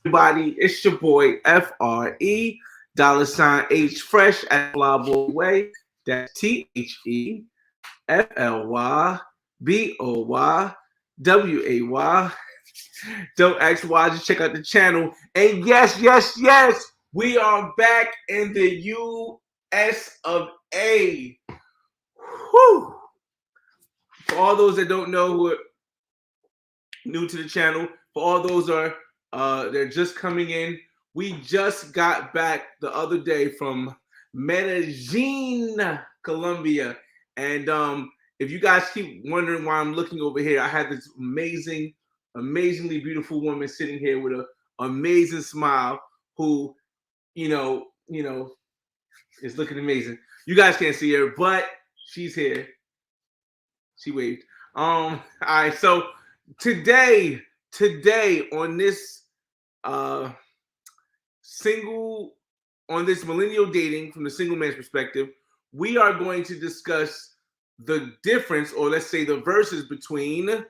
everybody? It's your boy FRE $H Fresh at Flyboy Way. That's THEFLYBOYWAY. Don't ask why, just check out the channel. And yes, we are back in the US of A. Whew. For all those that don't know who are new to the channel, for all those are they're just coming in, we just got back the other day from Medellin, Colombia. And if you guys keep wondering why I'm looking over here, I had this amazingly beautiful woman sitting here with an amazing smile who, you know, is looking amazing. You guys can't see her, but she's here. She waved. All right, so today on this millennial dating from the single man's perspective, we are going to discuss the difference, or let's say the verses between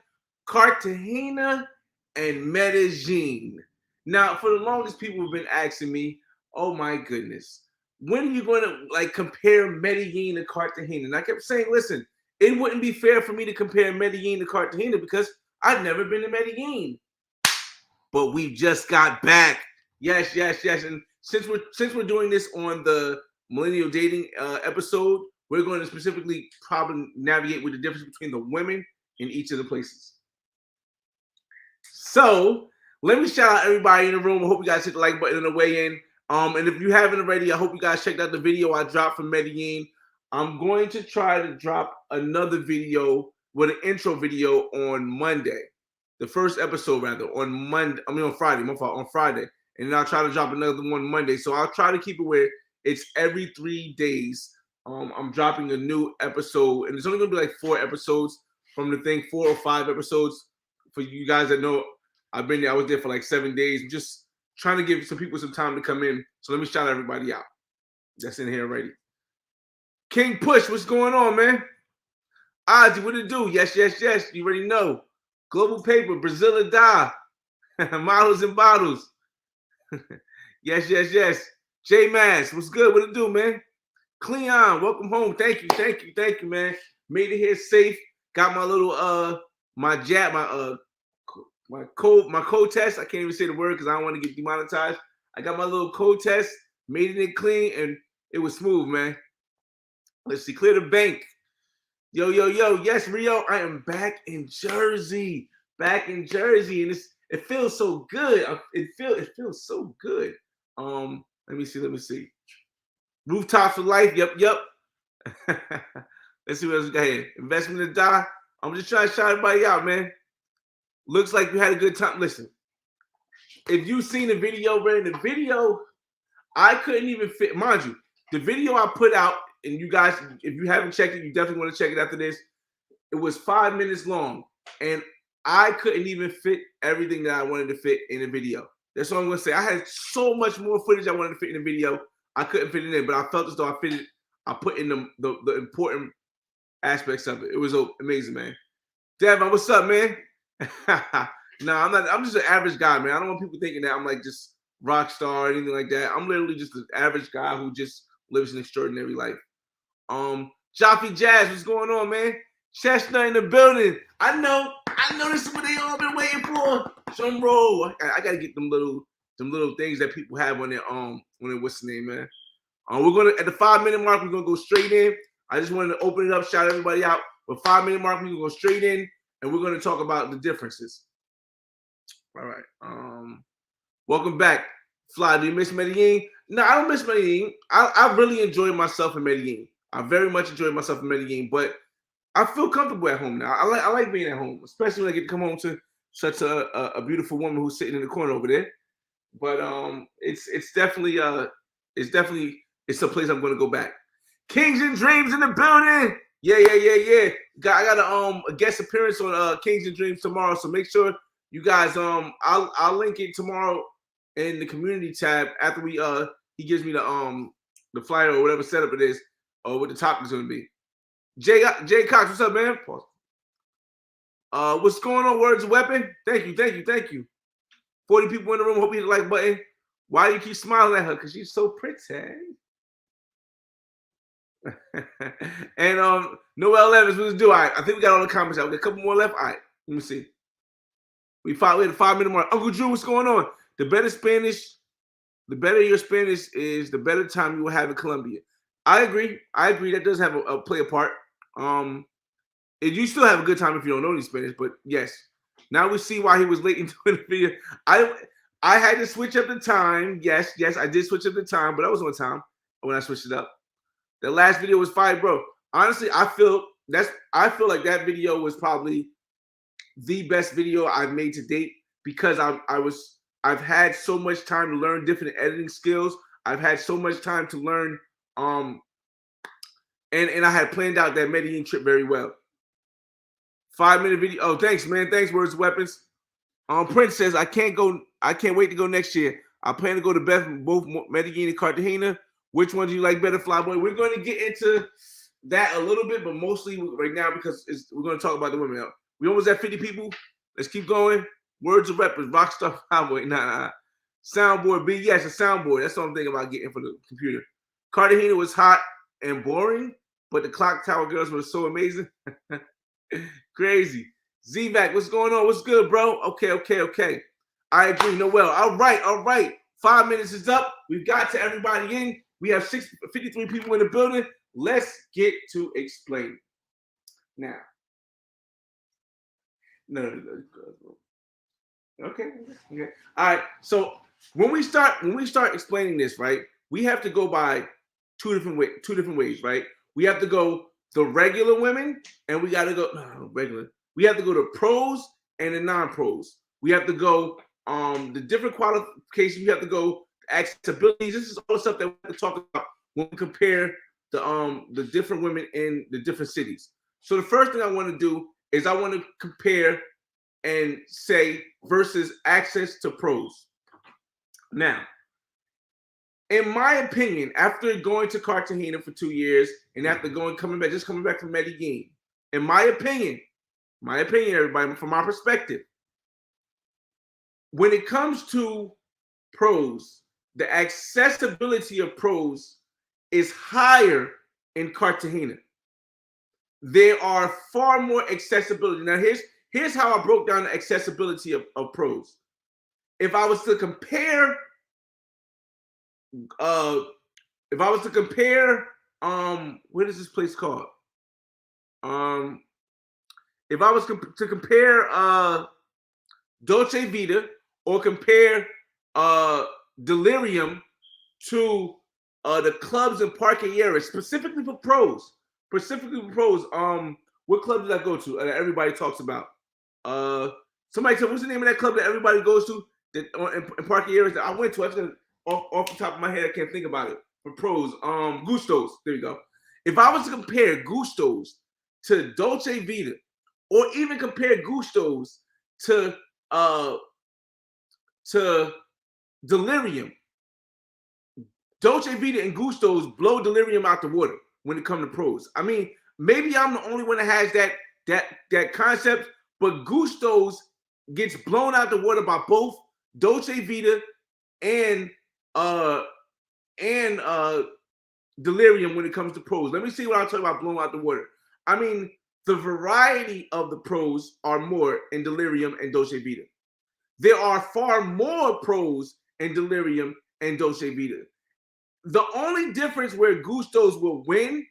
Cartagena and Medellin. Now, for the longest, people have been asking me, oh my goodness, when are you going to compare Medellin to Cartagena? And I kept saying, listen, it wouldn't be fair for me to compare Medellin to Cartagena because I've never been to Medellin. But we just got back. Yes. And since we're doing this on the millennial dating episode, we're going to specifically probably navigate with the difference between the women in each of the places. So let me shout out everybody in the room. I hope you guys hit the like button on the way in. And if you haven't already, I hope you guys checked out the video I dropped from Medellin. I'm going to try to drop another video with an intro video on Monday. The first episode, rather, on Friday. My fault, on Friday. And then I'll try to drop another one Monday. So I'll try to keep it where it's every 3 days. I'm dropping a new episode. And it's only going to be like 4 episodes from the thing, 4 or 5 episodes. For you guys that know, I was there for like 7 days. I'm just trying to give some people some time to come in. So let me shout everybody out that's in here already. King Push, what's going on, man? Ozzy, what it do? Yes. You already know. Global Paper, Brazil die. Models and bottles. yes. J Mass, what's good? What it do, man? Cleon, welcome home. Thank you, man. Made it here safe. Got my little my code test. I can't even say the word because I don't want to get demonetized. I got my little code test, made it clean, and it was smooth, man. Let's see, clear the bank. Yo. Yes, Rio, I am back in Jersey. And it feels so good. It feels so good. Let me see. Rooftops for life. Yep. Let's see what else we got here. Investment to die. I'm just trying to shout everybody out, man. Looks like you had a good time. Listen, if you've seen the video, I couldn't even fit. Mind you, the video I put out, and you guys, if you haven't checked it, you definitely want to check it after this. It was 5 minutes long, and I couldn't even fit everything that I wanted to fit in the video. That's all I'm going to say. I had so much more footage I wanted to fit in the video. I couldn't fit it in, but I felt as though I put in the important aspects of it. It was amazing, man. Devin, what's up, man? Nah, I'm not. I'm just an average guy, man. I don't want people thinking that I'm like just rock star or anything like that. I'm literally just an average guy who just lives an extraordinary life. Joffy Jazz, what's going on, man? Chestnut in the building. I know this is what they all been waiting for. Some roll. I gotta get them little things that people have on their what's the name, man? We're gonna at the 5-minute mark, we're gonna go straight in. I just wanted to open it up, shout everybody out. But 5-minute mark, we're gonna go straight in, and we're gonna talk about the differences. All right. Welcome back. Fly, do you miss Medellin? No, I don't miss Medellin. I really enjoyed myself in Medellin. I very much enjoyed myself in Medellin, but I feel comfortable at home now. I like being at home, especially when I get to come home to such a beautiful woman who's sitting in the corner over there. But it's definitely a place I'm going to go back. Kings and Dreams in the building. Yeah. I got a guest appearance on Kings and Dreams tomorrow, so make sure you guys I'll link it tomorrow in the community tab after he gives me the flyer or whatever setup it is or what the topic is going to be. Jay Cox, what's up, man? Pause. What's going on? Words of Weapon. Thank you. 40 people in the room. Hope you hit the like button. Why do you keep smiling at her? Because she's so pretty. And Noel Evans, let's do. All right, I think we got all the comments out. We got a couple more left. All right, let me see. We had a 5-minute mark. Uncle Drew, what's going on? The better your Spanish is, the better time you will have in Colombia. I agree. That does have a play a part. You still have a good time if you don't know any Spanish, but yes. Now we see why he was late in doing the video. I had to switch up the time. Yes, I did switch up the time, but I was on time when I switched it up. The last video was fire, bro. Honestly, I feel like that video was probably the best video I've made to date because I've had so much time to learn different editing skills. I've had so much time to learn, and I had planned out that Medellin trip very well. 5-minute video. Oh, thanks, man. Thanks, Words of Weapons. Prince says I can't wait to go next year. I plan to go to both Medellin and Cartagena. Which one do you like better, Flyboy? We're going to get into that a little bit, but mostly right now because we're going to talk about the women. We almost at 50 people. Let's keep going. Words of Weapons, Rockstar Flyboy. Nah. Soundboard B. Yes, a soundboard. That's what I'm thinking about getting for the computer. Cartagena was hot and boring, but the Clock Tower girls were so amazing. Crazy. Z-Vac, what's going on? What's good, bro? Okay. I agree. Noel. All right. 5 minutes is up. We've got to everybody in. We have 53 people in the building. Let's get to explain now. No. Okay. All right. So when we start explaining this, right, we have to go by two different ways, right? We have to go the regular women, and we got to go regular. We have to go to pros and the non-pros. We have to go the different qualifications. We have to go accessibility. This is all the stuff that we have to talk about when we compare the different women in the different cities. So the first thing I want to do is I want to compare and say versus access to pros. Now, in my opinion, after going to Cartagena for 2 years and after coming back from Medellin, in my opinion, everybody, from my perspective, when it comes to pros, the accessibility of pros is higher in Cartagena. There are far more accessibility. Now, here's how I broke down the accessibility of pros. If I was to compare, what is this place called? If I was to compare Dolce Vita or compare Delirium to the clubs in Parque Aires, specifically for pros. What club did I go to that everybody talks about? Somebody tell me, what's the name of that club that everybody goes to that in Parque Aires that I went to? I just off the top of my head, I can't think about it. For pros, Gustos. There you go. If I was to compare Gustos to Dolce Vita, or even compare Gustos to Delirium, Dolce Vita and Gustos blow Delirium out the water when it comes to pros. I mean, maybe I'm the only one that has that concept, but Gustos gets blown out the water by both Dolce Vita and Delirium when it comes to pros. Let me see what I'm talking about blowing out the water. I mean, the variety of the pros are more in Delirium and Dolce Vita. There are far more pros in Delirium and Dolce Vita. The only difference where Gustos will win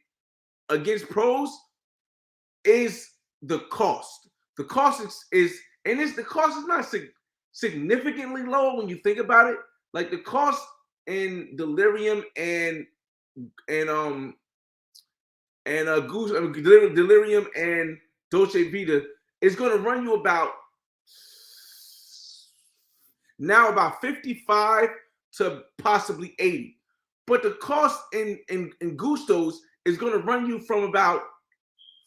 against pros is the cost. The cost is not significantly low when you think about it. Like the cost in Delirium and Delirium and Dolce Vita is going to run you about 55 to possibly 80. But the cost in Gustos is going to run you from about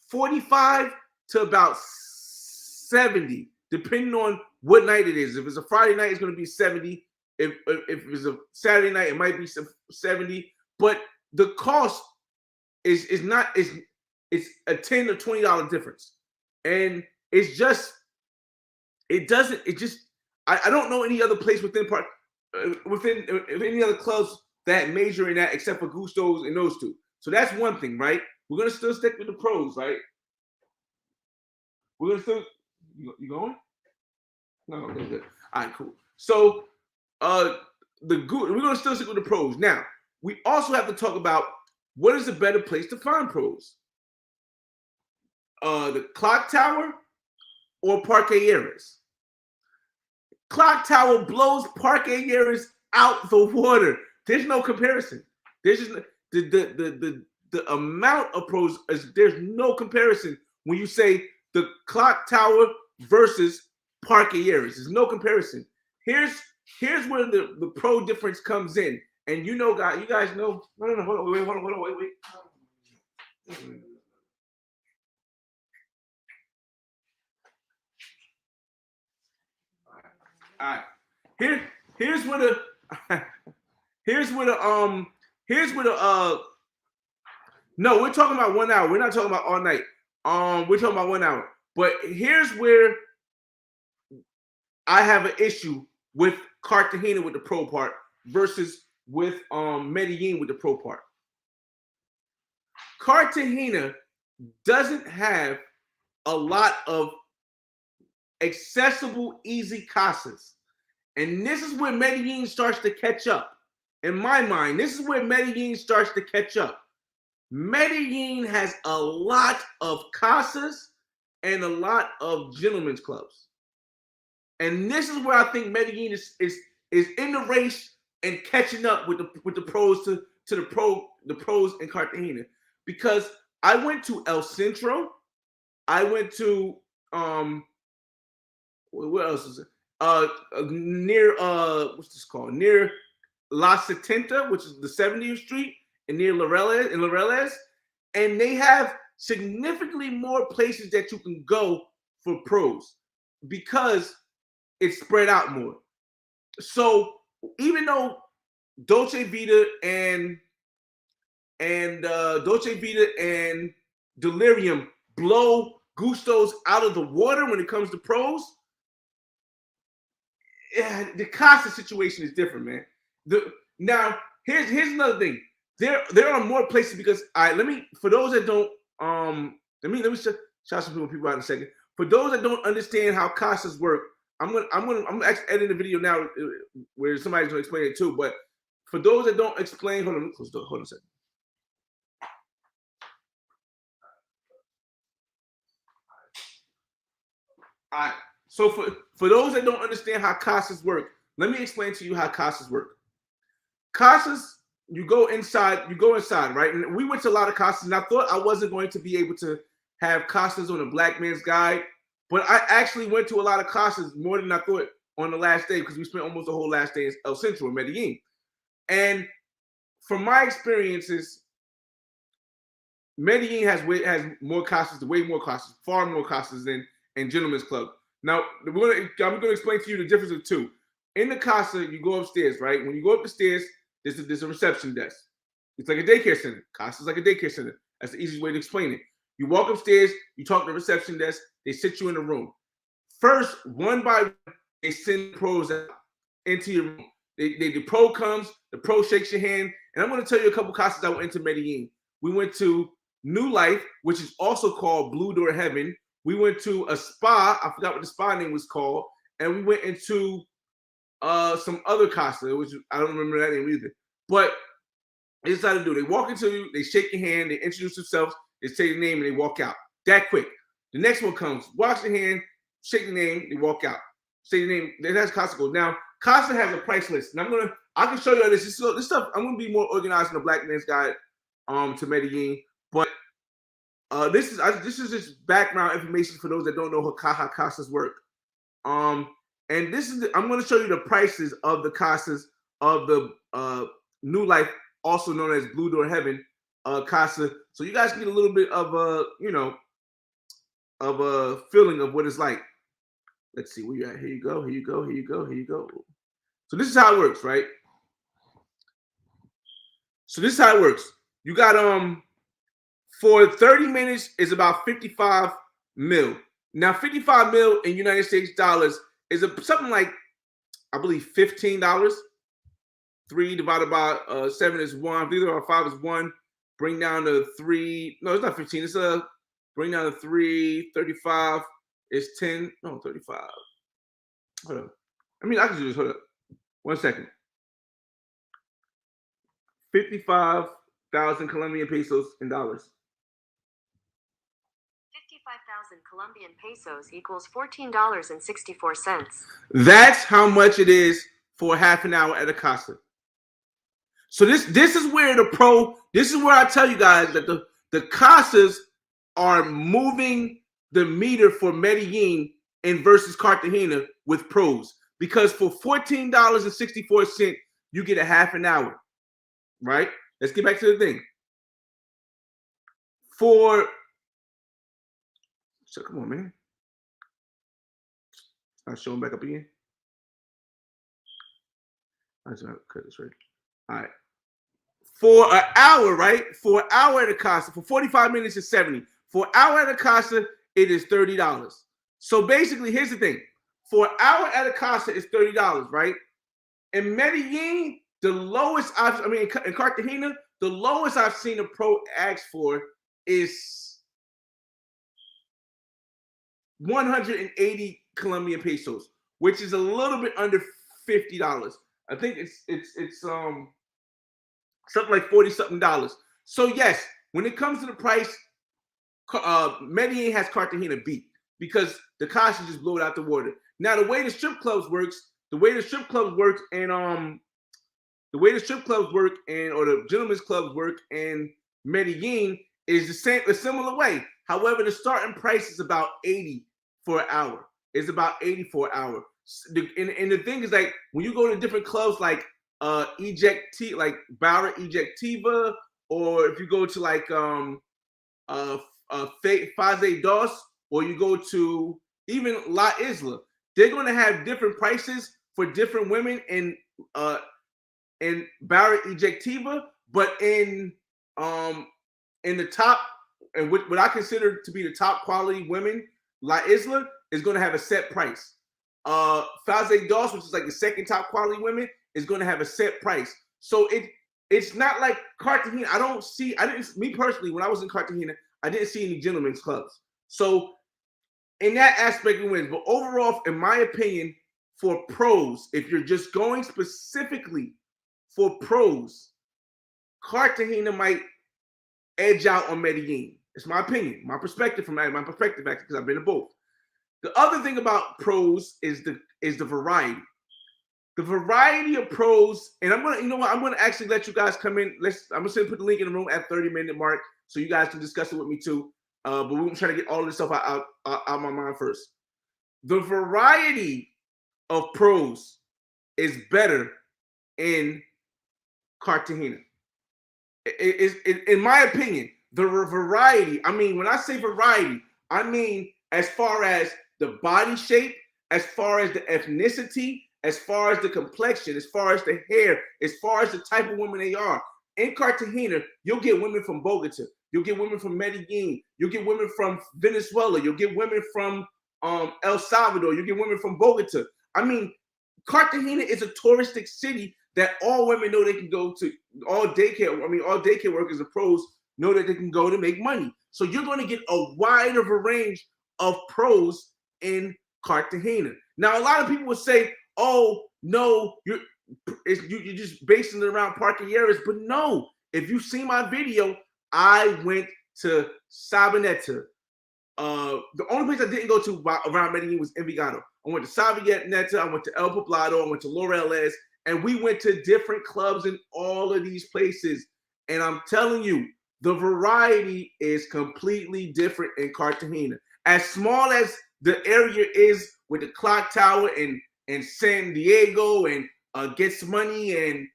45 to about 70, depending on what night it is. If it's a Friday night, it's going to be 70. If it's a Saturday night, it might be 70. But the cost is a $10 or $20 difference. And I don't know any other place within any other clubs that major in that except for Gusto's and those two. So that's one thing, right? We're gonna still stick with the pros, right? We're gonna still you going? No, okay, good. All right, cool. So we're gonna still stick with the pros. Now, we also have to talk about what is a better place to find pros. The clock tower or Parque Aries. Clock tower blows Parque Aries out the water. There's no comparison. There's just the amount of pros there's no comparison when you say the clock tower versus Parque Aries. There's no comparison. Here's where the pro difference comes in. And you guys know. No, hold on, wait. All right. Here's where the no, we're talking about 1 hour. We're not talking about all night. We're talking about 1 hour. But here's where I have an issue with Cartagena with the pro part versus with Medellin with the pro part. Cartagena doesn't have a lot of accessible, easy casas. And this is where Medellin starts to catch up. In my mind, this is where Medellin starts to catch up. Medellin has a lot of casas and a lot of gentlemen's clubs. And this is where I think Medellin is in the race and catching up with the pros to the pros in Cartagena. Because I went to El Centro, I went to what else is it? Near what's this called? Near La Setenta, which is the 70th Street, and near Laureles, and they have significantly more places that you can go for pros because it's spread out more. So even though Dolce Vita and Delirium blow Gustos out of the water when it comes to pros, the Casa situation is different, man. Now here's another thing. There are more places because for those that don't let me shout some people out in a second. For those that don't understand how casas work, I'm actually editing the video now where somebody's gonna explain it too. But for those that don't explain, hold on a second. All right. So for those that don't understand how casas work, let me explain to you how casas work. Casas, you go inside, right? And we went to a lot of casas, and I thought I wasn't going to be able to have casas on a black man's guide, but I actually went to a lot of casas more than I thought on the last day because we spent almost the whole last day in El Centro in Medellin. And from my experiences, Medellin has more casas, way more casas, far more casas than Gentlemen's Club. Now, I'm going to explain to you the difference of two. In the casa, you go upstairs, right? When you go up the stairs, there's a reception desk. It's like a daycare center. Casa's like a daycare center. That's the easiest way to explain it. You walk upstairs, you talk to the reception desk, they sit you in a room. First, one by one, they send pros out into your room. The pro comes, the pro shakes your hand, and I'm going to tell you a couple casas I went into Medellin. We went to New Life, which is also called Blue Door Heaven. We went to a spa. I forgot what the spa name was called. And we went into some other casa, which I don't remember that name either. But they decided to do. They walk into you, they shake your hand, they introduce themselves, they say your name, and they walk out. That quick. The next one comes, wash your hand, shake the name, they walk out. Say your name. That's Casa goes. Now, Casa has a price list. And I can show you this stuff. I'm gonna be more organized in the Black Man's Guide to Medellin. But this is just background information for those that don't know how casas work. And I'm going to show you the prices of the casas of the New Life, also known as Blue Door Heaven casa, so you guys get a little bit of a feeling of what it's like. Let's see where you at. Here you go. So this is how it works, right? So this is how it works. You got for 30 minutes is about 55 mil. Now 55 mil in United States dollars is something like I believe $15. 3 divided by 7 is 1. 3 divided by 5 is 1. Bring down to 3. No, it's not 15. It's bring down to 3. 35 is 10. No, 35. Hold up. I mean, I can do this. Hold up. 1 second. 55,000 Colombian pesos in dollars. 55,000 Colombian pesos equals $14.64. That's how much it is for half an hour at a casa. So this is where this is where I tell you guys that the casas are moving the meter for Medellin and versus Cartagena with pros, because for $14.64 you get a half an hour, right? Let's get back to the thing. So come on, man. I'll show him back up again. I just cut this right. All right. For an hour, right? For an hour at a casa, for 45 minutes is 70. For an hour at a casa, it is $30. So basically, here's the thing. For an hour at a casa is $30, right? In Medellin, the lowest in Cartagena, the lowest I've seen a pro ask for is 180 Colombian pesos, which is a little bit under $50. I think it's something like $40-something. So yes, when it comes to the price, Medellin has Cartagena beat because the casa just blew it out the water. Now the way the strip clubs work or the gentlemen's clubs work in Medellin is a similar way. However, the starting price is about 80 for an hour. It's about 80 for an hour. And the thing is, like, when you go to different clubs like like Barra Ejectiva, or if you go to like Fase Dos, or you go to even La Isla, they're going to have different prices for different women in Barra Ejectiva, but in the top, and what I consider to be the top quality women, La Isla is going to have a set price. Fase Dos, which is like the second top quality women, is going to have a set price. So it's not like Cartagena. Me personally, when I was in Cartagena, I didn't see any gentlemen's clubs. So in that aspect, it wins. But overall, in my opinion, for pros, if you're just going specifically for pros, Cartagena might edge out on Medellin. It's my opinion, my perspective actually, because I've been to both. The other thing about pros is the variety. The variety of pros, and I'm gonna actually let you guys come in. I'm gonna put the link in the room at 30-minute mark so you guys can discuss it with me too. But we're gonna try to get all of this stuff out of my mind first. The variety of pros is better in Cartagena. In my opinion, the variety. I mean, when I say variety, I mean as far as the body shape, as far as the ethnicity, as far as the complexion, as far as the hair, as far as the type of women they are. In Cartagena, you'll get women from Bogota, you'll get women from Medellin, you'll get women from Venezuela, you'll get women from El Salvador, you'll get women from Bogota. I mean, Cartagena is a touristic city that all women know they can go to. All daycare workers and pros know that they can go to make money. So you're going to get a wider range of pros in Cartagena. Now, a lot of people would say, "Oh no, you're just basing it around parking areas," but no. If you see my video, I went to Sabaneta. The only place I didn't go to around Medellin was Envigado. I went to Sabaneta, I went to El Poblado, I went to Laureles, and we went to different clubs in all of these places. And I'm telling you, the variety is completely different in Cartagena. As small as the area is with the clock tower and San Diego and Gets Money and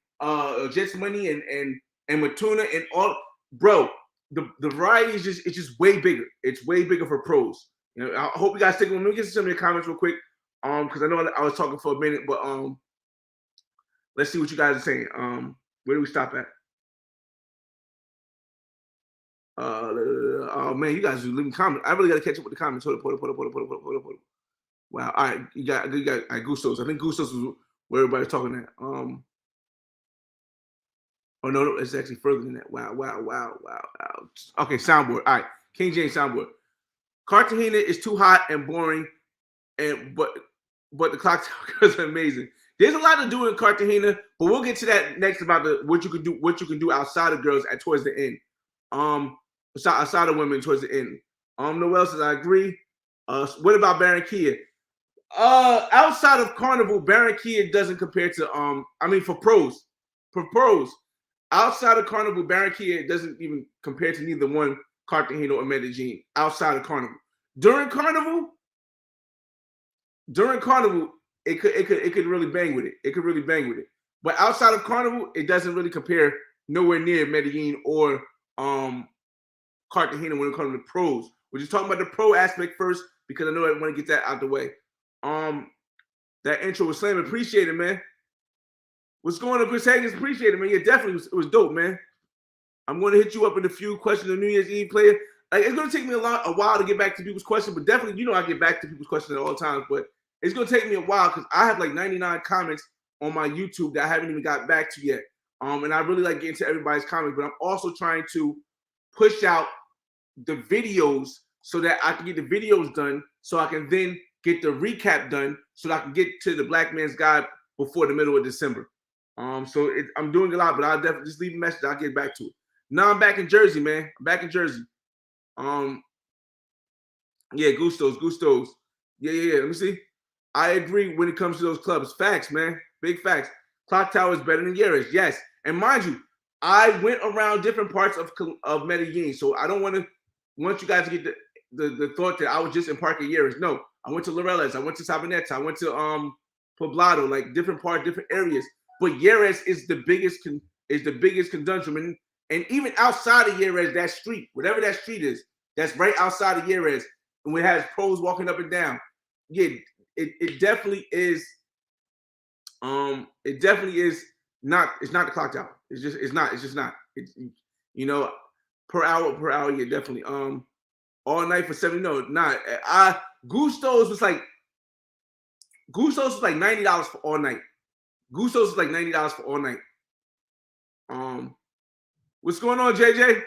Matuna and all, bro. The variety is just way bigger. It's way bigger for pros. You know, I hope you guys take. Let me get some of your comments real quick. Because I know I was talking for a minute, but let's see what you guys are saying. Where do we stop at? Oh man, you guys are leaving comments. I really got to catch up with the comments. Hold up. Wow. All right, you got. All right, Gustos. I think Gustos where everybody's talking at. Oh no, it's actually further than that. Wow. Okay, soundboard. All right, King James soundboard. Cartagena is too hot and boring, but the clock tower is amazing. There's a lot to do in Cartagena, but we'll get to that next about what you can do outside of girls at towards the end. Outside of women towards the end. Noel says I agree. What about Barranquilla? Outside of Carnival, Barranquilla doesn't compare to for pros. Outside of Carnival, Barranquilla doesn't even compare to neither one Cartagena or Medellin. Outside of Carnival, during Carnival, it could really bang with it. It could really bang with it. But outside of Carnival, it doesn't really compare nowhere near Medellin or Cartagena when it comes to pros. We're just talking about the pro aspect first because I know I want to get that out the way. That intro was slam. Appreciate it, man. What's going on, Chris Higgins? Appreciate it, man. Yeah, definitely it was dope, man. I'm going to hit you up with a few questions on New Year's Eve player. Like, it's going to take me a while to get back to people's questions, but definitely, I get back to people's questions at all times. But it's going to take me a while because I have like 99 comments on my YouTube that I haven't even got back to yet. And I really like getting to everybody's comments, but I'm also trying to push out the videos so that I can get the videos done, so I can then get the recap done, so that I can get to the Black Man's Guide before the middle of December. I'm doing a lot, but I'll definitely just leave a message. I'll get back to it. Now I'm back in Jersey, man. I'm back in Jersey. Yeah, Gustos. Yeah. Let me see. I agree when it comes to those clubs. Facts, man. Big facts. Clock Tower is better than Yeres. Yes. And mind you, I went around different parts of Medellin, so I don't want you guys to get the thought that I was just in Parque Yeres. No, I went to Laureles. I went to Sabaneta. I went to Poblado, like different areas. But Yeres is the biggest conundrum, and even outside of Yeres, that street, whatever that street is, that's right outside of Yeres, and it has pros walking up and down. Yeah, it definitely is. It definitely is not. It's not the clock tower. It's just not. Per hour. Yeah, definitely. All night for 70. No, not. Gusto's was like $90 for all night. Gusto's is like $90 for all night. What's going on, JJ?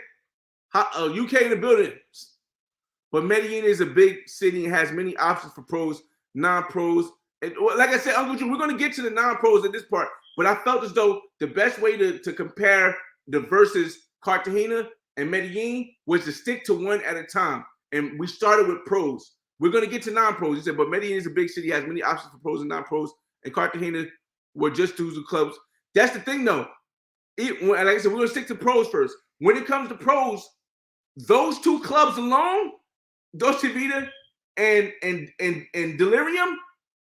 UK in the building. But Medellin is a big city and has many options for pros, non-pros. And like I said, Uncle Drew, we're going to get to the non-pros in this part. But I felt as though the best way to compare the versus Cartagena and Medellin was to stick to one at a time. And we started with pros. We're going to get to non-pros. He said, but Medellin is a big city, has many options for pros and non-pros. And Cartagena were just two clubs. That's the thing, though. Like I said, we're going to stick to pros first. When it comes to pros, those two clubs alone, Dolce Vita and Delirium,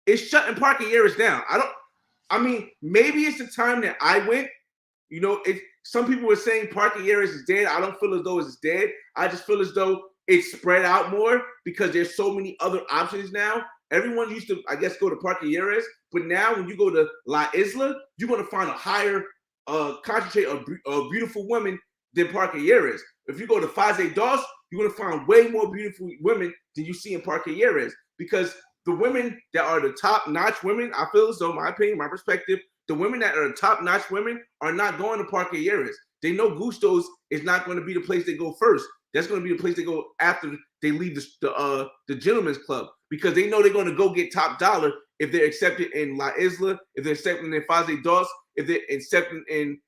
is shutting Parque Yeres down. Maybe it's the time that I went. Some people were saying Parque Yeres is dead. I don't feel as though it's dead. I just feel as though it's spread out more because there's so many other options now. Everyone used to, I guess, go to Parque Yeres, but now when you go to La Isla, you're going to find a higher concentrate of beautiful women than Parque Yeres. If you go to Fase Dos, you're going to find way more beautiful women than you see in Parque Yeres, because the women that are the top-notch women, I feel as though, my opinion, my perspective, the women that are the top-notch women are not going to Parque Yeres. They know Gusto's is not going to be the place they go first. That's going to be the place they go after they leave the gentleman's club, because they know they're going to go get top dollar if they're accepted in La Isla, if they're accepted in Fase Dos, if they're accepted in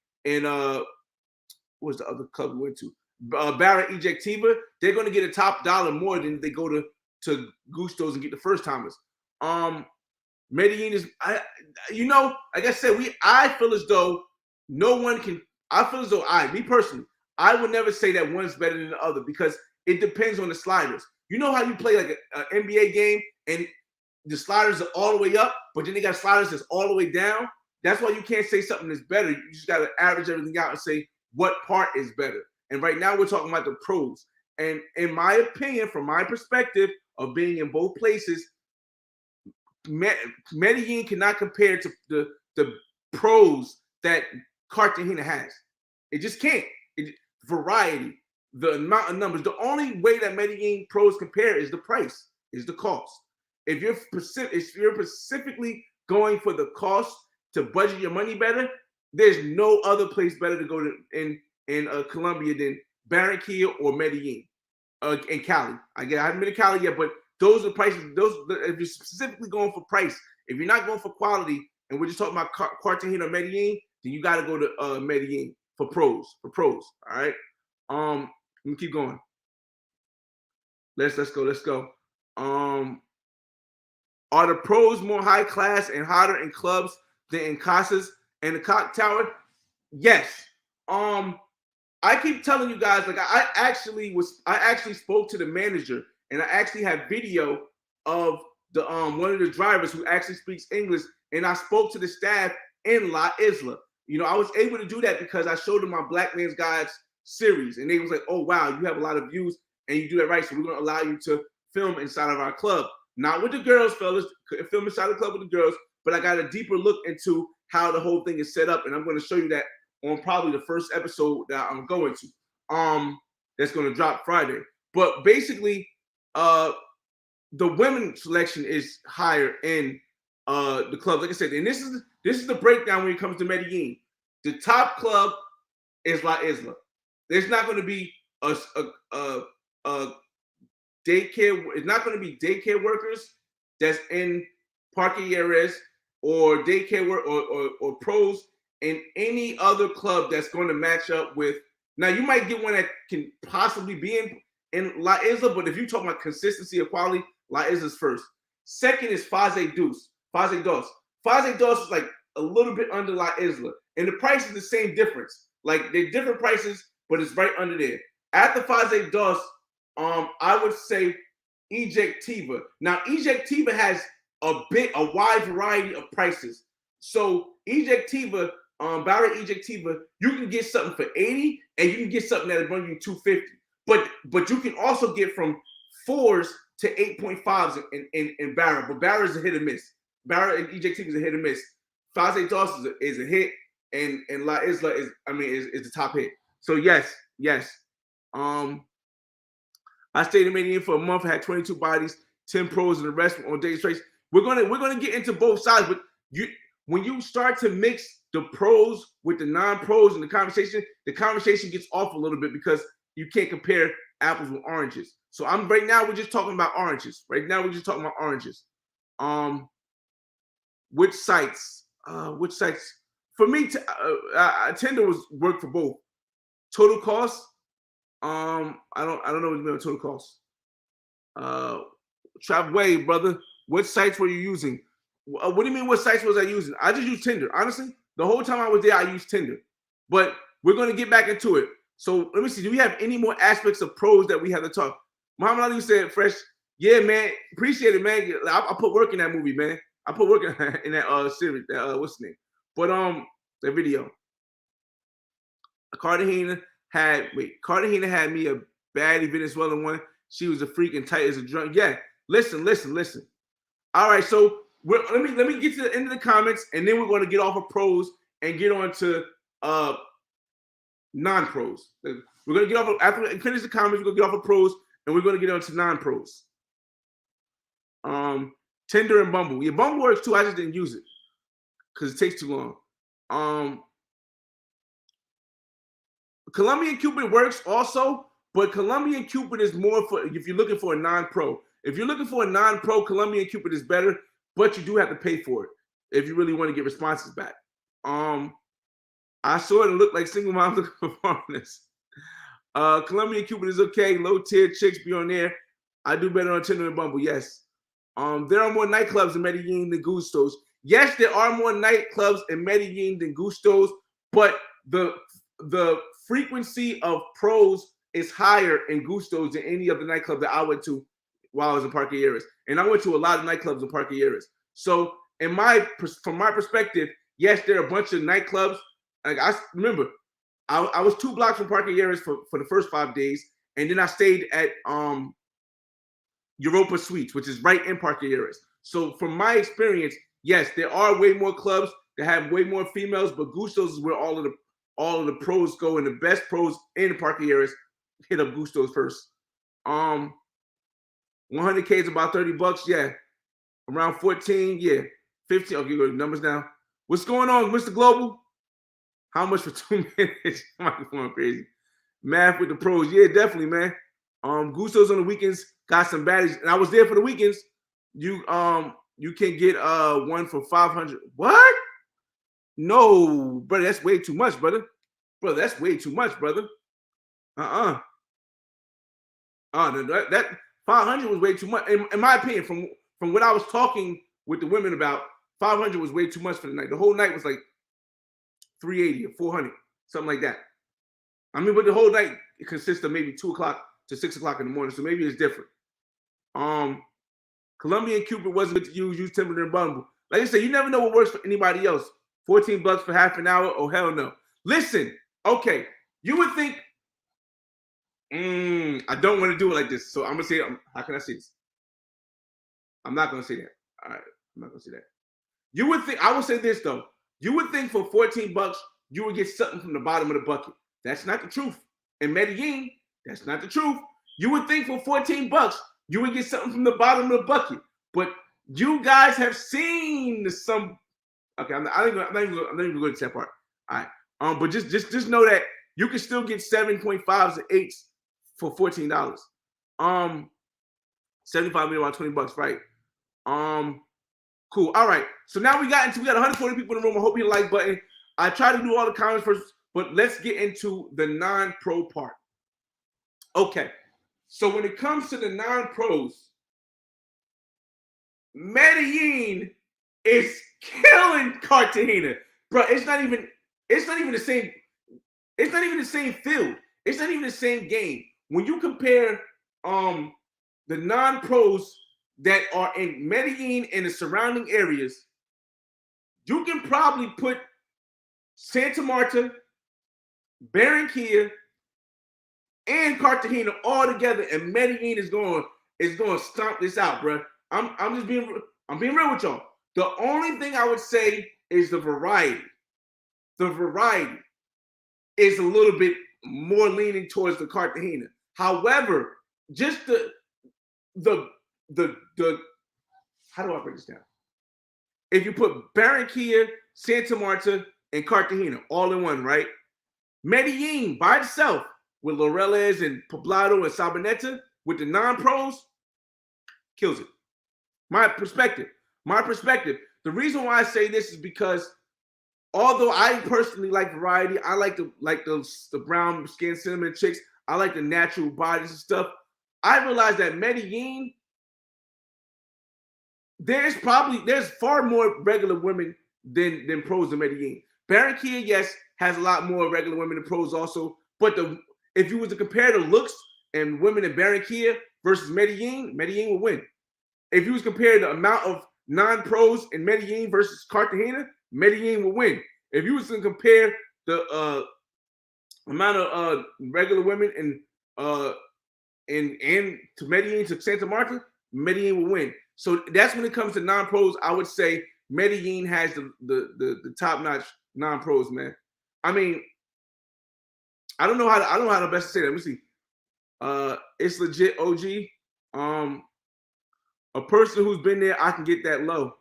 what's the other club we went to? Barra Ejectiva. They're going to get a top dollar more than if they go to Gusto's and get the first timers. Medellin is, like I said, I feel as though no one can. I feel as though me personally, I would never say that one's better than the other, because it depends on the sliders. You know how you play like an NBA game and the sliders are all the way up, but then they got sliders that's all the way down? That's why you can't say something is better. You just got to average everything out and say what part is better. And right now we're talking about the pros. And in my opinion, from my perspective of being in both places, Medellin cannot compare to the pros that Cartagena has. It just can't. Variety, the amount of numbers. The only way that Medellin pros compare is the price, is the cost. If you're specifically going for the cost to budget your money better, there's no other place better to go to in Colombia than Barranquilla or Medellin, and Cali. I haven't been to Cali yet, but those are prices. If you're specifically going for price, if you're not going for quality, and we're just talking about Cartagena or Medellin, then you got to go to Medellin for pros. All right. Let me keep going. Let's go. Are the pros more high class and hotter in clubs than in casas and the cock tower? Yes. I keep telling you guys, like I actually spoke to the manager, and I actually have video of the one of the drivers who actually speaks English, and I spoke to the staff in La Isla. You know, I was able to do that because I showed them my Black Man's Guides series, and they was like, "Oh wow, you have a lot of views, and you do that right. So we're gonna allow you to film inside of our club, not with the girls, fellas. Couldn't film inside the club with the girls, but I got a deeper look into how the whole thing is set up, and I'm going to show you that on probably the first episode that I'm going to. That's going to drop Friday. But basically, the women selection is higher in the clubs. Like I said, and this is the breakdown when it comes to Medellin. The top club is La Isla. There's not going to be a daycare. It's not going to be daycare workers that's in parquilleras or daycare work or pros in any other club that's going to match up with. Now you might get one that can possibly be in La Isla, but if you're talking about consistency of quality, La Isla's first. Second is Fase Dos. Fase Dos is like a little bit under La Isla, and the price is the same difference. Like they're different prices, but it's right under there. At the Fase Dos, I would say Ejectiva. Now Ejectiva has a wide variety of prices. So Ejectiva, Barra Ejectiva, you can get something for 80, and you can get something that'll run you 250. But you can also get from 4s to 8.5s in Barra. But Barra is a hit or miss. Barra and Ejectiva is a hit or miss. Fase Dos is a hit, and La Isla is the top hit. So yes. I stayed in Medellin for a month, had 22 bodies, 10 pros, and the rest on dating straight. We're gonna get into both sides, but when you start to mix the pros with the non-pros in the conversation gets off a little bit because you can't compare apples with oranges. So right now we're just talking about oranges. Which sites? For me, Tinder worked for both. Total cost. I don't know what you mean by total cost. Travway, brother. What sites were you using? What do you mean? What sites was I using? I just used Tinder. Honestly, the whole time I was there, I used Tinder. But we're gonna get back into it. So let me see. Do we have any more aspects of pros that we have to talk? Muhammad Ali said, "Fresh, yeah, man. Appreciate it, man. I put work in that movie, man. I put work in that series. What's the name? But the video. Cartagena had me a baddie Venezuelan one. She was a freak and tight as a drunk. Yeah, listen. All right, so let me get to the end of the comments, and then we're going to get off of pros and get on to non-pros. We're going to get off after we finish the comments. We're going to get off of pros, and we're going to get on to non-pros. Tinder and Bumble. Yeah, Bumble works too. I just didn't use it because it takes too long. Colombian Cupid works also, but Colombian Cupid is more for if you're looking for a non-pro. If you're looking for a non-pro, Colombian Cupid is better, but you do have to pay for it if you really want to get responses back. I saw it and looked like single moms looking for foreigners. Colombian Cupid is okay. Low tier chicks be on there. I do better on Tinder and Bumble. Yes. There are more nightclubs in Medellin than Gustos. Yes, there are more nightclubs in Medellin than Gustos, but the frequency of pros is higher in Gustos than any of the nightclubs that I went to while I was in Parquilleras. And I went to a lot of nightclubs in Parquilleras. So from my perspective, yes, there are a bunch of nightclubs. Like I remember, I was 2 blocks from Parquilleras for the first 5 days. And then I stayed at Europa Suites, which is right in Parquilleras. So from my experience, yes, there are way more clubs that have way more females, but Gustos is where all of the pros go, and the best pros in the Parquilleras hit up Gustos first. 100K is about $30, yeah. Around 14, yeah. 15, okay, go to numbers now. What's going on, Mr. Global? How much for 2 minutes? I'm going crazy. Math with the pros. Yeah, definitely, man. Gusto's on the weekends got some baddies, and I was there for the weekends. You can get one for 500. What? No, brother, that's way too much, brother. Brother, that's way too much, brother. That 500 was way too much. In my opinion, from what I was talking with the women about, 500 was way too much for the night. The whole night was like 380 or 400, something like that. I mean, but the whole night it consists of maybe 2 o'clock to 6 o'clock in the morning, so maybe it's different. Colombia and Cupid wasn't good to use Tinder and Bumble. Like I said, you never know what works for anybody else. $14 for half an hour? Oh, hell no. Listen, okay, you would think, I don't want to do it like this. So I'm going to say, how can I say this? I'm not going to say that. All right, I'm not going to say that. You would think, I will say this though. You would think for $14, you would get something from the bottom of the bucket. That's not the truth. In Medellin, that's not the truth. You would think for $14, you would get something from the bottom of the bucket. But you guys have seen some. Okay, I'm not even going to go to that part. All right. But just know that you can still get 7.5s and 8s for $14. 75 million about $20, right? Cool. All right. So now we got 140 people in the room. I hope you like button. I try to do all the comments first, but let's get into the non-pro part. Okay. So when it comes to the non-pros, Medellin is killing Cartagena. Bro, it's not even the same. It's not even the same field. It's not even the same game. When you compare the non-pros that are in Medellin and the surrounding areas, you can probably put Santa Marta, Barranquilla, and Cartagena all together, and Medellin is going to stomp this out, bro. I'm being real with y'all. The only thing I would say is the variety. The variety is a little bit more leaning towards the Cartagena. However, just the how do I break this down? If you put Barranquilla, Santa Marta, and Cartagena all in one, right? Medellin by itself with Laureles and Poblado and Sabaneta with the non-pros kills it. My perspective. The reason why I say this is because although I personally like variety, I like the brown skin cinnamon chicks. I like the natural bodies and stuff. I realize that Medellin, there's far more regular women than pros in Medellin. Barranquilla, yes, has a lot more regular women than pros also. But if you were to compare the looks and women in Barranquilla versus Medellin will win. If you was comparing the amount of non-pros in Medellin versus Cartagena, Medellin will win. If you was to compare the amount of regular women to Medellin to Santa Marta, Medellin will win. So that's when it comes to non-pros. I would say Medellin has the top-notch non-pros, man. I mean, I don't know how to best to say that. Let me see. It's legit OG. A person who's been there, I can get that low.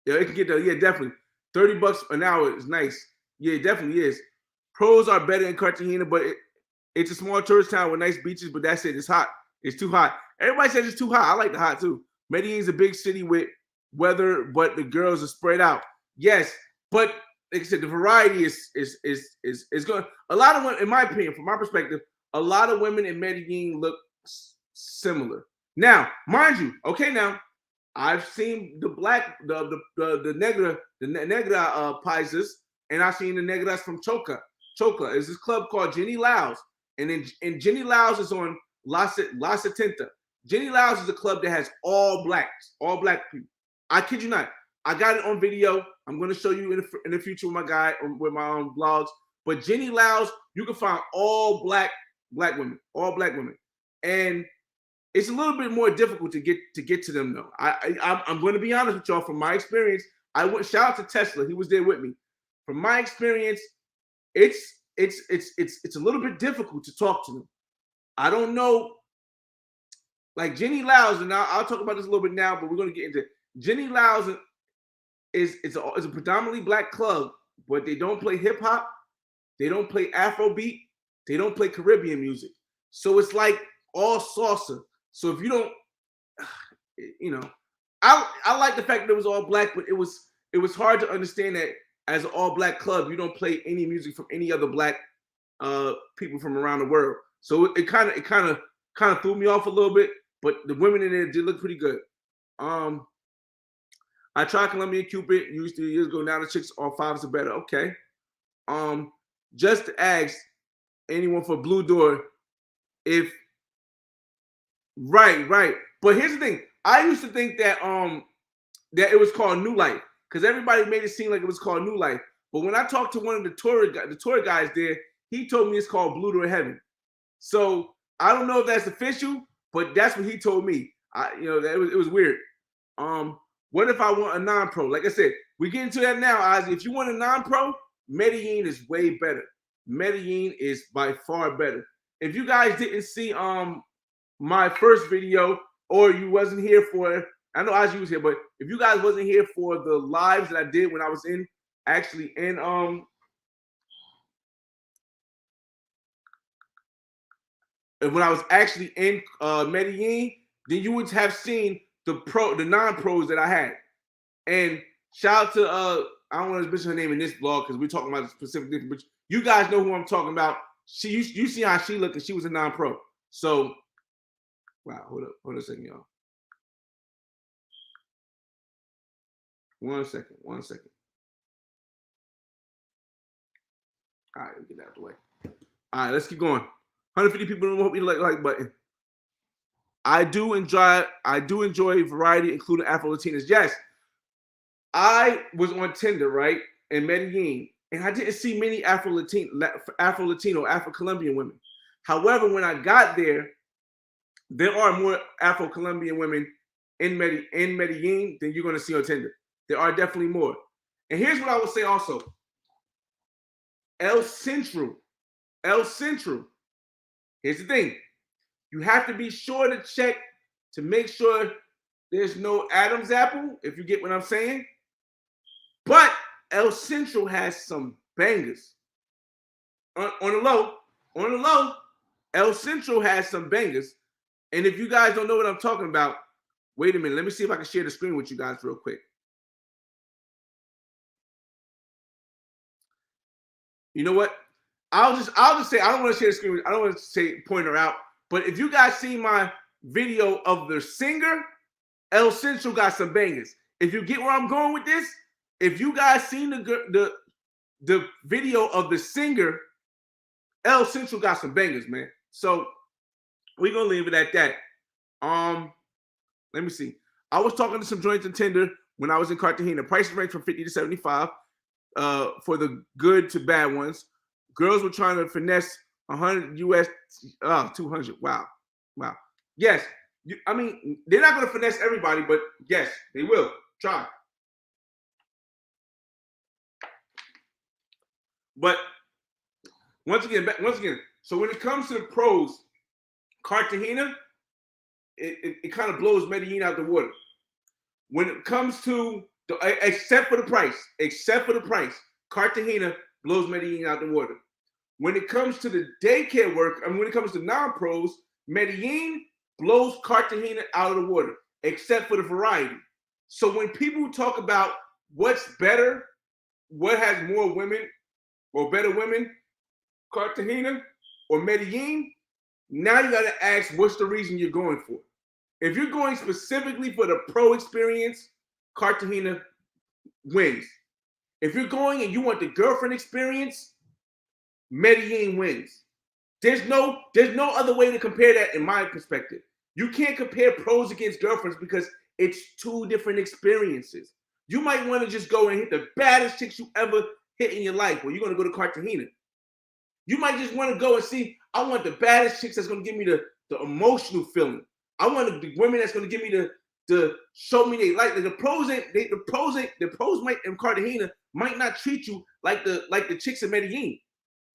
Yeah, it can get that. Yeah, definitely. $30 an hour is nice. Yeah, it definitely is. Pros are better in Cartagena, but it's a small tourist town with nice beaches, but that's it. It's hot. It's too hot. Everybody says it's too hot. I like the hot too. Medellin's a big city with weather, but the girls are spread out. Yes, but like I said, the variety is good. A lot of women, in my opinion, from my perspective, a lot of women in Medellin look similar. Now, mind you, okay, now I've seen the negra paisas, and I've seen the negras from Choca. Choca is this club called Jenny Laos, and Jenny Laos is on La Setenta. Jenny Laos is a club that has all black people. I kid you not. I got it on video. I'm going to show you in the future with my own vlogs. But Jenny Laos, you can find all black women, and it's a little bit more difficult to get to them though. I'm going to be honest with y'all. From my experience, shout out to Tesla. He was there with me. From my experience, it's a little bit difficult to talk to them. I don't know, like Jenny Laos, and I'll talk about this a little bit now, but we're going to get into Jenny Laos. it's a predominantly black club, but they don't play hip hop, they don't play Afrobeat, they don't play Caribbean music. So it's like all salsa. So if you don't, I like the fact that it was all black, but it was hard to understand that as an all black club, you don't play any music from any other black people from around the world. So it kind of threw me off a little bit, but the women in there did look pretty good. I tried Colombian Cupid used 3 years ago. Now the chicks all fives are better. Okay. Just to ask anyone for Blue Door if right. But here's the thing. I used to think that that it was called New Life because everybody made it seem like it was called New Life. But when I talked to one of the tour guys there, he told me it's called Blue Door Heaven. So I don't know if that's official, but that's what he told me. It was weird. What if I want a non-pro? Like I said, we get into that now, Ozzy. If you want a non-pro, Medellin is way better. Medellin is by far better. If you guys didn't see my first video, or you wasn't here for, I know Ozzy was here, but if you guys wasn't here for the lives that I did when I was in Medellin, then you would have seen the non-pros that I had. And shout out to I don't want to mention her name in this vlog because we're talking about specific things, but you guys know who I'm talking about. You see how she looked, and she was a non-pro. So wow, hold a second, y'all. One second. All right, get that out the way. All right, let's keep going. 150 people don't want me to like button. I do enjoy variety, including Afro Latinas. Yes, I was on Tinder, right, in Medellin, and I didn't see many Afro Latino, Afro Colombian women. However, when I got there are more Afro Colombian women in Medellin than you're going to see on Tinder. There are definitely more. And here's what I would say also: El Centro. Here's the thing. You have to be sure to check to make sure there's no Adam's apple, if you get what I'm saying. But El Centro has some bangers. On the low, El Centro has some bangers. And if you guys don't know what I'm talking about, wait a minute. Let me see if I can share the screen with you guys real quick. You know what? I'll just say I don't want to share the screen. I don't want to say point her out. But if you guys see my video of the singer, El Centro got some bangers. If you get where I'm going with this, if you guys seen the video of the singer, El Centro got some bangers, man. So we're gonna leave it at that. Let me see. I was talking to some joints in Tinder when I was in Cartagena. Prices range from 50 to 75 for the good to bad ones. Girls were trying to finesse 100 US, 200. Wow. Yes, I mean, they're not going to finesse everybody, but yes, they will. Try. But once again, so when it comes to the pros, Cartagena, it kind of blows Medellin out the water. When it comes to, except for the price, Cartagena blows Medellin out the water. When it comes to the daycare work, when it comes to non-pros, Medellin blows Cartagena out of the water, except for the variety. So when people talk about what's better, what has more women or better women, Cartagena or Medellin, now you got to ask what's the reason you're going for. If you're going specifically for the pro experience, Cartagena wins. If you're going and you want the girlfriend experience, Medellin wins. There's no other way to compare that in my perspective. You can't compare pros against girlfriends because it's two different experiences. You might want to just go and hit the baddest chicks you ever hit in your life. Well, you're going to go to Cartagena. You might just want to go and see, I want the baddest chicks that's going to give me the emotional feeling. I want the women that's going to give me the show me they like. The pros might in Cartagena might not treat you like the chicks in Medellin.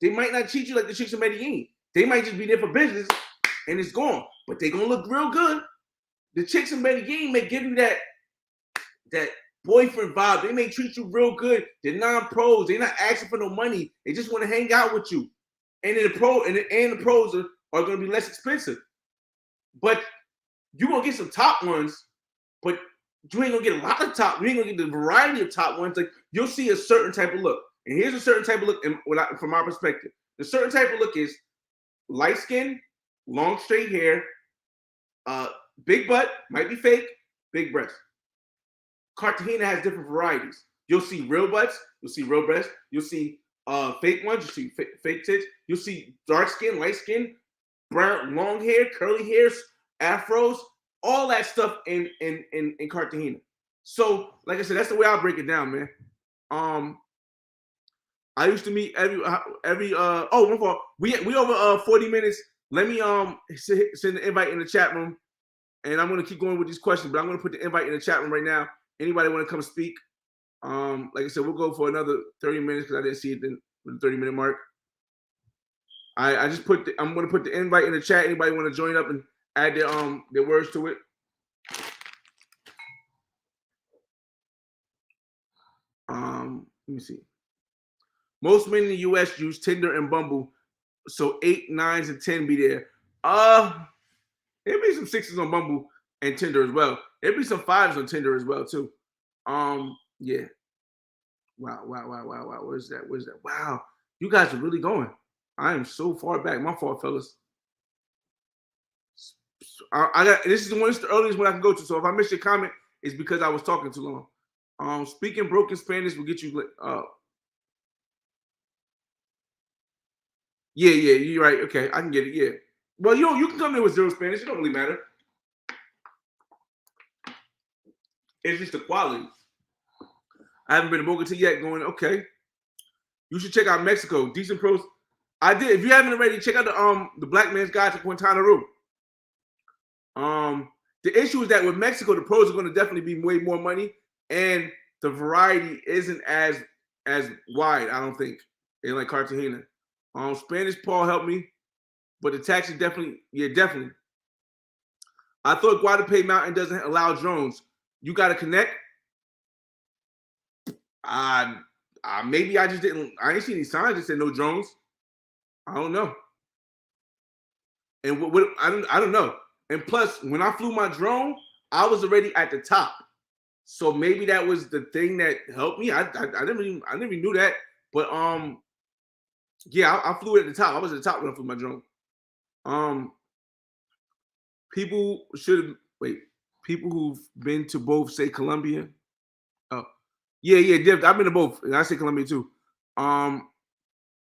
They might not treat you like the chicks in Medellin. They might just be there for business and it's gone. But they're gonna look real good. The chicks in Medellin may give you that boyfriend vibe. They may treat you real good. They're non-pros. They're not asking for no money. They just want to hang out with you. And then the pros are going to be less expensive. But you're going to get some top ones, but you ain't going to get a lot of top. You ain't going to get the variety of top ones. Like, you'll see a certain type of look. And here's a certain type of look from our perspective. The certain type of look is light skin, long straight hair, big butt, might be fake, big breast. Cartagena has different varieties. You'll see real butts, you'll see real breasts, you'll see fake ones, you'll see fake tits, you'll see dark skin, light skin, brown, long hair, curly hairs, afros, all that stuff in Cartagena. So, like I said, that's the way I break it down, man. I used to meet every my fault. We over 40 minutes. Let me send the invite in the chat room, and I'm gonna keep going with these questions, but I'm gonna put the invite in the chat room right now. Anybody want to come speak? Like I said, we'll go for another 30 minutes because I didn't see it with the 30-minute mark. I just I'm gonna put the invite in the chat. Anybody want to join up and add their words to it? Let me see. Most men in the U.S. use Tinder and Bumble, so 8, 9s, and 10 be there. There'll be some 6s on Bumble and Tinder as well. There'll be some 5s on Tinder as well too. Yeah. Wow. Where's that? Wow, you guys are really going. I am so far back. My fault, fellas. This is the earliest one I can go to. So if I miss your comment, it's because I was talking too long. Speaking broken Spanish will get you. Yeah, you're right. Okay, I can get it. Yeah. Well, you can come in with 0 Spanish. It don't really matter. It's just the quality. I haven't been to Bogota yet. Going okay. You should check out Mexico. Decent pros. I did. If you haven't already, check out the Black Man's Guide to Quintana Roo. The issue is that with Mexico, the pros are going to definitely be way more money, and the variety isn't as wide. I don't think in like Cartagena. Spanish Paul helped me, but the taxi definitely. I thought Guadalupe Mountain doesn't allow drones. You got to connect. Maybe I just didn't. I ain't seen any signs that said no drones. I don't know. And what I don't know. And plus, when I flew my drone, I was already at the top. So maybe that was the thing that helped me. I never even knew that. But yeah, I flew at the top. I was at the top when I flew my drone. People who've been to both say Colombia. Oh, yeah. I've been to both. And I say Colombia too. Let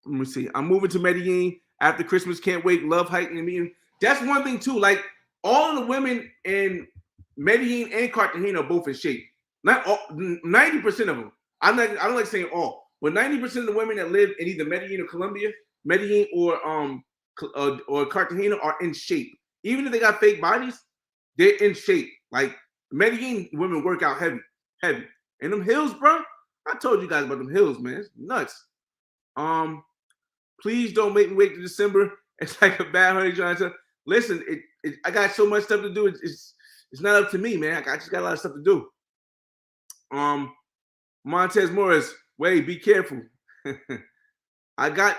me see. I'm moving to Medellin after Christmas. Can't wait. Love hiking and meeting. That's one thing too. Like all of the women in Medellin and Cartagena are both in shape. Not all, 90% of them. I don't like saying all, but 90% of the women that live in either Medellin or Colombia, Medellin or Cartagena are in shape. Even if they got fake bodies, they're in shape. Like Medellin women work out heavy. And them hills, bro. I told you guys about them hills, man. It's nuts. Please don't make me wait to December. It's like a bad honey trying to listen. I got so much stuff to do. It's not up to me, man. I just got a lot of stuff to do. Montez Morris, wait, be careful. I got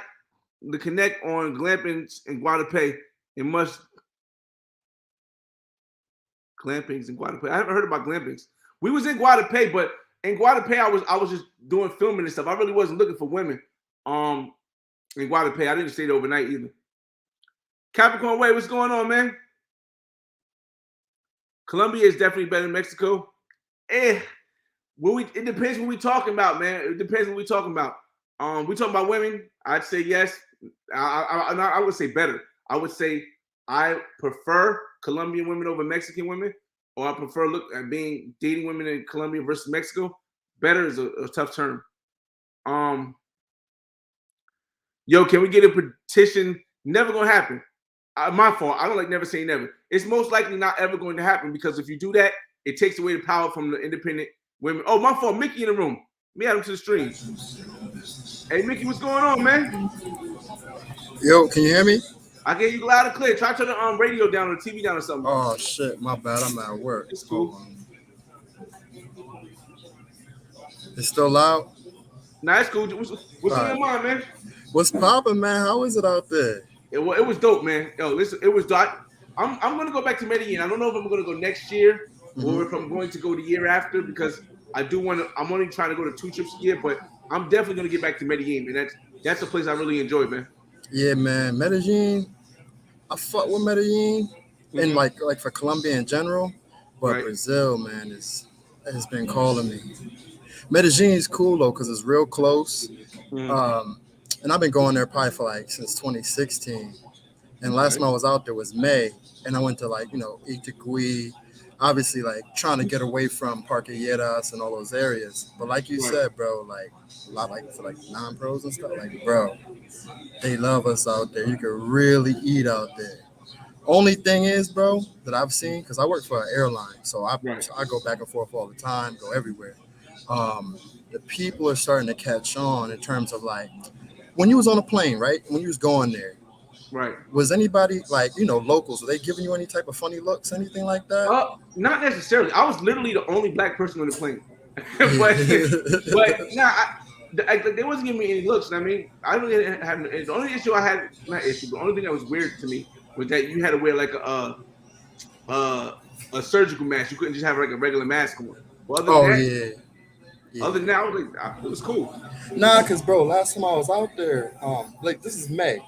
the connect on glampings in Guadalupe. It must glampings in Guadalupe. I haven't heard about glampings. We was in Guadalupe, but in Guadalupe, I was just doing filming and stuff. I really wasn't looking for women. In Guadalupe, I didn't stay there overnight either. Capricorn Way, what's going on, man? Colombia is definitely better than Mexico. It depends what we talking about, man. It depends what we talking about. We talking about women. I'd say yes. I would say better. I would say I prefer Colombian women over Mexican women, or I prefer dating women in Colombia versus Mexico. Better is a tough term. Yo, can we get a petition? Never gonna happen. My fault. I don't like never say never. It's most likely not ever going to happen because if you do that, it takes away the power from the independent women. Oh, my fault. Mickey in the room. Let me add him to the stream. Hey, Mickey, what's going on, man? Yo, can you hear me? I get you loud and clear. Try to turn the radio down or the TV down or something. Oh shit, my bad. I'm at work. It's cool. It's still loud. Nah, it's cool. What's on your mind, man? What's poppin', man? How is it out there? It was dope, man. Yo, listen, it was dope. I'm gonna go back to Medellin. I don't know if I'm gonna go next year or if I'm going to go the year after because I do want to. I'm only trying to go to 2 trips a year, but I'm definitely gonna get back to Medellin, and that's a place I really enjoy, man. Yeah, man. Medellin. I fuck with Medellin and Mhm. like for Colombia in general, but Right. Brazil, man, has been calling me. Medellin is cool though because it's real close. Mhm. Um, and I've been going there probably for like since 2016. And last Okay. time I was out there was May, and I went to Itigui, obviously like trying to get away from Parquilleras and all those areas. But like you Right. said, bro, like a lot like for like non-pros and stuff, like bro, they love us out there. You can really eat out there. Only thing is, bro, that I've seen because I work for an airline, Right. so I go back and forth all the time, go everywhere. Um, the people are starting to catch on in terms of like when you was on a plane, right? When you was going there, Right. was anybody like locals? Were they giving you any type of funny looks, anything like that? Not necessarily. I was literally the only black person on the plane, but Yeah. nah, they wasn't giving me any looks. I mean, I really had the only issue I had, not issue, the only thing that was weird to me was that you had to wear like uh, a surgical mask. You couldn't just have like a regular mask on. But Oh yeah, other than yeah. that, I was like, it was cool. Nah, cause bro, last time I was out there, like this is May.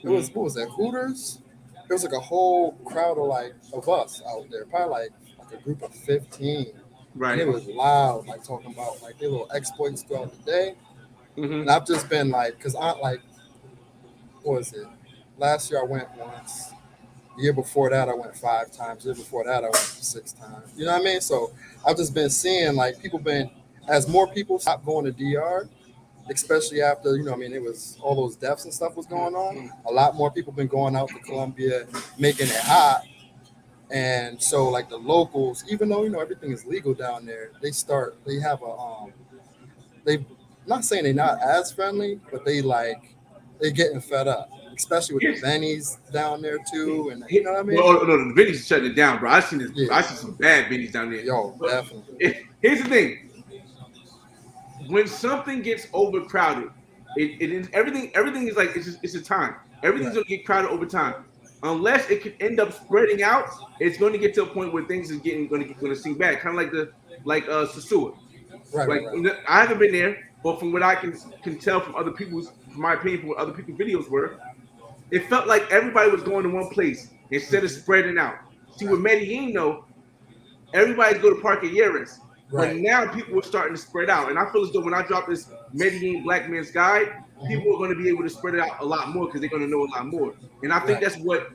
It was Mhm. what was that? Hooters. There was like a whole crowd of us out there, probably like a group of 15, and Right. it was loud, like talking about like their little exploits throughout the day. Hmm. And I've just been like, cause I like, what was it? Last year I went once. The year before that I went 5 times. The year before that I went 6 times. You know what I mean? So I've just been seeing like people been as more people stop going to DR, especially after I mean it was all those deaths and stuff was going on. A lot more people been going out to Colombia, making it hot, and so like the locals, even though everything is legal down there, they have a they not saying they're not as friendly, but they're getting fed up, especially with the Here's, bennies down there too, and you here, know what I mean? well, no, the Vinny's shutting it down, bro. I seen this. Yeah, I see some bad Vinny's down there. yo, But definitely. here's the thing: when something gets overcrowded, it is everything is like it's a time. Everything's Right, gonna get crowded over time. Unless it could end up spreading out, it's going to get to a point where things is getting going to seem bad. Kind of like Sasua. right, right, Like right. I haven't been there, but from what I can tell from my opinion, from what other people's videos were, it felt like everybody was going to one place instead of spreading out. See, with Medellin, though, everybody's go to Parquilleras, but Right. now people are starting to spread out. And I feel as though when I drop this Medellin Black Man's Guide, people are Mhm. going to be able to spread it out a lot more because they're going to know a lot more. And I think Right. that's what,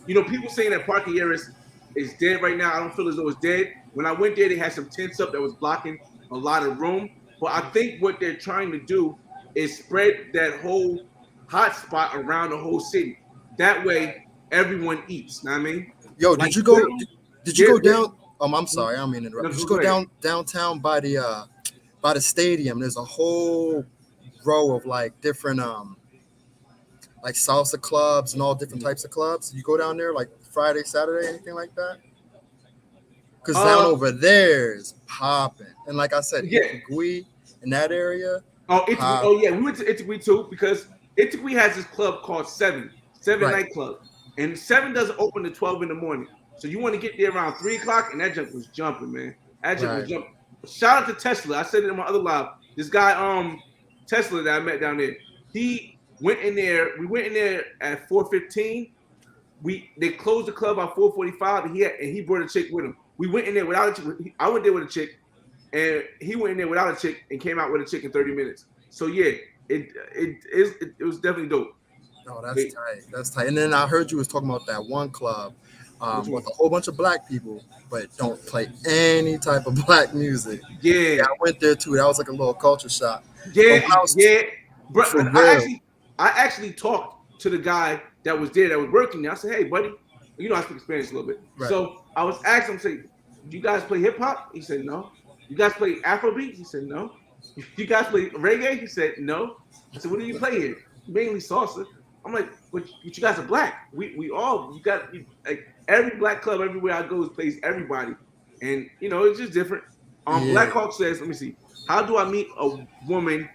people saying that Parquilleras is dead right now. I don't feel as though it's dead. When I went there, they had some tents up that was blocking a lot of room. But I think what they're trying to do is spread that whole hot spot around the whole city. That way, everyone eats. Know what I mean? Yo, Like did you there, go there, down? I'm sorry, I don't mean to interrupt. no, Did you go go ahead. downtown by the stadium? There's a whole row of like different like salsa clubs and all different types of clubs. You go down there like Friday, Saturday, anything like that? Because down Uh, over there is popping. And like I said, yeah. Itigui in that area, Oh, Italy. pop. Oh, yeah. We went to Italy too because Italy has this club called Seven Right, nightclub, and Seven doesn't open to 12 in the morning. So you want to get there around 3 o'clock, and that junk was jumping, man. That junk was right. jumping. Shout out to Tesla. I said it in my other live. This guy, Tesla that I met down there. He went in there. We went in there at 4:15. They closed the club at 4:45, and he brought a chick with him. We went in there without a chick. I went there with a chick, and he went in there without a chick and came out with a chick in 30 minutes. So yeah, it was definitely dope. Oh, that's Hey, tight. That's tight. And then I heard you was talking about that one club which one? with a whole bunch of black people, but don't play any type of black music. Yeah, Yeah, I went there too. That was like a little culture shock. But yeah, when I was yeah. Bro, for I real, actually I actually talked to the guy that was there that was working there. I said, hey, buddy, I speak Spanish a little bit. right? So I was asking him, say, do you guys play hip hop? He said no. You guys play Afrobeat? He said no. You guys play reggae? He said no. I said, what do you play here? Mainly salsa. I'm like, but you guys are black. We all like every black club everywhere I go plays everybody, and it's just different. Black Yeah. Hawk says, let me see. How do I meet a woman?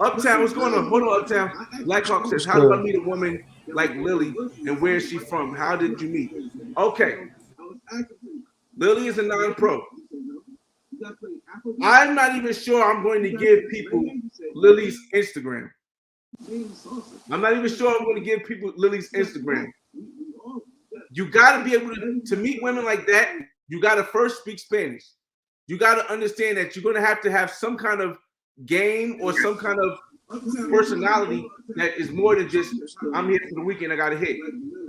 Uptown, what's going on? Hold on, Uptown. Black Hawk says, how do I meet a woman like Lily and where is she from? How did you meet? Okay. Lily is a non-pro. I'm not even sure I'm going to give people Lily's Instagram. I'm not even sure I'm going to give people Lily's Instagram. You got to be able to meet women like that. You got to first speak Spanish. You got to understand that you're going to have some kind of game or some kind of personality that is more than just I'm here for the weekend. I got to hit.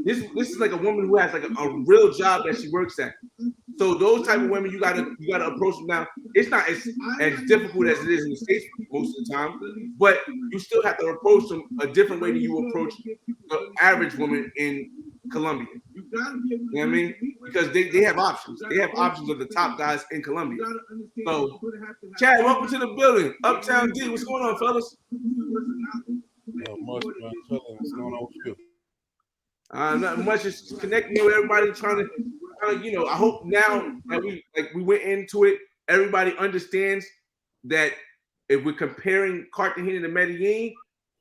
This is like a woman who has like a real job that she works at. So those type of women you gotta approach them. Now it's not as difficult as it is in the States most of the time, but you still have to approach them a different way than you approach the average woman in Colombia. You know what I mean? Because they have options. They have options of the top guys in Colombia. So Chad, welcome to the building. Uptown D, what's going on, fellas? Much, man. What's going on with you? Not much. Just connecting with everybody, trying to, I hope now that we went into it, everybody understands that if we're comparing Cartagena to Medellin,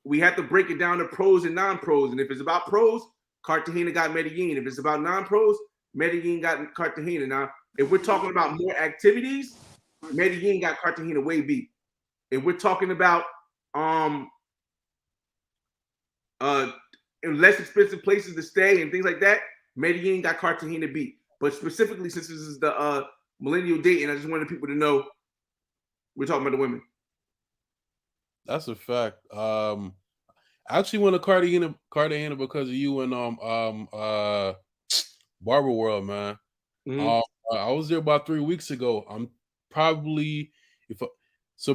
we have to break it down to pros and non-pros. And if it's about pros, Cartagena got Medellin. If it's about non-pros, Medellin got Cartagena. Now, if we're talking about more activities, Medellin got Cartagena way beat. If we're talking about less expensive places to stay and things like that, Medellin got Cartagena beat. But specifically, since this is the Millennial Dating, I just wanted people to know we're talking about the women. That's a fact. I actually went to Cartagena because of you and Barber World, man. Mm-hmm. I was there about 3 weeks ago. I'm probably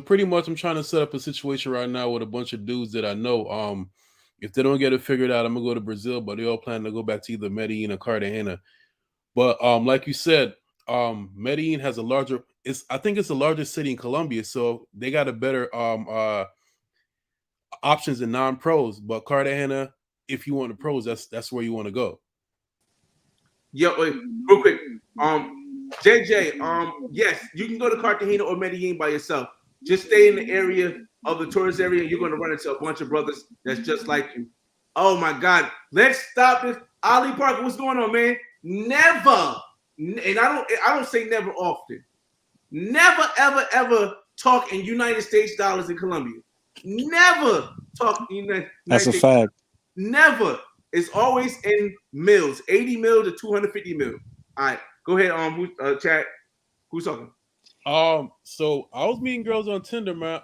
pretty much I'm trying to set up a situation right now with a bunch of dudes that I know. If they don't get it figured out, I'm gonna go to Brazil, but they all plan to go back to either Medellin or Cartagena. But like you said, Medellin has I think it's the largest city in Colombia, so they got a better options in non-pros. But Cartagena, if you want the pros, that's where you want to go. Yeah, wait, real quick. JJ, yes, you can go to Cartagena or Medellin by yourself. Just stay in the area of the tourist area, and you're going to run into a bunch of brothers that's just like you. Oh my God, let's stop this. Ali Parker, what's going on, man? Never, and I don't say never often. Never, ever, ever talk in United States dollars in Colombia. Never talk in United That's States. A fact. Never. It's always in mils, 80 mil to 250 mil. All right, go ahead. Chat. Who's talking? So I was meeting girls on Tinder, man.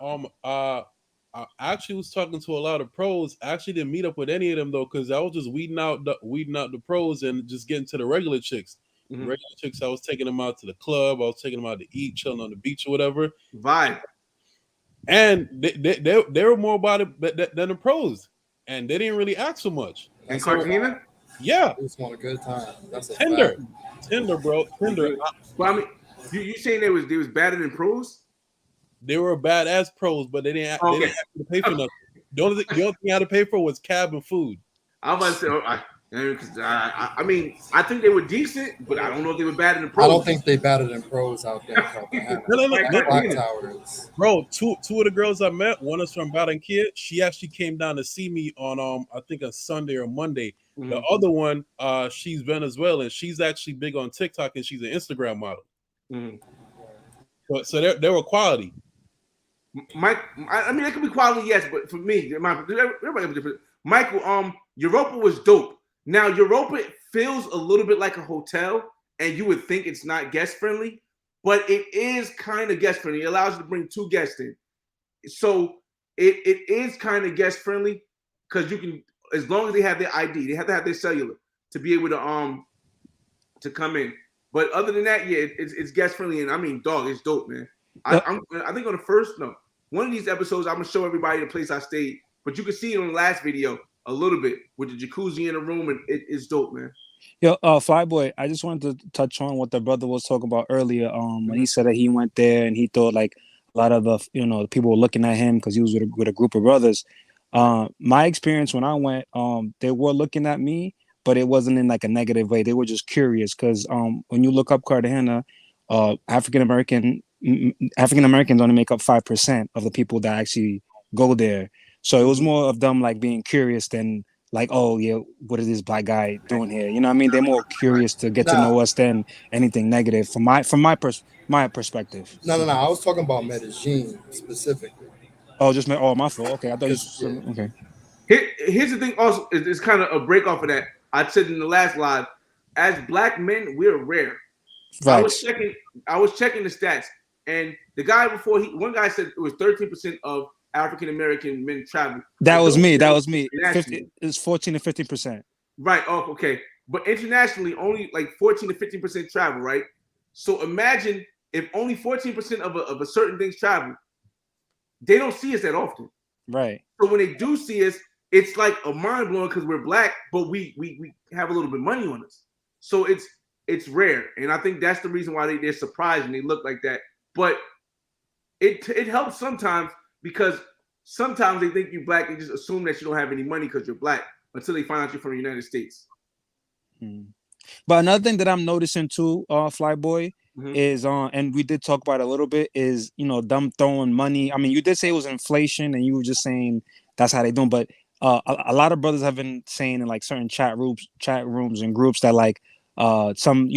I actually was talking to a lot of pros. I actually didn't meet up with any of them though, because I was just weeding out the pros and just getting to the regular chicks. Mm-hmm. Regular chicks, I was taking them out to the club. I was taking them out to eat, chilling on the beach or whatever. Vibe. And they were more about it than the pros, and they didn't really ask so much. In Cartagena? Yeah. They just want a good time. That's a Tinder, fact. Tinder, bro. Tinder. Well, I mean, you saying they was better than pros? They were badass pros, but they didn't have to pay for nothing. The only thing I had to pay for was cab and food. I was about to say, I mean, I think they were decent, but I don't know if they were better than pros. I don't think they better than pros out there. No. Towers. Bro, two of the girls I met, one is from Barranquilla. She actually came down to see me on I think a Sunday or Monday. Mm-hmm. The other one, she's Venezuelan. She's actually big on TikTok and she's an Instagram model. Mm-hmm. So they were quality. Mike, I mean, it could be quality, yes, but for me, everybody different. Michael, Europa was dope. Now, Europa feels a little bit like a hotel, and you would think it's not guest friendly, but it is kind of guest friendly. It allows you to bring 2 guests in, so it is kind of guest friendly because you can, as long as they have their ID, they have to have their cellular to be able to come in. But other than that, yeah, it's guest friendly, and I mean, dog, it's dope, man. I think on one of these episodes, I'm gonna show everybody the place I stayed, but you can see it on the last video a little bit with the jacuzzi in the room, and it's dope, man. Yo, Fireboy, I just wanted to touch on what the brother was talking about earlier. When he said that he went there and he thought like a lot of the people were looking at him because he was with a group of brothers. My experience when I went, they were looking at me, but it wasn't in like a negative way. They were just curious because when you look up Cartagena, African American African Americans only make up 5% of the people that actually go there. So it was more of them like being curious than like, oh yeah, what is this black guy doing here? You know what I mean? They're more curious to get to Nah, know us than anything negative from my perspective. no. I was talking about Medellin specifically. Oh, just my fault. Okay, I thought you Because said okay. Here's the thing. Also, it's kind of a break off of that. I said in the last live, as black men, we're rare. I was Facts. checking the stats, and the guy before one guy said it was 13% of African American men travel. That was me. That know was me. 50 internationally. it's 14 to 15%. Right. Oh, okay. But internationally, only like 14 to 15% travel, right? So imagine if only 14% of a certain things travel, they don't see us that often. Right. So when they do see us, it's like a mind blowing because we're black, but we have a little bit of money on us. So it's rare, and I think that's the reason why they're surprised and they look like that. But it helps sometimes because sometimes they think you're black and just assume that you don't have any money because you're black until they find out you're from the United States. But another thing that I'm noticing too, Flyboy, is and we did talk about it a little bit, is them throwing money. I mean, you did say it was inflation, and you were just saying that's how they doing. But a lot of brothers have been saying in like certain chat rooms and groups that like some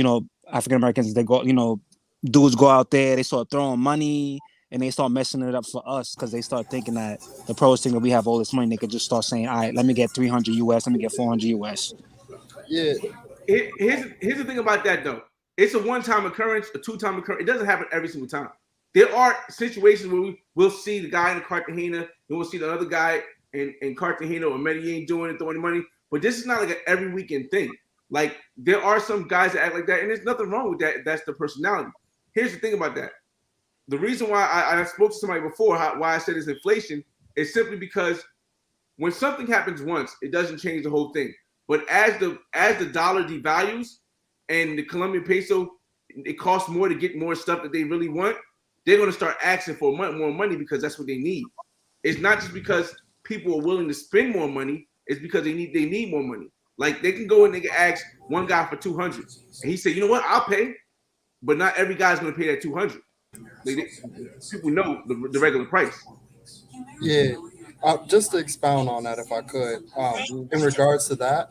African Americans, they go, dudes go out there, they start throwing money and they start messing it up for us because they start thinking that the pros think that we have all this money. They could just start saying, all right, let me get 300 US, let me get 400 US. Yeah. Here's the thing about that though. It's a one-time occurrence, a two-time occurrence. It doesn't happen every single time. There are situations where we'll see the guy in Cartagena and we'll see the other guy in Cartagena or Medellin doing it, throwing money. But this is not like an every weekend thing. Like there are some guys that act like that, and there's nothing wrong with that. That's the personality. Here's the thing about that. The reason why I spoke to somebody before, why I said it's inflation, is simply because when something happens once, it doesn't change the whole thing. But as the dollar devalues and the Colombian peso, it costs more to get more stuff that they really want, they're going to start asking for more money because that's what they need. It's not just because people are willing to spend more money, it's because they need more money. Like they can go and they can ask one guy for 200, and he said, "You know what? I'll pay," but not every guy's going to pay that 200. People know the regular price. Yeah. Just to expound on that, if I could, in regards to that,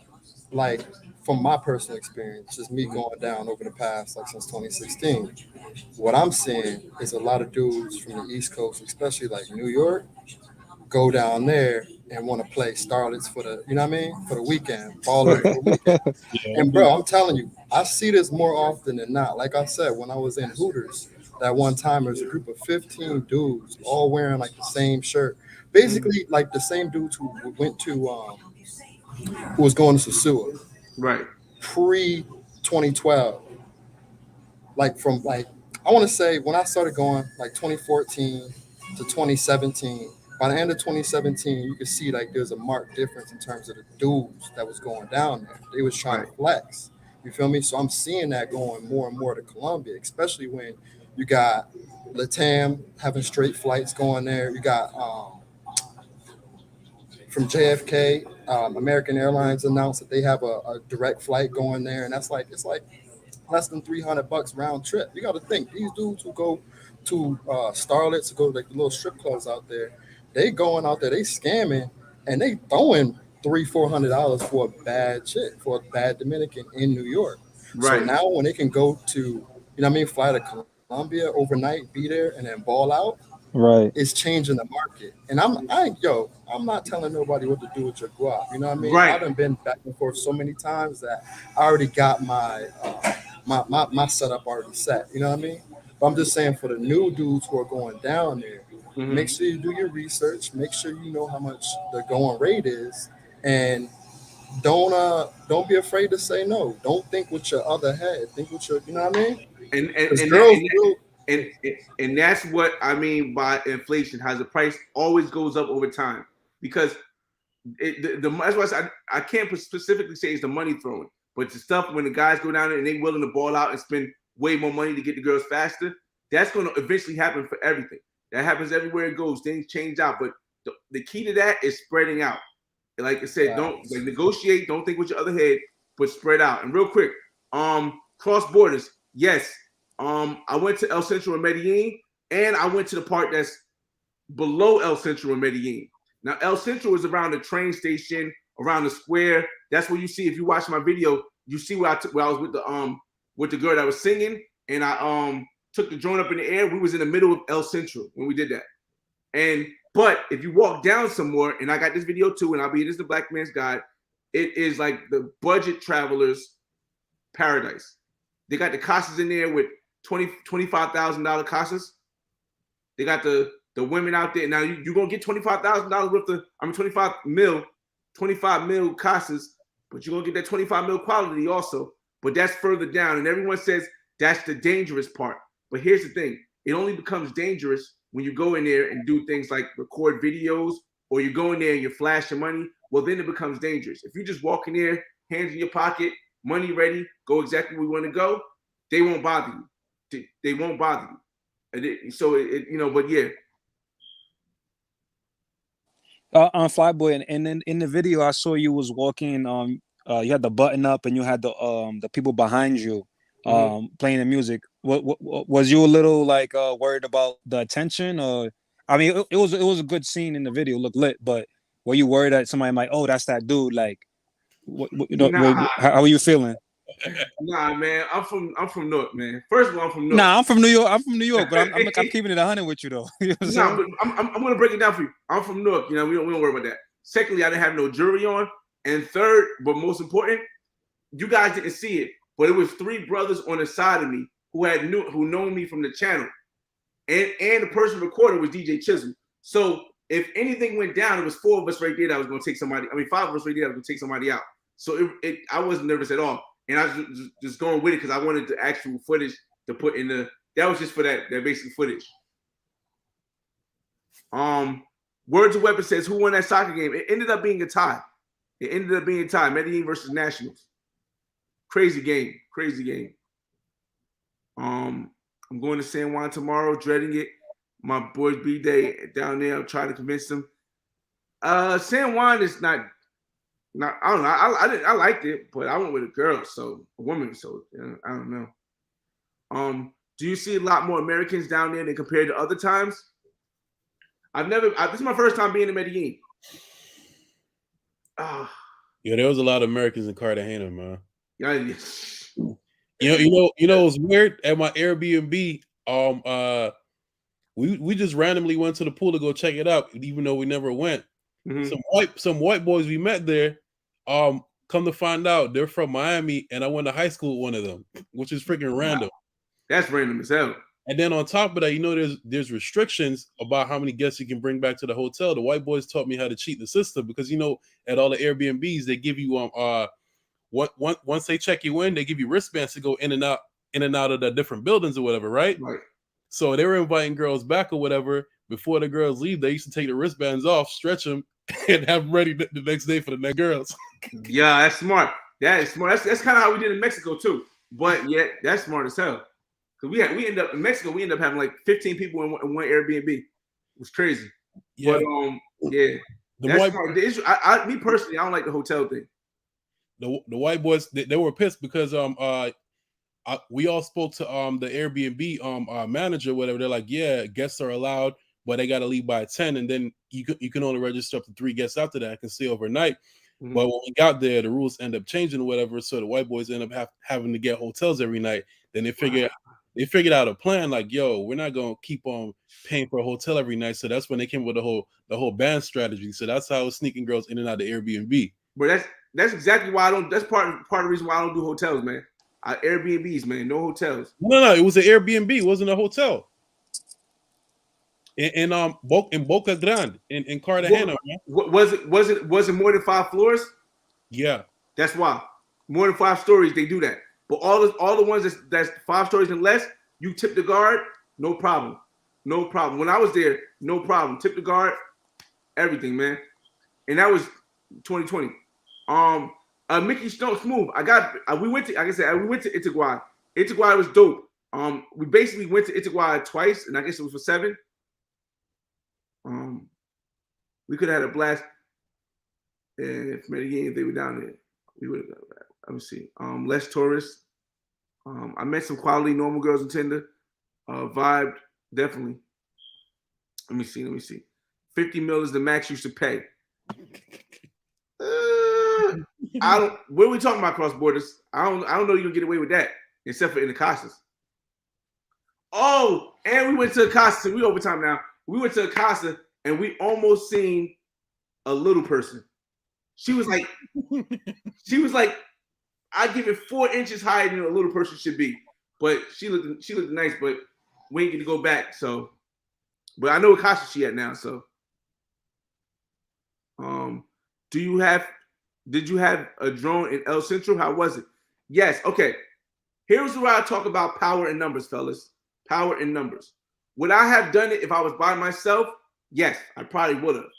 like from my personal experience, just me going down over the past, like since 2016, what I'm seeing is a lot of dudes from the East Coast, especially like New York, go down there and want to play starlets for the, for the weekend, ballers for the weekend. And bro, I'm telling you, I see this more often than not. Like I said, when I was in Hooters, that one time there was a group of 15 dudes all wearing like the same shirt. Basically, like the same dudes who went to who was going to Sosua. Right. Pre 2012. Like from like I want to say when I started going like 2014 to 2017. By the end of 2017, you could see like there's a marked difference in terms of the dudes that was going down there. They was trying to flex. You feel me? So I'm seeing that going more and more to Colombia, especially when you got Latam having straight flights going there. You got from JFK, American Airlines announced that they have a direct flight going there, and it's like less than $300 round trip. You got to think these dudes who go to starlets, to go to like the little strip clubs out there, they going out there, they scamming, and they throwing $300-400 for a bad chick, for a bad Dominican in New York. Right. So now when they can go to, fly to Colombia overnight, be there, and then ball out, right, it's changing the market. And I'm not telling nobody what to do with your guap. You know what I mean? Right. I've done been back and forth so many times that I already got my my setup already set. You know what I mean? But I'm just saying for the new dudes who are going down there, make sure you do your research. Make sure you know how much the going rate is, and don't be afraid to say no. Don't think with your other head. Think with your, you know what I mean? And that's what I mean by inflation. How the price always goes up over time because that's why I can't specifically say it's the money throwing, but the stuff when the guys go down there and they willing to ball out and spend way more money to get the girls faster. That's going to eventually happen for everything. That happens everywhere it goes. Things change out, but the key to that is spreading out. And like I said, don't negotiate. Don't think with your other head, but spread out. And real quick, cross borders. Yes, I went to El Centro in Medellin, and I went to the part that's below El Centro in Medellin. Now, El Centro is around the train station, around the square. That's where you see, if you watch my video, you see where I was with the girl that was singing, and I took the drone up in the air. We was in the middle of El Centro when we did that. But if you walk down some more, and I got this video too, and this is the Black Man's Guide, it is like the budget traveler's paradise. They got the casas in there with $25,000 casas. They got the women out there. Now you're gonna get $25,000 worth of, 25 mil casas, but you're gonna get that 25 mil quality also. But that's further down, and everyone says that's the dangerous part. But here's the thing: it only becomes dangerous when you go in there and do things like record videos, or you go in there and you flash your money. Well, then it becomes dangerous. If you just walk in there, hands in your pocket, money ready, go exactly where you want to go, they won't bother you. They won't bother you. But yeah. On Flyboy, and then in the video I saw you was walking. You had the button up, and you had the people behind you, playing the music. What was you a little like worried about the attention, or I mean, it was a good scene in the video, looked lit, but were you worried that somebody might, oh, that's that dude? Like, Nah. how are you feeling? Nah, man, I'm from Newark, man. First of all, I'm from Newark. Nah, I'm from New York, but I'm keeping it 100 with you though. You know what I'm but I'm gonna break it down for you. I'm from Newark, we don't worry about that. Secondly, I didn't have no jewelry on, and third, but most important, you guys didn't see it, but it was 3 brothers on the side of me who known me from the channel, and the person recording was DJ Chisholm. So if anything went down, it was 4 of us right there that was gonna take somebody. 5 of us right there that was gonna take somebody out. So I wasn't nervous at all. And I was just going with it because I wanted the actual footage to put in that was just for that basic footage. Words of Weapon says, who won that soccer game? It ended up being a tie. Medellin versus Nationals. Crazy game. I'm going to San Juan tomorrow, dreading it. My boy's B-Day down there. I'm trying to convince them. San Juan is not, I don't know. I liked it, but I went with a girl, so a woman. So I don't know. Do you see a lot more Americans down there than compared to other times? This is my first time being in Medellin. Yeah, there was a lot of Americans in Cartagena, man. Yeah. You know, it's weird at my Airbnb. We just randomly went to the pool to go check it out, even though we never went. Mm-hmm. Some white boys we met there, come to find out they're from Miami, and I went to high school with one of them, which is freaking random. That's random as hell. And then on top of that, there's restrictions about how many guests you can bring back to the hotel. The white boys taught me how to cheat the system because at all the Airbnbs they give you once they check you in, they give you wristbands to go in and out of the different buildings or whatever, right? Right. So they were inviting girls back or whatever. Before the girls leave, they used to take the wristbands off, stretch them, and have them ready the next day for the next girls. Yeah, that's smart. That is smart. That's kind of how we did in Mexico too. But yeah, that's smart as hell. Because we end up in Mexico, we end up having like 15 people in one Airbnb. It was crazy. Yeah. But yeah, that's smart. The issue, me personally, I don't like the hotel thing. The white boys, they were pissed because we all spoke to the Airbnb manager, whatever. They're like, yeah, guests are allowed, but they got to leave by 10, and then you can only register up to 3 guests after that. Can stay overnight. Mm-hmm. But when we got there, the rules end up changing or whatever. So the white boys end up having to get hotels every night. Then they figured out a plan like, yo, we're not gonna keep on paying for a hotel every night. So that's when they came with the whole band strategy. So that's how I was sneaking girls in and out of Airbnb. But that's exactly why I don't. That's part of the reason why I don't do hotels, man. Airbnbs, man, no hotels. No, it was an Airbnb. It wasn't a hotel. In Boca Grande, in Cartagena. Was it more than 5 floors? Yeah, that's why. More than 5 stories, they do that. But all the ones that's 5 stories and less, you tip the guard, no problem. When I was there, no problem. Tip the guard, everything, man. And that was 2020. Mickey Stone Smooth. We went to Itagua. Itagua was dope. We basically went to Itagua twice, and I guess it was for 7. We could have had a blast. If Medellin, if they were down there, we would have. Let me see. Less tourists. I met some quality normal girls on Tinder. Vibed definitely. Let me see. 50 mil is the max you should pay. I don't. What are we talking about cross borders? I don't know you can get away with that except for in the Casas. Oh, and we went to Casa. We overtime now. We went to Casa and we almost seen a little person. She was like, I give it 4 inches higher than a little person should be. But she looked nice, but we ain't get to go back. So, but I know what Casa she at now. So, did you have a drone in El Centro? How was it? Yes. Okay. Here's where I talk about power in numbers, fellas. Power in numbers. Would I have done it if I was by myself? Yes, I probably would have.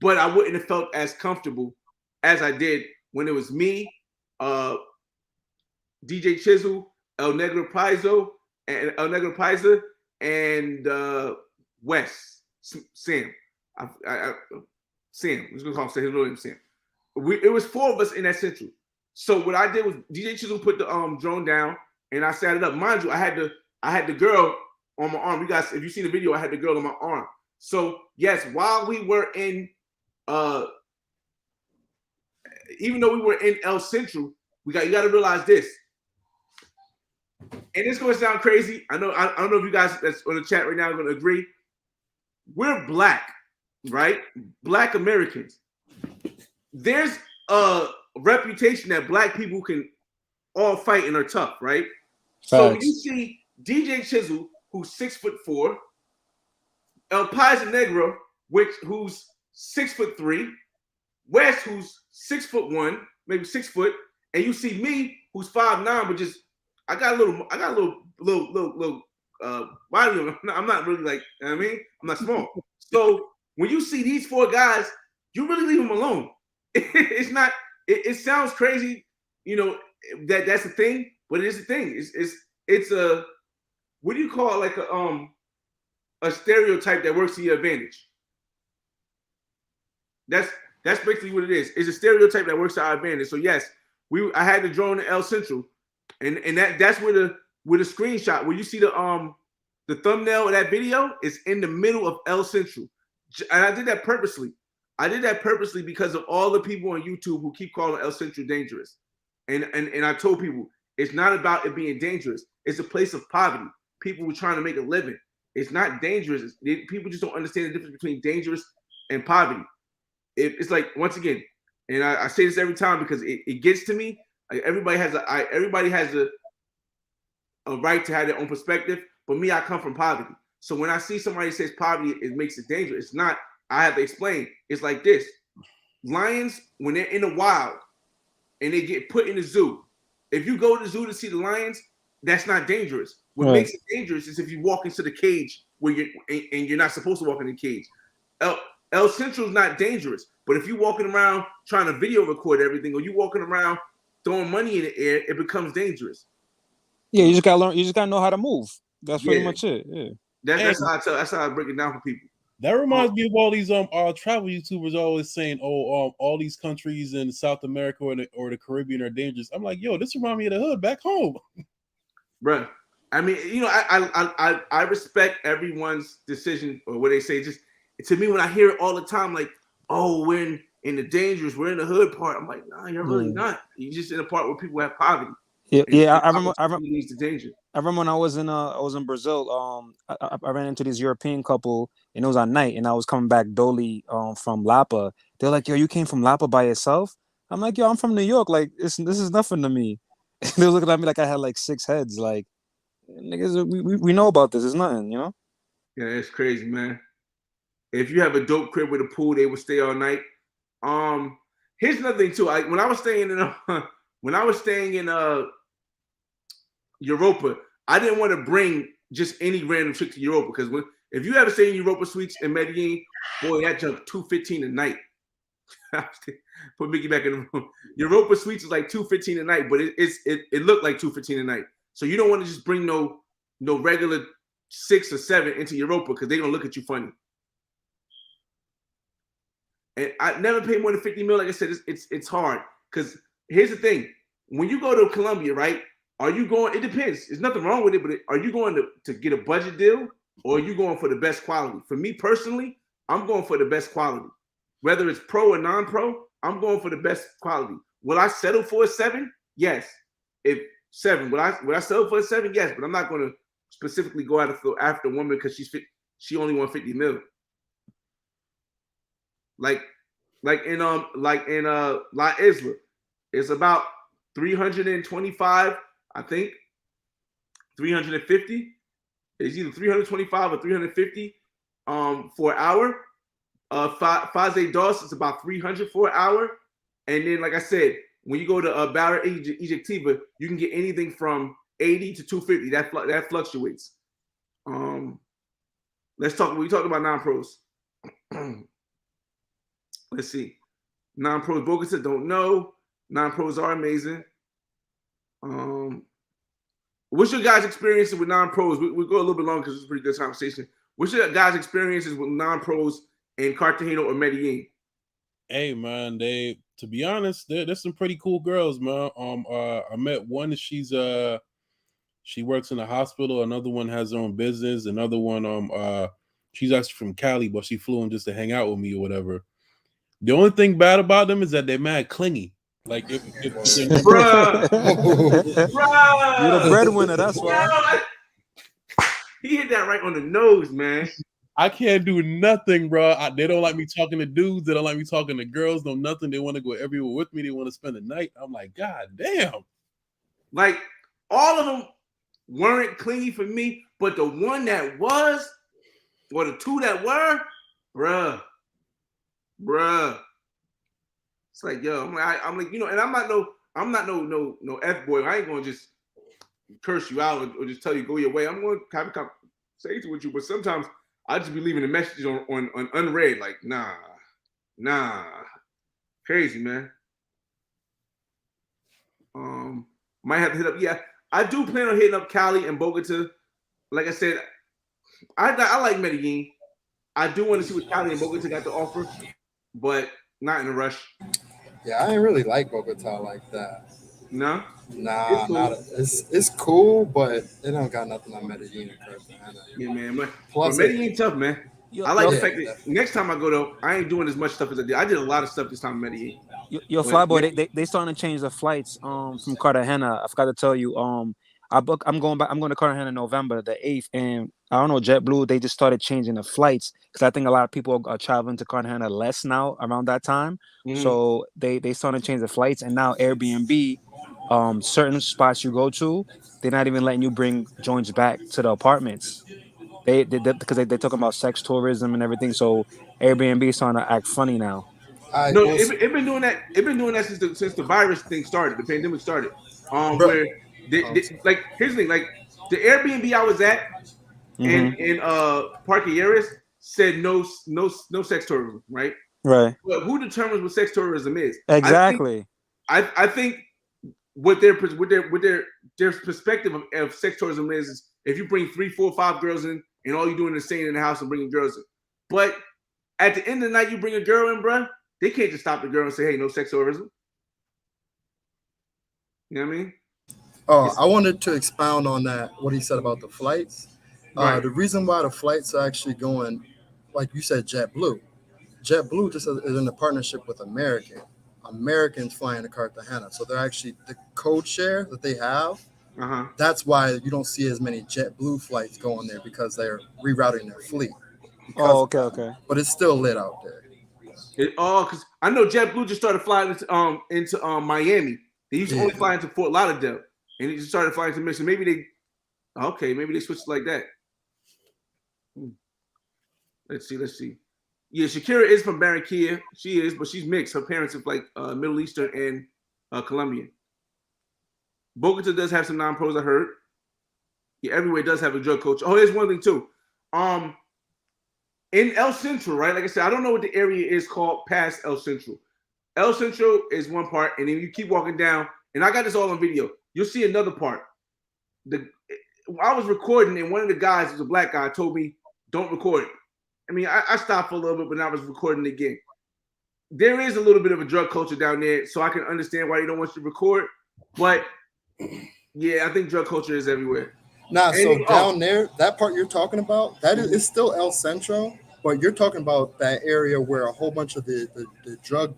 But I wouldn't have felt as comfortable as I did when it was me, DJ Chisel, El Negro Paiza, and Wes, Sam. Sam. I'm just gonna call him his real name, Sam. It was 4 of us in that central. So what I did was DJ Chisel put the drone down and I set it up. Mind you, I had the girl on my arm. You guys, if you see the video, I had the girl on my arm. So yes, while we were in even though we were in El Centro, you got to realize this. And it's gonna sound crazy. I don't know if you guys that's on the chat right now are gonna agree. We're black, right? Black Americans. There's a reputation that black people can all fight and are tough, right? Facts. So you see DJ Chisel, who's 6'4", El Paiza Negro, who's 6'3", West, who's 6'1", maybe 6 foot, and you see me, who's 5'9", but just I got a little body on. I'm not really like, you know what I mean? I'm not small. So when you see these 4 guys, you really leave them alone. It's not. It sounds crazy, you know, that's the thing, but it is the thing. It's a, what do you call it? Like a stereotype that works to your advantage. That's basically what it is. It's a stereotype that works to our advantage. So yes, I had the drone in El Central, and that's where the screenshot where you see the thumbnail of that video is in the middle of El Central, and I did that purposely. I did that purposely because of all the people on YouTube who keep calling El Centro dangerous, and I told people it's not about it being dangerous. It's a place of poverty. People were trying to make a living. It's not dangerous. People just don't understand the difference between dangerous and poverty. It's like, once again, and I say this every time because it gets to me. Like everybody has a right to have their own perspective. But me, I come from poverty. So when I see somebody says poverty, it makes it dangerous. It's not. I have to explain. It's like this. Lions, when they're in the wild and they get put in the zoo, if you go to the zoo to see the lions, that's not dangerous. What Right. makes it dangerous is if you walk into the cage where you're not supposed to walk in the cage. El Central is not dangerous, but if you're walking around trying to video record everything, or you walking around throwing money in the air, it becomes dangerous. Yeah, you just gotta learn. You just gotta know how to move. That's pretty Yeah. much it. Yeah. That's how I break it down for people. That reminds me of all these travel YouTubers always saying, all these countries in South America or the Caribbean are dangerous. I'm like, yo, this reminds me of the hood back home. Bruh. I mean, you know, I respect everyone's decision or what they say. Just to me, when I hear it all the time, like, oh, we're in the dangerous, we're in the hood part. I'm like, nah, you're really not. You're just in a part where people have poverty. Yeah. I remember. Leads to danger. I remember when I was in Brazil. I ran into this European couple, and it was at night, and I was coming back dolly from Lapa. They're like, "Yo, you came from Lapa by yourself?" I'm like, "Yo, I'm from New York. Like, this is nothing to me." They were looking at me like I had like 6 heads. Like, niggas, we know about this. It's nothing, you know. Yeah, it's crazy, man. If you have a dope crib with a pool, they will stay all night. Here's another thing too. When I was staying in Europa, I didn't want to bring just any random chick to Europa because if you ever stay in Europa Suites in Medellin, boy, that jump $215 a night. Put Mickey back in the room. Europa Suites is like $215 a night, but it looked like $215 a night. So you don't want to just bring no regular 6 or 7 into Europa because they're gonna look at you funny. And I never pay more than 50 mil. Like I said, it's hard because here's the thing: when you go to Colombia, right? Are you going? It depends. There's nothing wrong with it, but are you going to get a budget deal, or are you going for the best quality? For me personally, I'm going for the best quality. Whether it's pro or non-pro, I'm going for the best quality. Will I settle for a 7? Yes. If 7, would I settle for a 7? Yes, but I'm not going to specifically go after a woman because she only wants 50 mil. Like in La Isla, it's about 325, I think. 350. It's either 325 or 350 for an hour. Faze Dos is about 300 for an hour. And then, like I said, when you go to Barra Ejectiva, you can get anything from 80 to 250. That fluctuates. Let's talk. We talked about non-pros. Let's see. Non-pros, Bogota, don't know. Non-pros are amazing. What's your guys' experiences with non-pros? We'll go a little bit long because it's a pretty good conversation. What's your guys' experiences with non-pros in Cartagena or Medellin? Hey man, to be honest, there's some pretty cool girls, man. I met one. She works in a hospital. Another one has her own business. Another one, she's actually from Cali, but she flew in just to hang out with me or whatever. The only thing bad about them is that they're mad clingy. Like if bruh, you're the breadwinner, that's why. He hit that right on the nose, man. I can't do nothing, bro. They don't like me talking to dudes. They don't like me talking to girls. No nothing. They want to go everywhere with me. They want to spend the night. I'm like, God damn. Like all of them weren't clingy for me, but the one that was, or the two that were, bruh. It's like, yo, I'm like, you know, and I'm not no F boy. I ain't gonna just curse you out or just tell you go your way. I'm gonna have a conversation with you, but sometimes I just be leaving the messages on unread, like, nah. Crazy, man. Might have to hit up. Yeah, I do plan on hitting up Cali and Bogota. Like I said, I like Medellin. I do want to see what Cali and Bogota got to offer, but not in a rush. Yeah, I ain't really like Bogota like that. No? Nah, it's cool, but it don't got nothing on Medellin and Cartagena. Yeah, man. Plus, Medellin tough, man. I like the fact that next time I go though, I ain't doing as much stuff as I did. I did a lot of stuff this time in Medellin. Yo, Flyboy, they starting to change the flights from Cartagena. I forgot to tell you. I'm going to Cartagena in November the 8th, and I don't know, JetBlue, they just started changing the flights because I think a lot of people are traveling to Cartagena less now around that time. Mm-hmm. So they started to change the flights, and now Airbnb, certain spots you go to, they're not even letting you bring joints back to the apartments. Because they're talking about sex tourism and everything. So Airbnb is starting to act funny now. No, it been doing that. It been doing that since the virus thing started, the pandemic started. Where like here's the thing, like the Airbnb I was at in Parque Aries said no sex tourism, right? Right. But who determines what sex tourism is? Exactly. I think what their perspective of sex tourism is if you bring 3, 4, 5 girls in and all you're doing is staying in the house and bringing girls in. But at the end of the night, you bring a girl in, bruh, they can't just stop the girl and say, hey, no sex tourism. You know what I mean? Oh, I wanted to expound on that, what he said about the flights. Right. The reason why the flights are actually going, like you said, JetBlue. JetBlue just is in a partnership with American. Americans flying to Cartagena. So they're actually, the code share that they have, that's why you don't see as many JetBlue flights going there because they're rerouting their fleet. Okay. But it's still lit out there. Because I know JetBlue just started flying into Miami. They used to only fly into Fort Lauderdale, and he just started flying to Mission. Maybe they switched like that. Let's see. Yeah, Shakira is from Barranquilla. She is, but she's mixed. Her parents are like Middle Eastern and Colombian. Bogota does have some non-pros, I heard. Yeah, everywhere does have a drug coach. Oh, here's one thing too. In El Centro, right? Like I said, I don't know what the area is called past El Centro. El Centro is one part, and then you keep walking down, and I got this all on video. You'll see another part. I was recording, and one of the guys, who's a black guy, told me, don't record it. I mean, I stopped for a little bit, but I was recording again. There is a little bit of a drug culture down there, so I can understand why they don't want you to record. But Yeah, I think drug culture is everywhere. Nah, so And- down there, that part you're talking about, that is it's still El Centro, but you're talking about that area where a whole bunch of the drug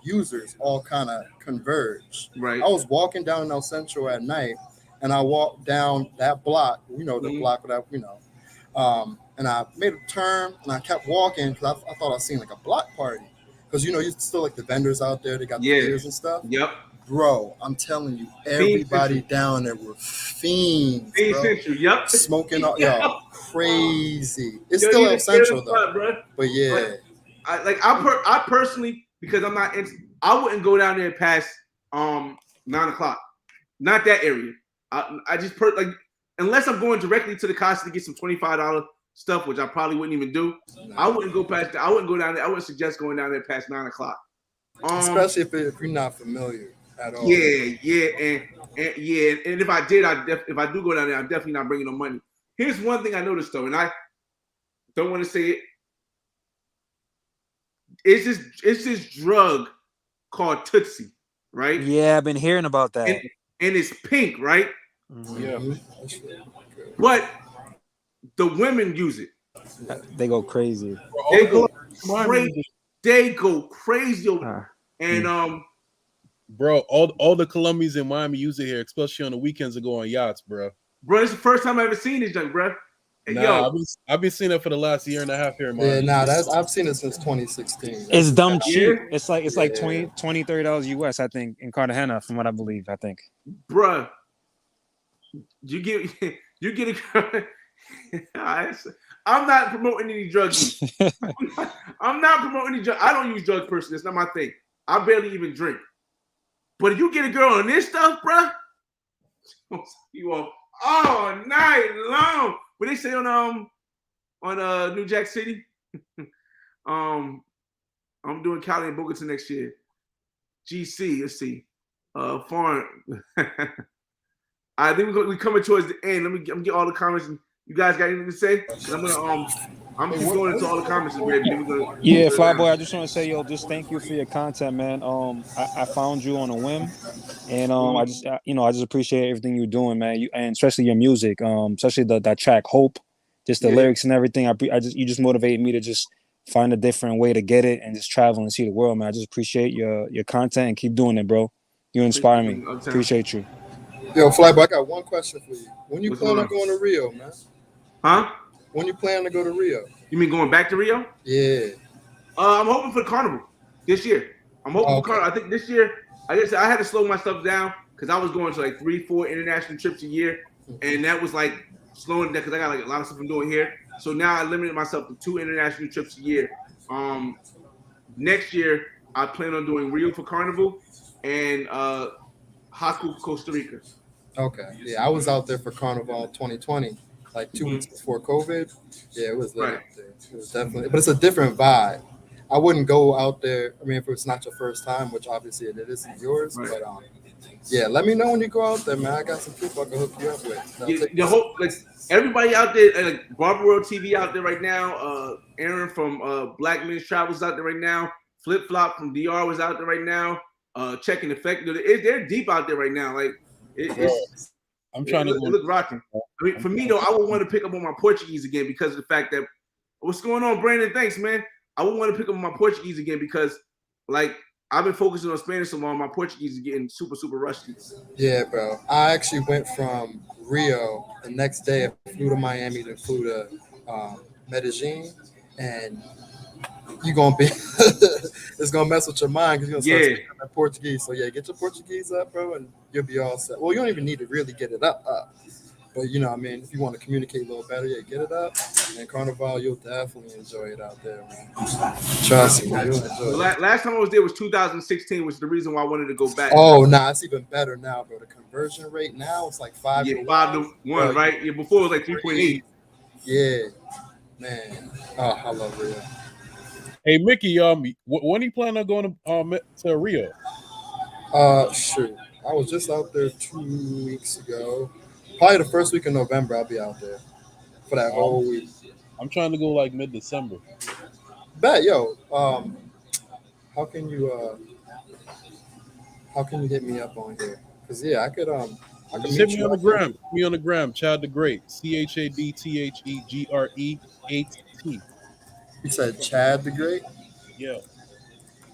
users all kind of converge. Right. I was walking down in El Centro at night, and I walked down that block, the block that, and I made a turn, and I kept walking because I thought I seen like a block party. Because, you still like the vendors out there, they got the beers and stuff. Yep. Bro, I'm telling you, everybody down there were fiends, bro. Central, yep. Smoking, yo, crazy. It's still El Centro though, bro. But yeah, I personally, because I'm not, I wouldn't go down there past 9:00. Not that area. I just unless I'm going directly to the Casa to get some $25 stuff, which I probably wouldn't even do. No. I wouldn't go past. I wouldn't go down there. I wouldn't suggest going down there past 9:00. Especially if you're not familiar at all. Yeah, and if I did, if I do go down there, I'm definitely not bringing no money. Here's one thing I noticed though, and I don't want to say it. It's this drug called Tootsie, right? Yeah, I've been hearing about that. And it's pink, right? Mm-hmm. Yeah. But the women use it. They go crazy. They go crazy. And bro, all the Colombians in Miami use it here, especially on the weekends to go on yachts, bro. Bro, it's the first time I ever seen this junk, bro. Nah, I've been seeing it for the last year and a half here in Miami. Yeah, I've seen it since 2016. It's dumb cheap. It's like $20, $30 US, I think, in Cartagena, from what I believe. I think, bro, you get it. I'm not promoting any drugs. I'm not promoting any drugs. I don't use drugs personally. It's not my thing. I barely even drink. But if you get a girl on this stuff, bro, you off all night long. What they say on New Jack City? I'm doing Cali and Bogota next year. GC, let's see. Foreign. I think we're coming towards the end. Let me get all the comments. You guys got anything to say? I'm just going into all the comments. Yeah, Flyboy, I just want to say, yo, just thank you for your content, man. I found you on a whim, and I just appreciate everything you're doing, man. And especially your music, especially that track Hope, just the lyrics and everything. You just motivated me to just find a different way to get it and just travel and see the world, man. I just appreciate your content and keep doing it, bro. You inspire me. Appreciate you. Yo, Flyboy, I got one question for you. When you plan on going to Rio, man? Huh? When you plan to go to Rio? You mean going back to Rio? Yeah. I'm hoping for the carnival this year. I'm hoping for carnival. I think this year, I had to slow my stuff down because I was going to like 3-4 international trips a year, and that was like slowing down because I got like a lot of stuff I'm doing here. So now I limited myself to 2 international trips a year. Next year I plan on doing Rio for carnival and Haku, Costa Rica. Okay. Yeah, I was out there for Carnival 2020, like 2 weeks before COVID. Yeah, it was lit out there. It was definitely, but it's a different vibe. I wouldn't go out there. I mean, if it's not your first time, which obviously it isn't yours, but yeah, let me know when you go out there, man. I got some people I can hook you up with. Everybody out there, like Barber World TV out there right now. Aaron from Black Men's Travels out there right now. Flip Flop from DR was out there right now. Checking Effect. They're deep out there right now. Like I'm trying to look rocking. I mean, for me though, I would want to pick up on my Portuguese again because of the fact that what's going on, Brandon? Thanks, man. I would want to pick up on my Portuguese again because, like, I've been focusing on Spanish so long. My Portuguese is getting super, super rusty. Yeah, bro. I actually went from Rio the next day. I flew to Miami, then flew to Medellin, and you're gonna be it's gonna mess with your mind because you're gonna start speaking that Portuguese. So yeah, get your Portuguese up, bro, and you'll be all set. Well, you don't even need to really get it up. But you know what I mean, if you want to communicate a little better, get it up. And Carnival, you'll definitely enjoy it out there, man. Trust me, man, you'll enjoy it. Last time I was there was 2016, which is the reason why I wanted to go back. Oh, nah, it's even better now, bro. The conversion rate now it's like 5 to 1. 5 to 1, right? Yeah, before it was like 3.8. Yeah, man. Oh, I love Rio. Hey Mickey, when are you planning on going to Rio? Shoot, I was just out there 2 weeks ago. Probably the first week of November, I'll be out there for that whole week. I'm trying to go like mid-December. Bet, yo. How can you hit me up on here? Cause yeah, I could I can Just hit meet me you on the out there. gram. Hit me on the gram. Chad the Great. ChadTheGreat8T. You said Chad the Great. Yeah.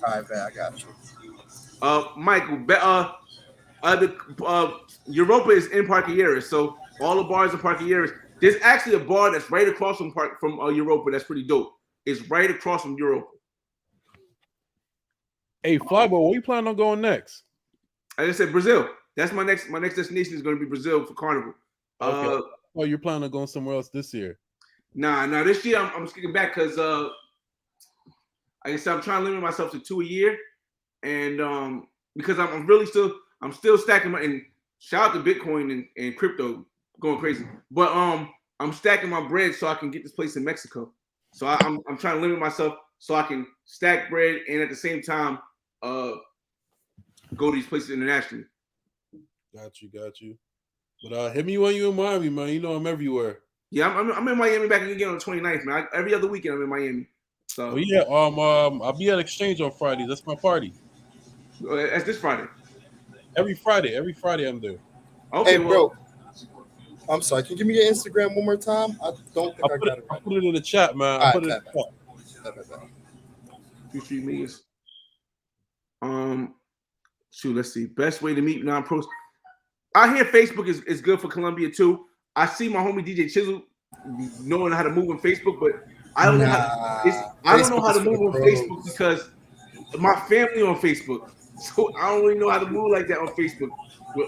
All right, man, I got you. Michael, Europa is in Parquilleras, so all the bars in Parquilleras. There's actually a bar that's right across from Europa. That's pretty dope. It's right across from Europa. Hey, Flyboy, where you planning on going next? Like I said, Brazil. That's my next destination is going to be Brazil for Carnival. Okay. Oh, you're planning on going somewhere else this year? Nah. This year I'm sticking back because like I said, I'm trying to limit myself to 2 a year, and because I'm still stacking my, and shout out to Bitcoin and crypto going crazy, but I'm stacking my bread so I can get this place in Mexico. So I'm trying to limit myself so I can stack bread and at the same time go to these places internationally. Got you. But hit me when you in Miami, man. You know I'm everywhere. Yeah, I'm in Miami back again on the 29th, man. Every other weekend I'm in Miami. So yeah, I'll be at Exchange on Friday. That's my party. That's this Friday. Every Friday I'm there. Okay, Hey, bro. I'm sorry. Can you give me your Instagram one more time? I don't think I got it right. I put it in the chat, man. I put it in the chat. 2-3 millions. Let's see. Best way to meet non-pros. I hear Facebook is good for Colombia too. I see my homie DJ Chisel knowing how to move on Facebook, but I don't know how to move on Facebook because my family on Facebook. So I don't really know how to move like that on Facebook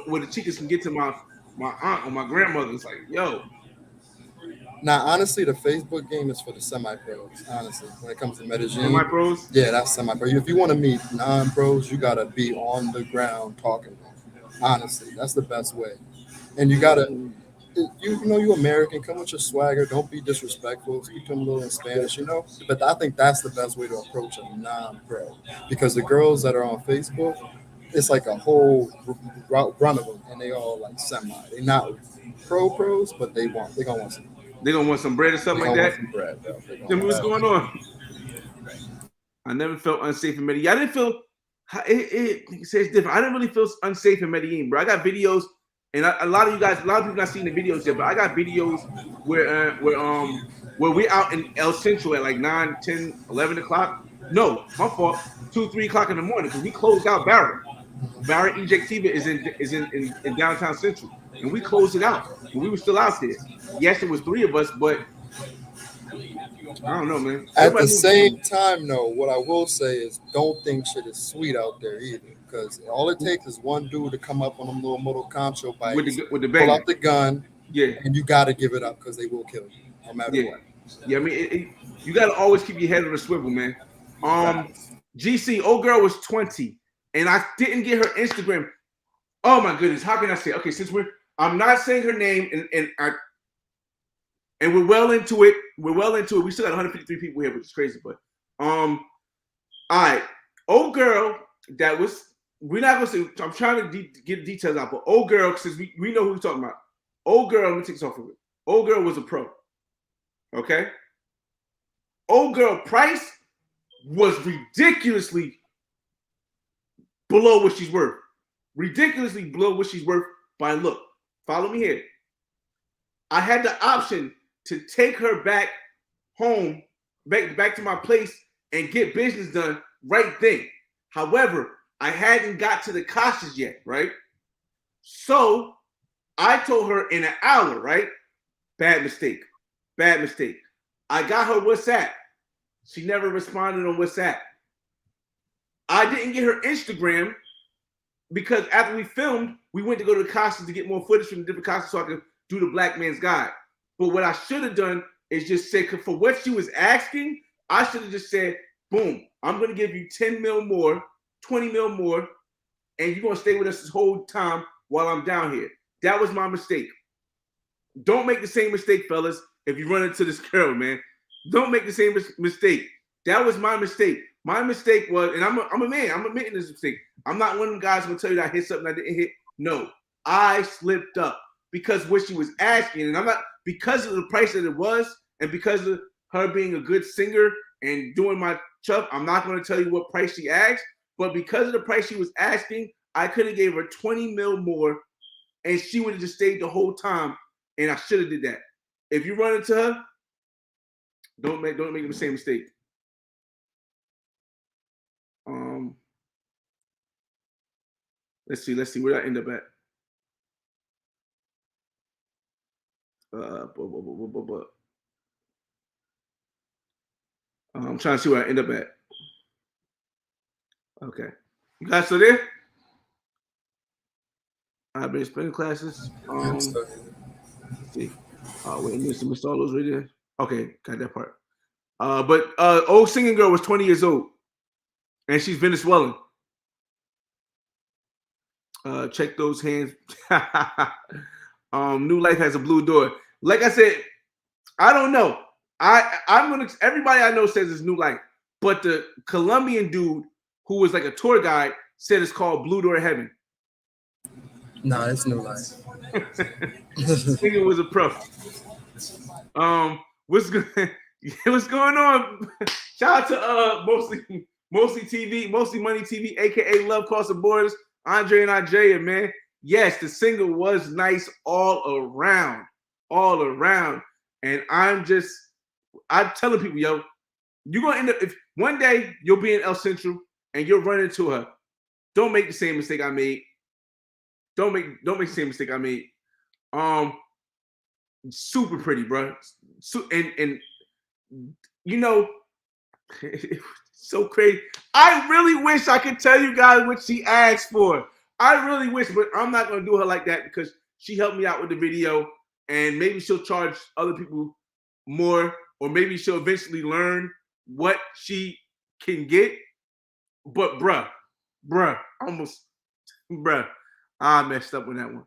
where the chicas can get to my aunt or my grandmother. It's like, yo. Now, honestly, the Facebook game is for the semi-pros. Honestly, when it comes to Medellin, semi-pros. Yeah, that's semi-pro. If you want to meet non-pros, you gotta be on the ground talking to them. Honestly, that's the best way. And you gotta, you American, come with your swagger. Don't be disrespectful. Speak to them a little in Spanish, But I think that's the best way to approach a non-pro because the girls that are on Facebook, it's like a whole run of them, and they all like semi. They're not pros, but they're gonna want some. They're gonna want some bread or something like that. Tell me what's going on. I never felt unsafe in Medellin. I didn't feel it says different. I didn't really feel unsafe in Medellin, bro. I got videos, and a lot of people not seen the videos yet, but I got videos where we're out in El Centro at like 9, 10, 11 o'clock. No, my fault. 2, 3 o'clock in the morning because we closed out Barra. Barra Ejectiva is in downtown Central, and we closed it out. When we were still out there. Yes, it was 3 of us, but I don't know, man. At the same time, though, what I will say is don't think shit is sweet out there either, because all it takes is one dude to come up on them little motor concho bikes, with the pull out the gun, yeah, and you got to give it up because they will kill you no matter what. Yeah, I mean, you got to always keep your head on the swivel, man. GC, old girl was 20, and I didn't get her Instagram. Oh my goodness, how can I say? Okay, I'm not saying her name, and we're well into it. We still got 153 people here, which is crazy. But all right, old girl that was. We're not gonna say. I'm trying to get the details out, but old girl, since we know who we're talking about. Old girl, let me take this off of it. Old girl was a pro. Okay. Old girl price was ridiculously below what she's worth. Ridiculously below what she's worth by look. Follow me here. I had the option to take her back home, back to my place and get business done right then. However, I hadn't got to the Casas yet, right? So I told her in an hour, right? Bad mistake. I got her WhatsApp. She never responded on WhatsApp. I didn't get her Instagram because after we filmed, we went to go to the Casas to get more footage from the different Casas so I could do the Black Man's Guide. But what I should have done is just say, for what she was asking, I should have just said, boom, I'm going to give you 10 mil more, 20 mil more, and you're going to stay with us this whole time while I'm down here. That was my mistake. Don't make the same mistake, fellas, if you run into this girl, man. Don't make the same mistake. That was my mistake. My mistake was, and I'm a man. I'm admitting this mistake. I'm not one of them guys who will tell you that I hit something I didn't hit. No, I slipped up because what she was asking, and I'm not, because of the price that it was, and because of her being a good singer and doing my stuff, I'm not going to tell you what price she asked, but because of the price she was asking, I could have gave her 20 mil more and she would have just stayed the whole time, and I should have did that. If you run into her, don't make the same mistake. Let's see where I end up at. I'm trying to see where I end up at. Okay, you guys still there? I've been spending classes. Let's see. Wait, missed all those right there. Okay, got that part. But old singing girl was 20 years old, and she's Venezuelan. Check those hands. New life has a blue door. Like I said, I don't know. Everybody I know says it's new life, but the Colombian dude who was like a tour guide said it's called Blue Door Heaven. Nah, it's new life. Singing was a pro. What's going on? Shout out to mostly TV, mostly money TV, aka Love Cross the Borders, Andre and Andrea, man. Yes, the single was nice all around. And I'm telling people, yo, you're gonna end up, if one day you'll be in El Central and you'll run into her, don't make the same mistake I made. Don't make the same mistake I made. Super pretty, bro. And you know, so crazy. I really wish I could tell you guys what she asked for. I really wish, but I'm not gonna do her like that because she helped me out with the video, and maybe she'll charge other people more, or maybe she'll eventually learn what she can get. But bruh, I messed up with that one.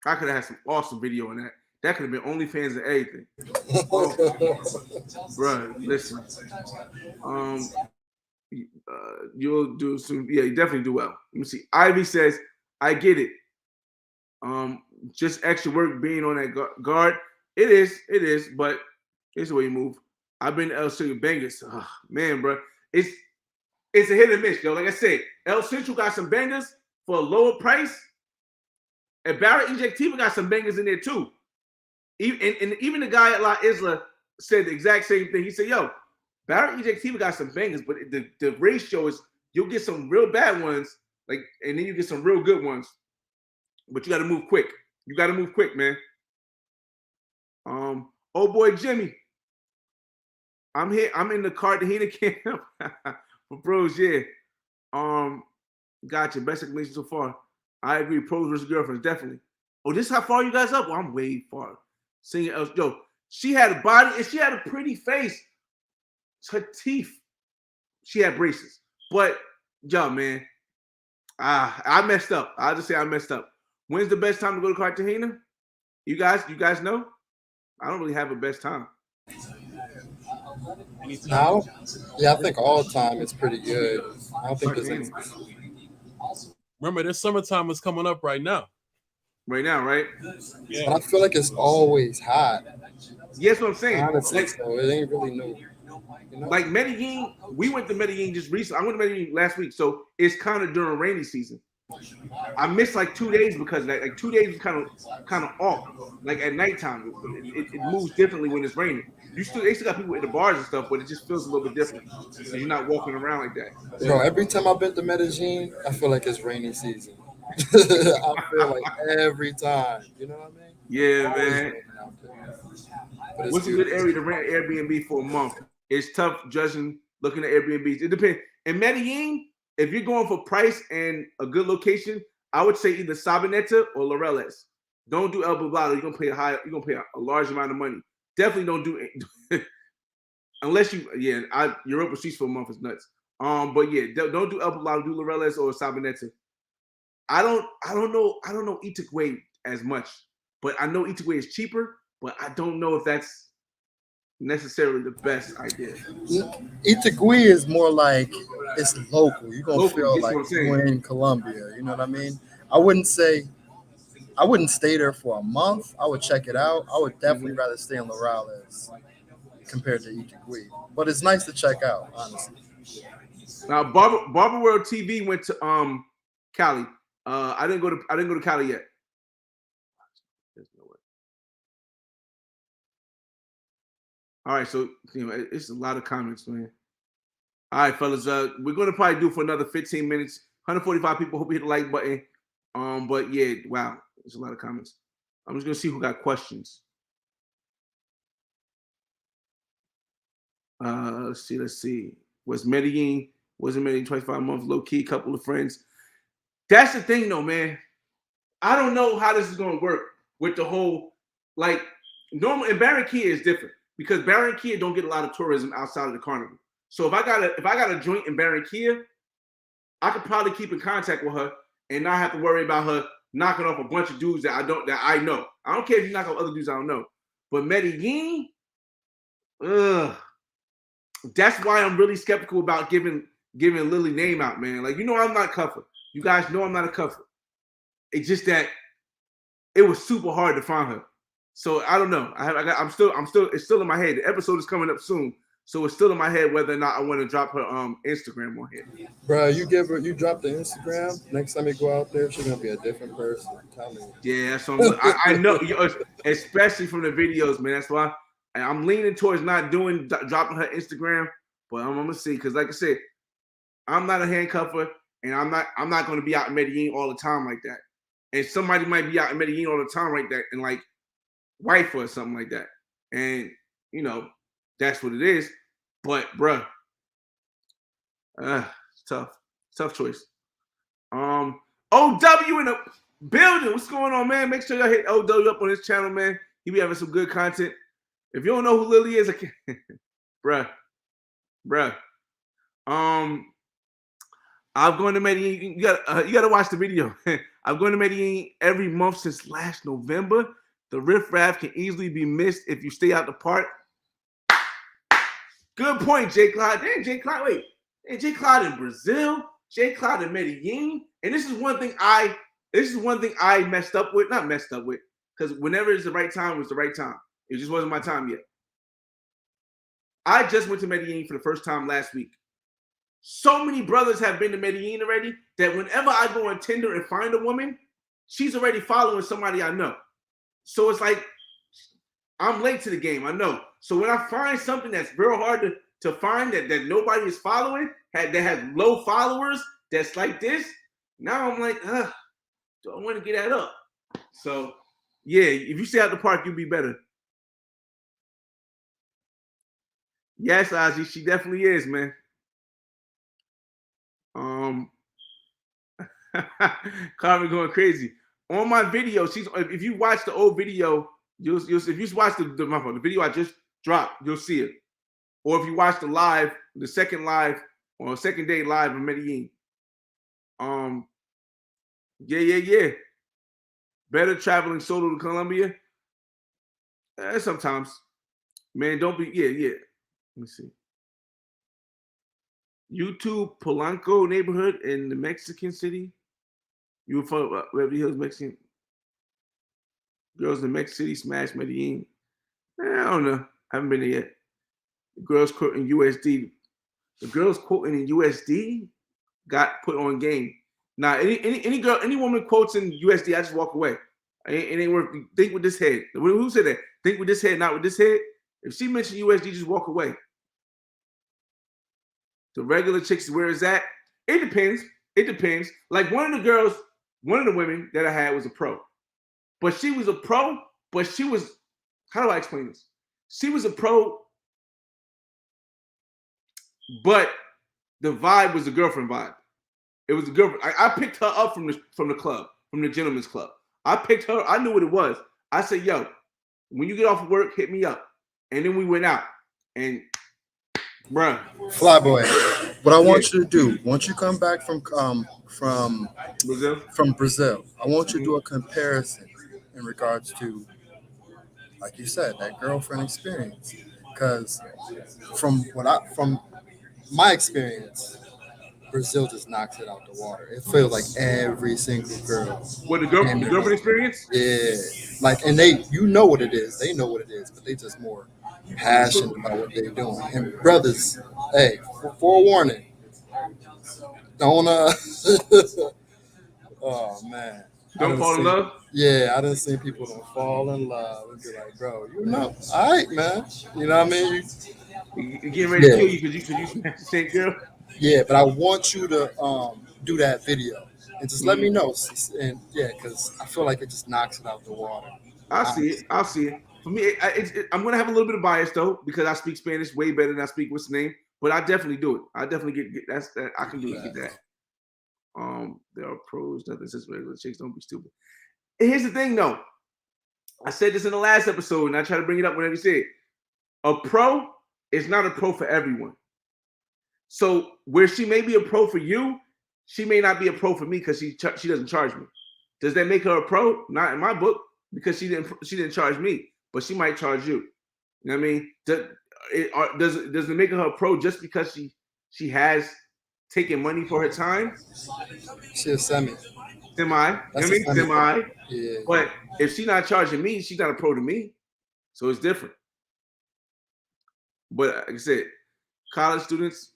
I could have had some awesome video on that. That could have been OnlyFans and everything. Bruh, listen. You'll do some. Yeah, you definitely do well. Let me see. Ivy says, "I get it. Just extra work being on that guard. It is, but it's the way you move. I've been to El Central bangers. Oh, man, bro, it's a hit and miss, yo. Like I said, El Central got some bangers for a lower price, and Barra Ejectiva got some bangers in there too. Even the guy at La Isla said the exact same thing. He said, "Yo, Barra Ejectiva got some bangers, but the ratio is you'll get some real bad ones, and then you get some real good ones. But you got to move quick. You got to move quick, man." Oh boy, Jimmy, I'm here. I'm in the Cartagena camp for pros. Yeah. Gotcha. Best explanation so far. I agree. Pros versus girlfriends, definitely. Oh, this is how far you guys up? Well, I'm way far. Singing else, yo. She had a body and she had a pretty face. Her teeth. She had braces, but yo, man, I messed up. I'll just say I messed up. When's the best time to go to Cartagena? You guys know? I don't really have a best time. Now, yeah, I think all time is pretty good. I don't think there's any. Remember, this summertime is coming up right now. Right now, right? Yeah. But I feel like it's always hot. Yes, what I'm saying. Honestly, so it ain't really new. You know? Like Medellin, we went to Medellin just recently. I went to Medellin last week, so it's kind of during rainy season. I missed like 2 days because of that. Like 2 days was kind of off. Like at nighttime, it moves differently when it's raining. They still got people in the bars and stuff, but it just feels a little bit different. So you're not walking around like that. Bro, every time I've been to Medellin, I feel like it's rainy season. I feel like every time. You know what I mean? Yeah, man. What's a good beautiful. area to rent Airbnb for a month? It's tough judging looking at Airbnbs. It depends. In Medellin, if you're going for price and a good location, I would say either Sabaneta or Laureles. Don't do El Poblado. You're gonna pay a large amount of money. Definitely don't do it unless Europa Streets for a month is nuts. But yeah, don't do El Poblado. Do Laureles or Sabaneta. I don't know Itegüe as much, but I know Itegüe is cheaper. But I don't know if that's necessarily the best idea. Itegüe is more like it's local. You're gonna feel that's like what I'm saying. you're in Colombia. You know what I mean? I wouldn't stay there for a month. I would check it out. I would definitely rather stay in Laureles compared to Itegüe. But it's nice to check out, honestly. Now, Barber World TV went to Cali. I didn't go to Cali yet. There's no way. All right, so it's a lot of comments, man. All right, fellas. We're gonna probably do for another 15 minutes. 145 people. Hope you hit the like button. But yeah, wow, there's a lot of comments. I'm just gonna see who got questions. Let's see. Wasn't Medellin 25 months, low key, couple of friends. That's the thing though, man. I don't know how this is gonna work with the whole normal. And Barranquilla is different because Barranquilla don't get a lot of tourism outside of the carnival. So if I got a joint in Barranquilla, I could probably keep in contact with her and not have to worry about her knocking off a bunch of dudes that I know. I don't care if you knock off other dudes I don't know. But Medellin, that's why I'm really skeptical about giving Lily name out, man. I'm not Cuffer. You guys know I'm not a Cuffer. It's just that it was super hard to find her. So I don't know. It's still in my head. The episode is coming up soon. So it's still in my head whether or not I want to drop her Instagram on here. Bro, you drop the Instagram. Next time you go out there, she's gonna be a different person. I'm telling you. Yeah, so I know, especially from the videos, man. That's why I'm leaning towards not dropping her Instagram, but I'm gonna see because, like I said, I'm not a handcuffer, and I'm not gonna be out in Medellin all the time like that. And somebody might be out in Medellin all the time like that, and wife or something like that, and that's what it is. But bruh, it's tough choice. OW in the building. What's going on, man? Make sure y'all hit OW up on his channel, man. He be having some good content. If you don't know who Lily is, bruh. I'm going to Medellin. You gotta watch the video. I'm going to Medellin every month since last November. The riffraff can easily be missed if you stay out the park. Good point, J. Clyde. Damn, J. Clyde. Wait, and J. Clyde in Brazil, J. Clyde in Medellin, and this is one thing I messed up with. Not messed up with, because whenever it's the right time, it was the right time. It just wasn't my time yet. I just went to Medellin for the first time last week. So many brothers have been to Medellin already that whenever I go on Tinder and find a woman, she's already following somebody I know. So it's like I'm late to the game, I know. So when I find something that's real hard to find that nobody is following, that has low followers, that's like this, now I'm like, do I want to get that up? So yeah, if you stay out the park, you'll be better. Yes, Ozzy, she definitely is, man. Carmen going crazy on my video. If you watch the old video, you'll if you watch the video I just dropped, you'll see it. Or if you watch the second day live in Medellin. Yeah. Better traveling solo to Colombia. Sometimes, man. Don't be. Yeah. Let me see. YouTube Polanco neighborhood in the Mexican city. You were from Beverly Hills, Mexican. Girls in the Mexican city smash Medellin. I don't know. I haven't been there yet. The girls quoting USD. The girls quoting in USD got put on game. Now, any woman quotes in USD, I just walk away. It ain't worth. Think with this head. Who said that? Think with this head, not with this head. If she mentioned USD, just walk away. The regular chicks, where is that? It depends. Like one of the women that I had was a pro. But she was a pro, but she was, how do I explain this? She was a pro, but the vibe was the girlfriend vibe. It was the girlfriend. I picked her up from the club, from the gentleman's club. I picked her. I knew what it was. I said, yo, when you get off of work, hit me up. And then we went out. And bruh. Flyboy, what I want you to do, once you come back from Brazil, I want you to do a comparison in regards to, like you said, that girlfriend experience. Because from my experience, Brazil just knocks it out the water. It feels like every single girl. What, the girlfriend experience? Yeah. And you know what it is. They know what it is, but they just more passionate about what they're doing. And brothers, hey, forewarning, don't Oh man. Don't fall in love. Yeah, I didn't see people don't fall in love and be like, bro, you know, all right, man. You know what I mean? You getting ready to kill you because you smacked the same girl. Yeah, but I want you to do that video and just let me Mhm. know. And yeah, because I feel like it just knocks it out the water. I'll see it. I'll see it. For me, I'm gonna have a little bit of bias though because I speak Spanish way better than I speak what's the name. But I definitely do it. I definitely get that. I can do it. Get that. There are pros. Nothing says regular chicks. Don't be stupid. And here's the thing though. I said this in the last episode, and I try to bring it up whenever you say it. A pro is not a pro for everyone. So where she may be a pro for you, she may not be a pro for me because she doesn't charge me. Does that make her a pro? Not in my book because she didn't charge me, but she might charge you. You know what I mean? Does it make her a pro just because she has taken money for her time? She's a semi. Semi. You know what I mean? Semi. Yeah. But if she's not charging me, she's not a pro to me. So it's different. But like I said, college students,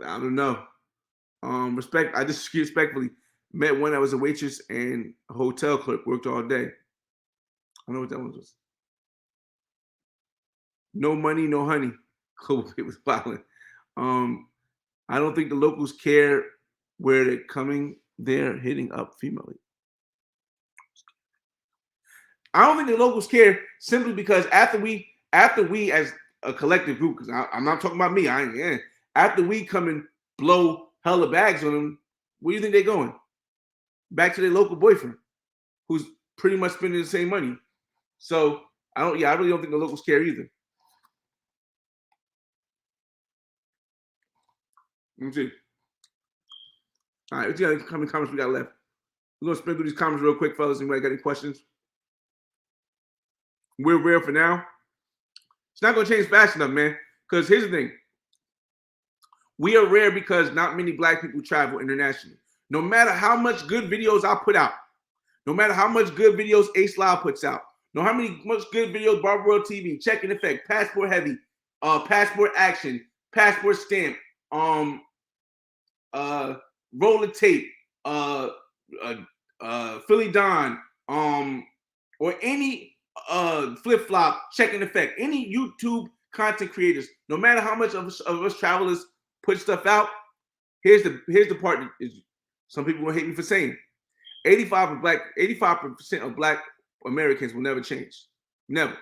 I don't know. I just respectfully met one that was a waitress and a hotel clerk, worked all day. I don't know what that one was. No money, no honey. COVID was violent. I don't think the locals care where they're coming. They're hitting up female. I don't think the locals care simply because after we as a collective group, because I'm not talking about me. After we come and blow hella bags on them, where do you think they're going? Back to their local boyfriend, who's pretty much spending the same money. So I really don't think the locals care either. Let me see. All right, let's see how many comments we got left. We're gonna spin through these comments real quick, fellas. Anybody got any questions? We're rare for now. It's not gonna change fast enough, man. Because here's the thing. We are rare because not many black people travel internationally. No matter how much good videos I put out, no matter how much good videos Ace Lyle puts out, no how many much good videos Barber World TV, Check in Effect, Passport Heavy, Passport Action, Passport Stamp, Roller Tape, Philly Don, or any Flip Flop, Check in Effect, any YouTube content creators, no matter how much of us travelers put stuff out, here's the part that is some people will hate me for saying. 85% of black Americans will never change. Never.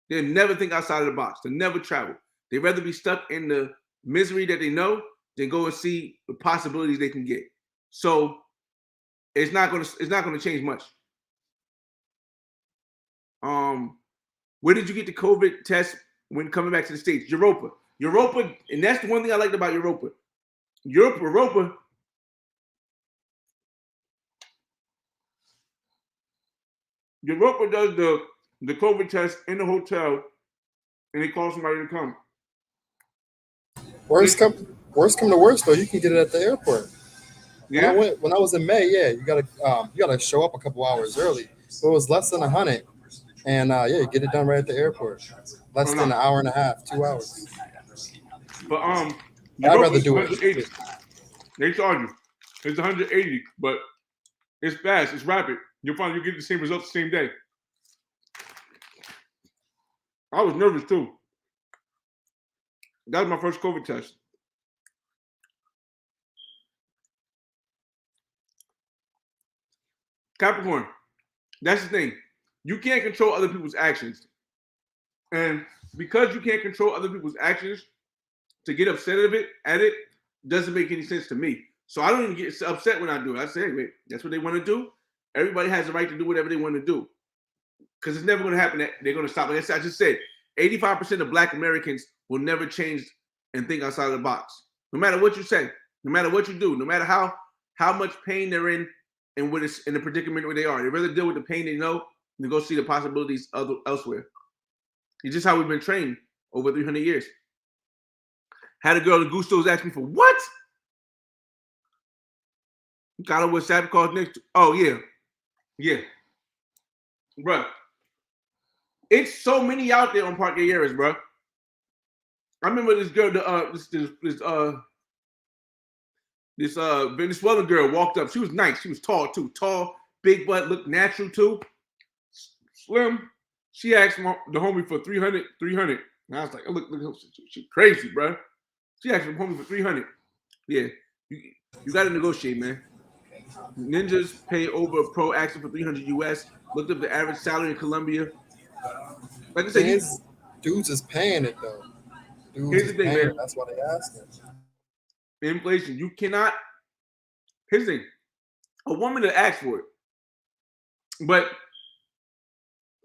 They'll never think outside of the box. They'll never travel. They'd rather be stuck in the misery that they know than go and see the possibilities they can get. So it's not gonna change much. Where did you get the COVID test when coming back to the States? Europa, and that's the one thing I liked about Europa. Europa does the COVID test in the hotel, and they call somebody to come. Worst come to worst though, you can get it at the airport. Yeah. When I was in May, yeah, you gotta show up a couple hours early. So it was less than 100, and you get it done right at the airport. Less than an hour and a half, 2 hours. But I'd rather do it. They charge you. It's 180, but it's fast. It's rapid. You'll get the same results the same day. I was nervous too. That was my first COVID test. Capricorn, that's the thing. You can't control other people's actions. And because you can't control other people's actions, to get upset at it doesn't make any sense to me. So I don't even get upset when I do it. I say, hey, wait, that's what they want to do. Everybody has the right to do whatever they want to do. Because it's never going to happen that they're going to stop. Like I just said, 85% of black Americans will never change and think outside of the box. No matter what you say, no matter what you do, no matter how much pain they're in and what it's in the predicament where they are. They rather deal with the pain they know than go see the possibilities elsewhere. It's just how we've been trained over 300 years. Had a girl at Gusto's ask me for what? Got her with Santa Claus next to. Oh, yeah. Yeah. Bruh. It's so many out there on Park Areas, bruh. I remember this girl, This Venezuelan girl walked up. She was nice. She was tall too. Tall, big butt, looked natural too. Slim. She asked the homie for 300. And I was like, oh, look, she crazy, bro. She asked the homie for 300. Yeah, you got to negotiate, man. Ninjas pay over a pro asking for 300 US. Looked up the average salary in Colombia. Like I said, dudes is paying it though. Here's the thing, man. That's why they asking. Inflation. You cannot. Here's the thing. A woman to ask for it, but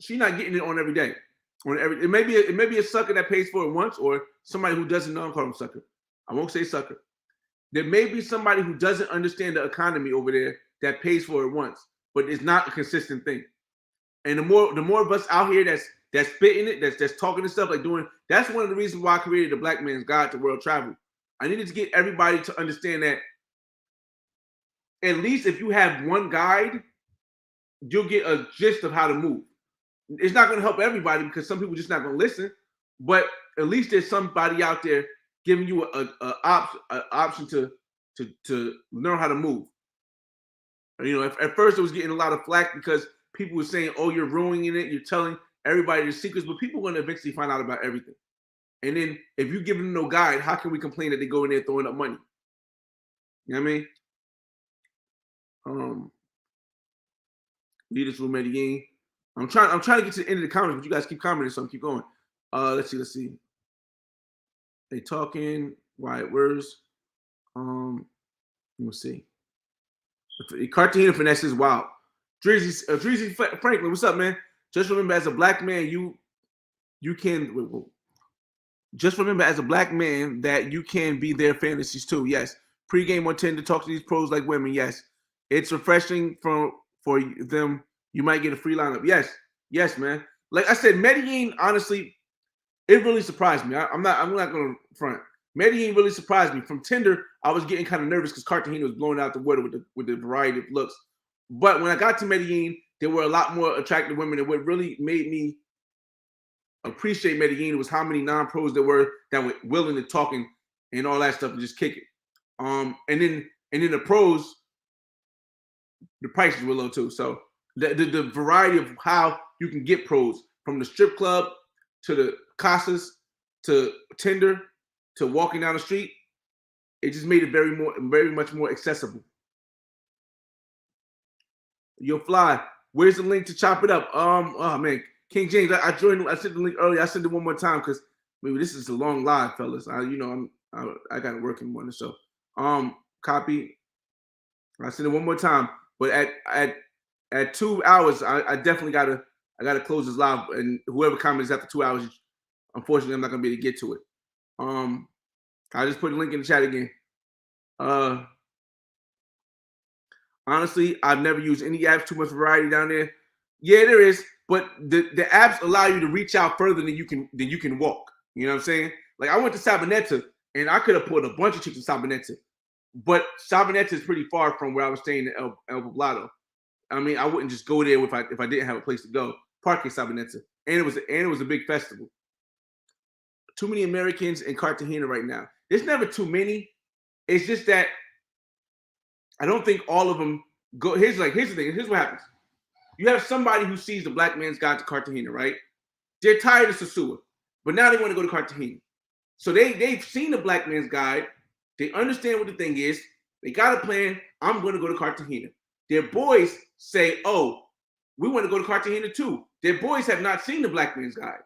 she's not getting it on every day. It may be a sucker that pays for it once, or somebody who doesn't know. Call him sucker. I won't say sucker. There may be somebody who doesn't understand the economy over there that pays for it once, but it's not a consistent thing. And the more of us out here that's spitting it, that's talking and stuff, like doing, that's one of the reasons why I created the Black Man's Guide to World Travel. I needed to get everybody to understand that at least if you have one guide, you'll get a gist of how to move. It's not going to help everybody because some people are just not going to listen, but at least there's somebody out there giving you an option to learn how to move. You know, at first it was getting a lot of flack because people were saying, oh, you're ruining it. You're telling everybody the secrets, but people are going to eventually find out about everything. And then if you give them no guide, how can we complain that they go in there throwing up money? You know what I mean? Leaders from Medellin. I'm trying to get to the end of the comments, but you guys keep commenting, so I'm keep going. Let's see. They talking, Wyatt words. Let's see. Cartagena finesse is wild. Drizzy Franklin, what's up, man? Just remember, as a black man, you can. Just remember, as a black man, that you can be their fantasies too. Yes. Pre-game on 10 to talk to these pros like women. Yes. It's refreshing for them. You might get a free lineup. Yes, man. Like I said, Medellin, honestly, it really surprised me. I'm not going to front. Medellin really surprised me. From Tinder, I was getting kind of nervous because Cartagena was blowing out the water with the variety of looks. But when I got to Medellin, there were a lot more attractive women, and what really made me appreciate Medellin was how many non-pros there were that were willing to talk and all that stuff and just kick it. And then the pros, the prices were low too. So the variety of how you can get pros, from the strip club to the casas to Tinder to walking down the street, it just made it very much more accessible. Yo, Fly, where's the link to chop it up? Oh man, King James, I joined. I sent the link earlier. I sent it one more time because maybe this is a long live, fellas. I got to work in the morning, so copy. I sent it one more time, but at 2 hours, I definitely gotta close this live, and whoever comments after 2 hours, unfortunately, I'm not gonna be able to get to it. I just put the link in the chat again. Honestly, I've never used any apps. Too much variety down there. Yeah, there is, but the apps allow you to reach out further than you can walk. You know what I'm saying? Like I went to Sabaneta, and I could have put a bunch of chicks in Sabaneta, but Sabaneta is pretty far from where I was staying in El Poblado. I mean, I wouldn't just go there if I didn't have a place to go. Parque Sabaneta, and it was a big festival. Too many Americans in Cartagena right now. There's never too many. It's just that I don't think all of them go. Here's the thing. Here's what happens. You have somebody who sees the Black Man's Guide to Cartagena, right? They're tired of Sosua, but now they want to go to Cartagena. So they've seen the Black Man's Guide. They understand what the thing is. They got a plan. I'm going to go to Cartagena. Their boys say, oh, we want to go to Cartagena too. Their boys have not seen the Black Man's Guide.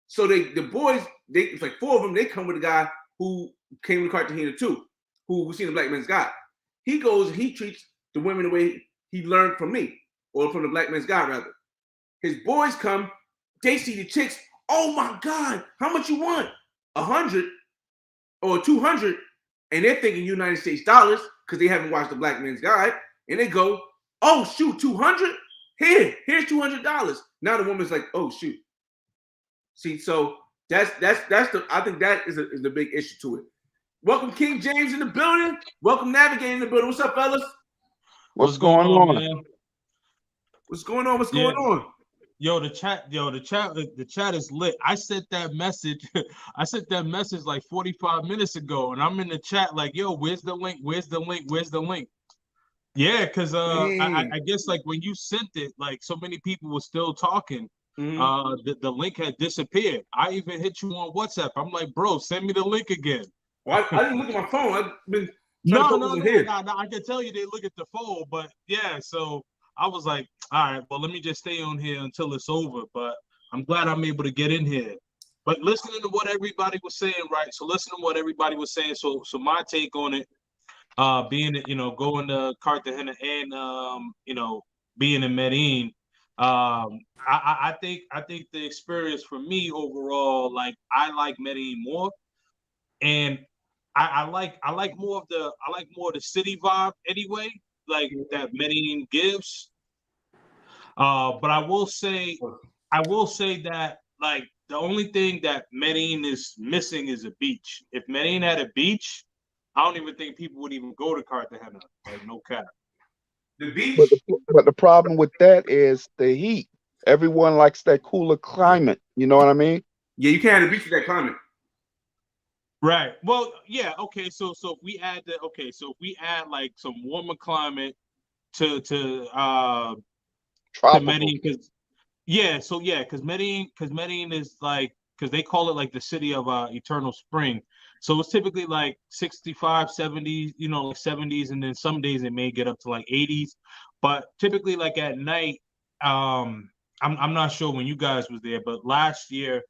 So the boys, it's like 4 of them, they come with a guy who came to Cartagena too, who seen the Black Man's Guide. He goes, he treats the women the way he learned from me, or from the Black Man's Guide, rather. His boys come, they see the chicks, oh my God, how much you want? 100 or 200, and they're thinking United States dollars because they haven't watched the Black Man's Guide, and they go, oh shoot, 200? Here's $200. Now the woman's like, oh shoot. See, so that's I think that is the big issue to it. Welcome King James in the building. Welcome Navigating in the building. What's up, fellas? What's going on, man? What's going on? What's going on? the chat is lit. I sent that message. I sent that message like 45 minutes ago, and I'm in the chat like, yo, where's the link? Where's the link? Where's the link? Yeah, because I guess like when you sent it, like so many people were still talking. The link had disappeared. I even hit you on WhatsApp. I'm like, bro, send me the link again. Well, I didn't look at my phone. I've been No. I can tell you they look at the phone, but yeah. So I was like, all right, well, let me just stay on here until it's over. But I'm glad I'm able to get in here. But listening to what everybody was saying, right? So listen to what everybody was saying. So my take on it, being going to Cartagena and being in Medellin, I think the experience for me overall, like I like Medellin more, and I like more of the city vibe anyway, like that Medellin gives. But I will say that like the only thing that Medellin is missing is a beach. If Medellin had a beach, I don't even think people would even go to Cartagena. Like no cap. The beach. But the problem with that is the heat. Everyone likes that cooler climate. You know what I mean? Yeah, you can't have a beach with that climate. Right. Well, yeah. Okay. So if we add like some warmer climate to Medellin, because Medellin is like, because they call it like the city of eternal spring. So it's typically like 65, 70s, like 70s, and then some days it may get up to like 80s. But typically like at night, I'm not sure when you guys was there, but last year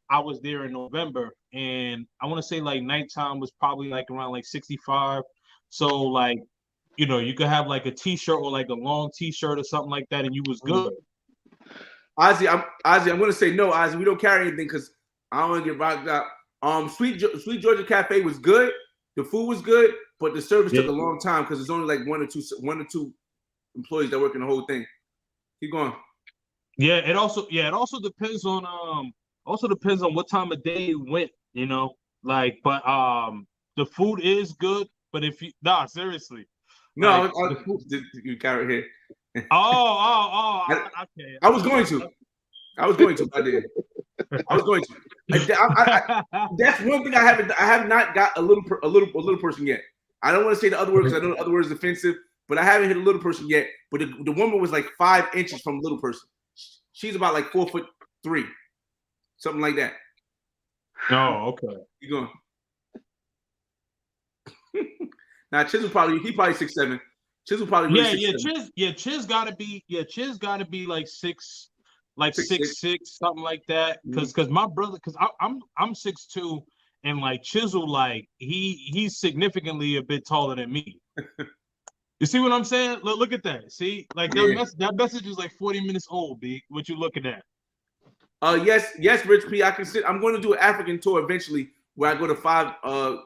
I was there in November, and I want to say like nighttime was probably like around like 65. So like, you could have like a t-shirt or like a long t-shirt or something like that, and you was good. Ozzy, I'm gonna say no, Ozzy. We don't carry anything because I don't want to get rocked out. Sweet Georgia Cafe was good. The food was good, but the service took a long time because there's only like one or two employees that work in the whole thing. Keep going. Yeah, it also depends on what time of day you went, like, but the food is good, but if you seriously. No, you carry it here. Okay. I was going to. I did. I was going to. That's one thing I have not got a little person yet. I don't want to say the other word because I know the other word is offensive, but I haven't hit a little person yet. But the woman was like 5 inches from a little person. She's about like 4'3", something like that. Oh, okay. Keep going. Now Chiz probably 6'7". Chiz probably really Chiz gotta be like 6'6", something like that. Because my brother, because I'm 6'2", and like Chisel, like he's significantly a bit taller than me. You see what I'm saying? Look at that. See, like that message is like 40 minutes old. B, what you looking at? Yes, Rich P. I'm going to do an African tour eventually, where I go to 5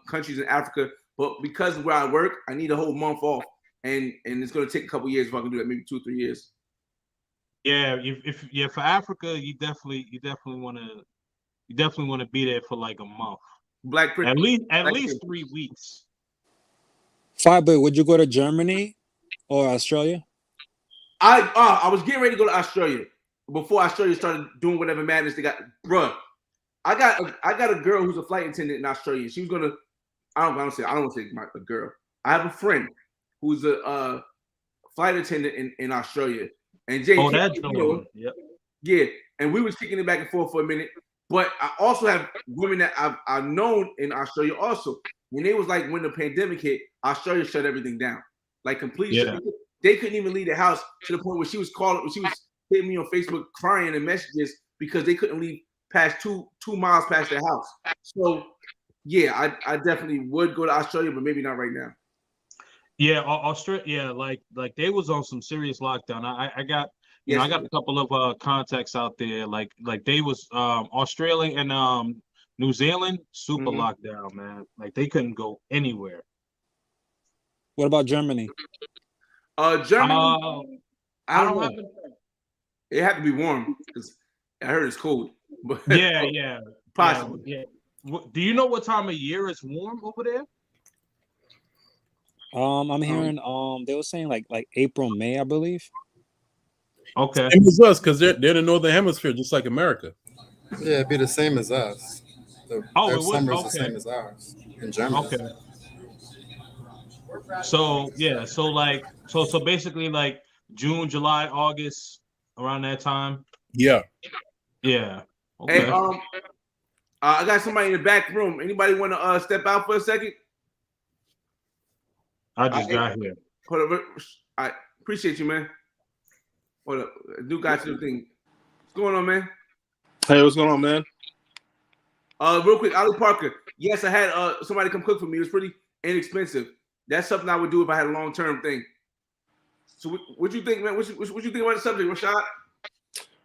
countries in Africa. But because of where I work, I need a whole month off, and it's going to take a couple years if I can do that, maybe 2 or 3 years. Yeah, if for Africa, you definitely want to be there for like a month. At least 3 weeks. Fiber, would you go to Germany or Australia? I was getting ready to go to Australia before Australia started doing whatever madness they got. Bruh, I got a girl who's a flight attendant in Australia. She was gonna. I don't want to say a girl. I have a friend who's a flight attendant in Australia, and Jay. Yeah, and we was kicking it back and forth for a minute. But I also have women that I've known in Australia also. When it was like when the pandemic hit, Australia shut everything down, like completely. Yeah. They couldn't even leave the house to the point where she was hitting me on Facebook crying and messages because they couldn't leave past two miles past their house. So yeah, I definitely would go to Australia, but maybe not right now. Yeah, Australia. Yeah, like they was on some serious lockdown. I got I got a couple of contacts out there. Like they was Australia and New Zealand super lockdown, man. Like they couldn't go anywhere. What about Germany? Germany. I don't know. It had to be warm because I heard it's cold. But yeah, possibly. Yeah. Do you know what time of year it's warm over there? I'm hearing they were saying like April, May, I believe. Okay. Same as us, because they're in the northern hemisphere, just like America. Yeah, it'd be the same as us. Their It would. summer's the Okay. same as ours in general. Okay. So yeah, so basically like June, July, August, around that time. Yeah. Yeah. Hey, Okay. I got somebody in the back room. Anybody want to step out for a second? I just got here. Hold up. I appreciate you, man. Hold up. Do got your thing. What's going on, man? Hey, what's going on, man? Real quick, Ali Parker. Yes, I had somebody come cook for me. It was pretty inexpensive. That's something I would do if I had a long-term thing. So what you think, man? What you think about the subject, Rashad?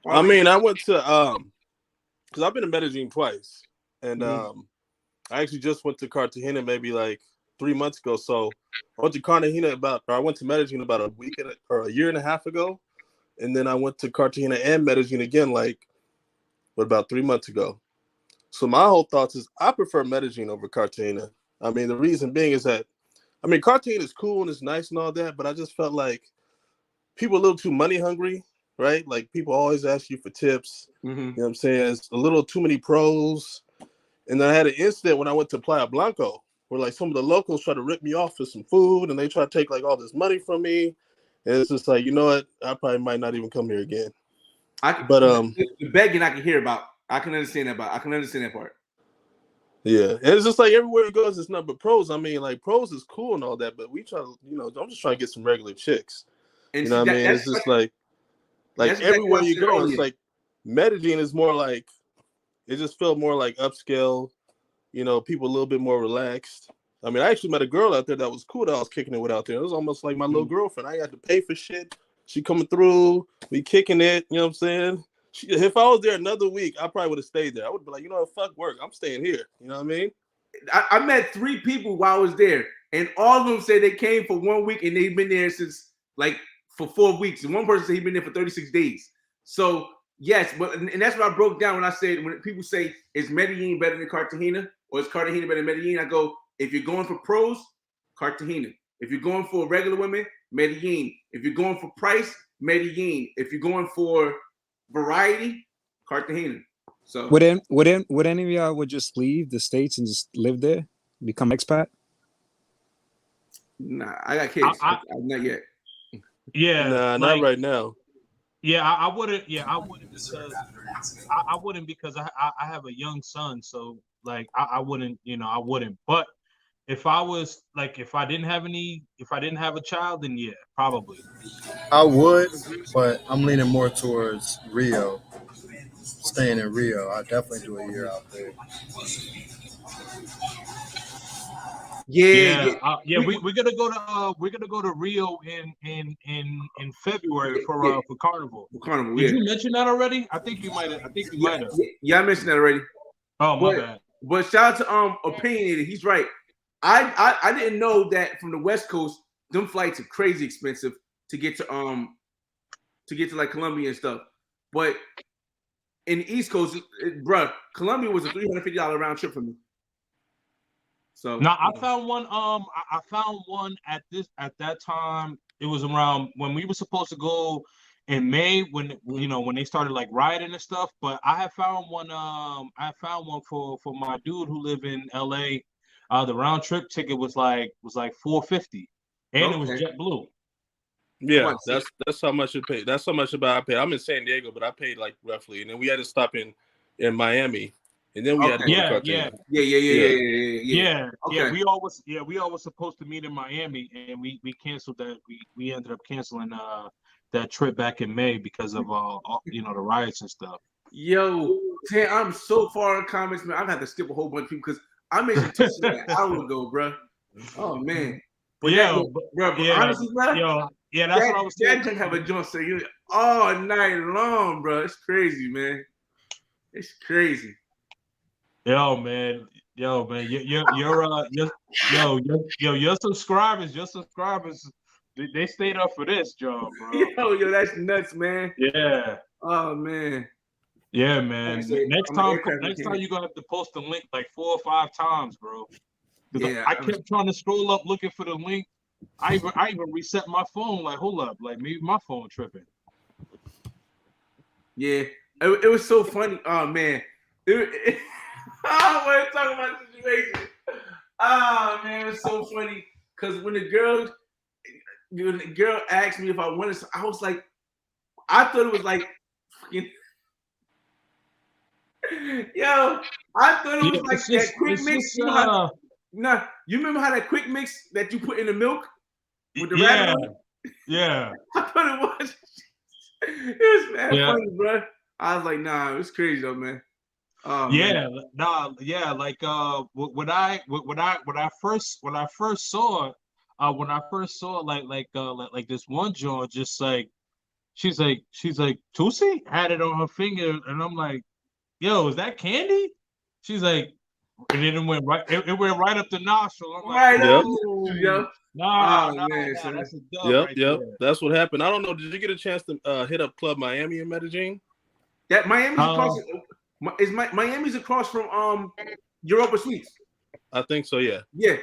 I mean, I went to because I've been to Medellin twice, and I actually just went to Cartagena maybe like 3 months ago. So I went to Cartagena I went to Medellin about a week or a year and a half ago, and then I went to Cartagena and Medellin again about 3 months ago. So my whole thoughts is I prefer Medellin over Cartagena. I mean, the reason being is that Cartagena is cool and it's nice and all that, but I just felt like people are a little too money hungry, right? Like people always ask you for tips. You know what I'm saying? It's a little too many pros. And then I had an incident when I went to Playa Blanco where like some of the locals try to rip me off for some food and they try to take like all this money from me. And it's just like, you know what? I probably might not even come here again. The begging I can hear about. I can understand that part. Yeah, and it's just like everywhere it goes, it's nothing but pros. I mean, like pros is cool and all that, but we try to, I'm just trying to get some regular chicks. And you know what I mean? It's just like everywhere you go, it's like Medellin is more like it just felt more like upscale. People a little bit more relaxed. I mean, I actually met a girl out there that was cool that I was kicking it with out there. It was almost like my little girlfriend. I had to pay for shit. She coming through, we kicking it. You know what I'm saying? If I was there another week, I probably would have stayed there. I would be like, fuck work. I'm staying here. You know what I mean? I met 3 people while I was there, and all of them said they came for 1 week and they've been there since for 4 weeks. And one person said he'd been there for 36 days. So yes, and that's what I broke down when I said when people say is Medellin better than Cartagena or is Cartagena better than Medellin? I go, if you're going for pros, Cartagena. If you're going for regular women, Medellin. If you're going for price, Medellin. If you're going for variety, Cartagena. So would any of y'all would just leave the States and just live there, become expat? Nah, I got kids. Not yet. Yeah, nah, not right now. Yeah, I wouldn't. Yeah, I wouldn't because I wouldn't because I have a young son, so like I wouldn't. I wouldn't. But if I was if I didn't have a child, then yeah, probably. I would, but I'm leaning more towards Rio. Staying in Rio, I definitely do a year out there. Yeah. We're gonna go to Rio in February for Carnival. Carnival. Did you mention that already? I think you might have. Yeah, I mentioned that already. Oh, my bad. But shout out to Opinionated. He's right. I didn't know that from the West Coast, them flights are crazy expensive to get to like Colombia and stuff. But in the East Coast, bruh, Colombia was a $350 round trip for me. So now I found one. I found one at that time. It was around when we were supposed to go in May when they started like rioting and stuff. But I had found one. I found one for my dude who lived in LA. The round trip ticket was like $450, and it was JetBlue. Yeah, that's how much it paid. That's how much I paid. I'm in San Diego, but I paid like roughly, and then we had to stop in Miami, and then we had to go to Cartagena. Yeah. Okay. We all was supposed to meet in Miami, and we canceled that. We ended up canceling that trip back in May because of the riots and stuff. Yo, Tan, I'm so far in comments, man. I've had to skip a whole bunch of people because I mentioned Tucson an hour ago, bro. Oh man. But honestly, bro. Yeah, that's what I was saying. That can have a joint say all night long, bro. It's crazy, man. It's crazy. Yo, man. Your subscribers, they stayed up for this job, bro. Yo, that's nuts, man. Yeah. Oh man. Yeah, man. Next time you're gonna have to post the link like 4 or 5 times, bro. Yeah, I kept trying to scroll up looking for the link. I even reset my phone. Like, hold up, like maybe my phone tripping. Yeah, it was so funny. Oh man, I want to talk about the situation. Oh man, it was so funny because when the girl asked me if I wanted, I was like, I thought it was like, fucking, yo, I thought it was like that quick mix. You know how? Nah, you remember how that quick mix that you put in the milk with the rabbit on it? Yeah. I thought it was. It was mad funny, bro. I was like, nah, it's crazy though, man. Oh, yeah, man. nah, yeah. Like when I first saw like this one joint, just like she's like Tusi had it on her finger, and I'm like, yo, is that candy? She's like, and then it went right. It went right up the nostril. I'm like, Right up, oh, yo. nah, man, that's a dub right there. That's what happened. I don't know. Did you get a chance to hit up Club Miami in Medellin? That Miami's across. Miami's across from Europa Suites. I think so. Yeah. Yeah.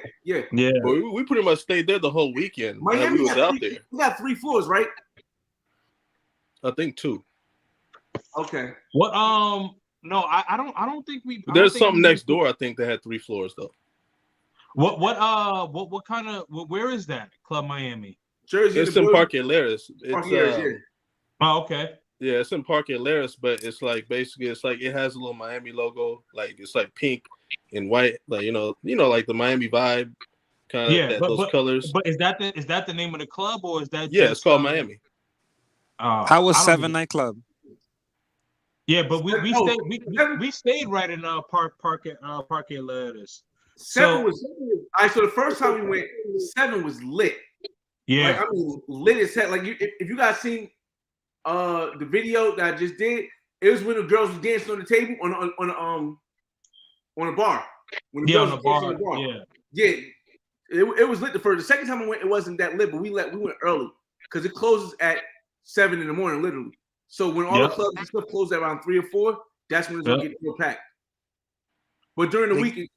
But we pretty much stayed there the whole weekend. Miami we was out there. We got 3 floors, right? I think 2. Okay. What? No, I don't think we. There's something next door. I think they had 3 floors though. What kind of? Where is that Club Miami? Jersey. It's in Parque Lares. It's Oh, okay. Yeah, it's in Parque Lares, but it's like basically it's like it has a little Miami logo, like it's like pink and white, like you know, like the Miami vibe kind of those colors. But is that the name of the club or is that? Yeah, it's called Miami. How was 7 nightclub? Yeah, but we stayed right in Parque Lares. 7 was all right. So the first time we went, 7 was lit. Yeah, like, I mean, lit as heck. Like if you guys seen the video that I just did, it was when the girls were dancing on the table on a bar. When the girls on were the bar. Yeah. It was lit the first. The second time I went, it wasn't that lit, but we went early because it closes at 7 in the morning, literally. So when all the clubs and stuff close at around 3 or 4, that's when it's gonna get real packed. But during the week,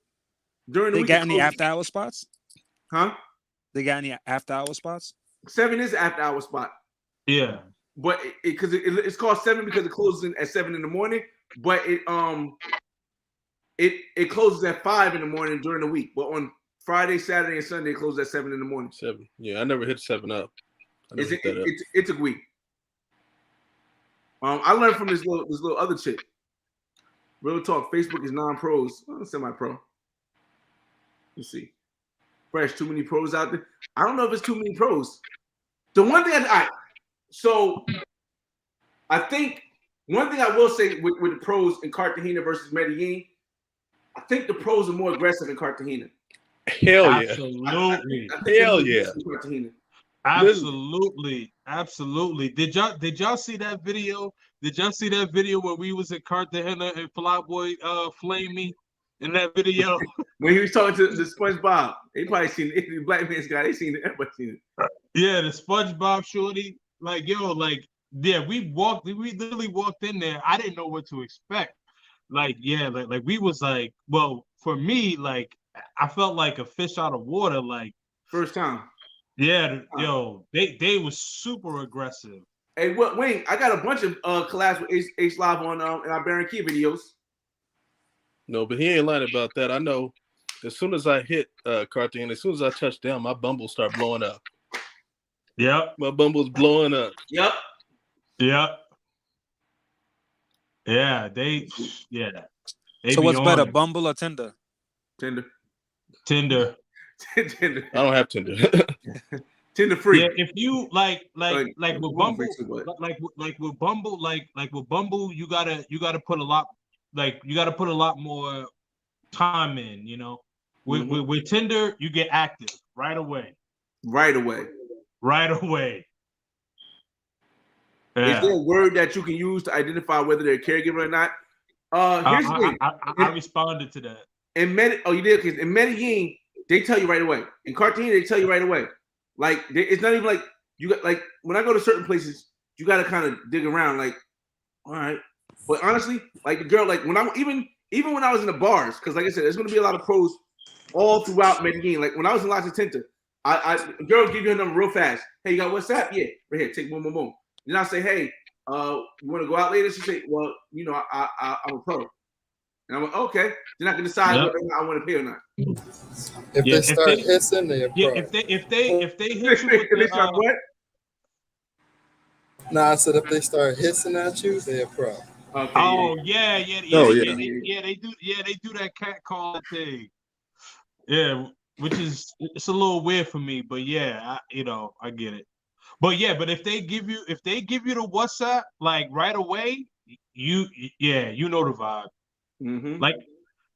they got any after hour spots? Huh? They got any after hour spots? 7 is an after hour spot. Yeah. But because it's called 7 because it closes at 7 in the morning, but it closes at 5 in the morning during the week. But on Friday, Saturday, and Sunday, it closes at 7 in the morning. 7. Yeah, I never hit 7 up. It's a week. I learned from this little other chick. Real talk. Facebook is non-pros, semi-pro. Let's see. Fresh, too many pros out there. I don't know if it's too many pros. The one thing So I think one thing I will say with the pros in Cartagena versus Medellin, I think the pros are more aggressive in Cartagena. Hell yeah. Absolutely. Hell yeah. Absolutely. Did y'all see that video? Did y'all see that video where we was at Cartagena and Flyboy flamed me in that video? When he was talking to the SpongeBob. They probably seen it. The black man's guy, they seen it. Everybody seen it. Yeah, the SpongeBob shorty. Like, yo, like, yeah, we literally walked in there. I didn't know what to expect. Like, yeah, like we was like, well, for me, like, I felt like a fish out of water, like first time. Yeah, yo, they was super aggressive. Hey, Wayne, I got a bunch of collabs with Ace Live on in our Baron Key videos. No, but he ain't lying about that. I know as soon as I hit Cartagena, as soon as I touched down, my Bumble start blowing up. Yep. My Bumble's blowing up. Yep. Yeah, they so what's better, Bumble or Tinder? Tinder. Tinder. Tinder. I don't have Tinder. Tinder free. Yeah, if you like with Bumble, like with Bumble, you gotta put a lot, like you gotta put a lot more time in, you know. With Tinder, you get active right away. Right away. Yeah. Is there a word that you can use to identify whether they're a caregiver or not? Here's the thing. I responded to that. You did? Because in Medellin, they tell you right away. In Cartagena, they tell you right away. Like, it's not even like you got, like, when I go to certain places, you got to kind of dig around. Like, all right. But honestly, like the girl, like when I even when I was in the bars, because like I said, there's going to be a lot of pros all throughout Medellin. Like when I was in La Tinta, the girl give you her number real fast. Hey, you got WhatsApp? Yeah, right here. Take boom. Then I say, hey, you want to go out later? She said, well, you know, I'm a pro. And I'm like, okay. Then I can decide whether or not I want to pay or not. If they start hissing, they're pro. If they hit you with the what? No, I said if they start hissing at you, they're pro. Okay, oh yeah. They do that cat calling thing. Yeah, which is it's a little weird for me, but yeah, I get it. But yeah, but if they give you the WhatsApp like right away, you know the vibe. Mm-hmm. Like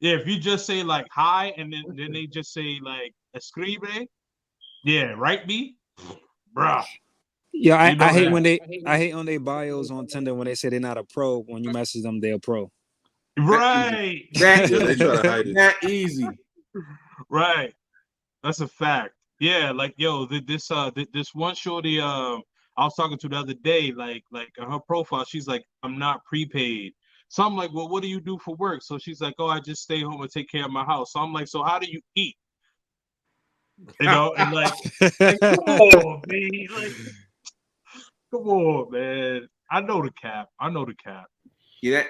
if you just say like hi and then they just say like escribe, yeah, write me, bruh. Yeah, I hate when they bios on Tinder when they say they're not a pro. When you message them, they're a pro. Right. That they try to hide it. That easy. Right. That's a fact. Yeah, like yo, this one shorty I was talking to the other day, like her profile, she's like, I'm not prepaid. So I'm like, well, what do you do for work? So she's like, oh, I just stay home and take care of my house. So I'm like, so how do you eat? You know, and like come on, man. Like, come on, man. I know the cap. Yeah,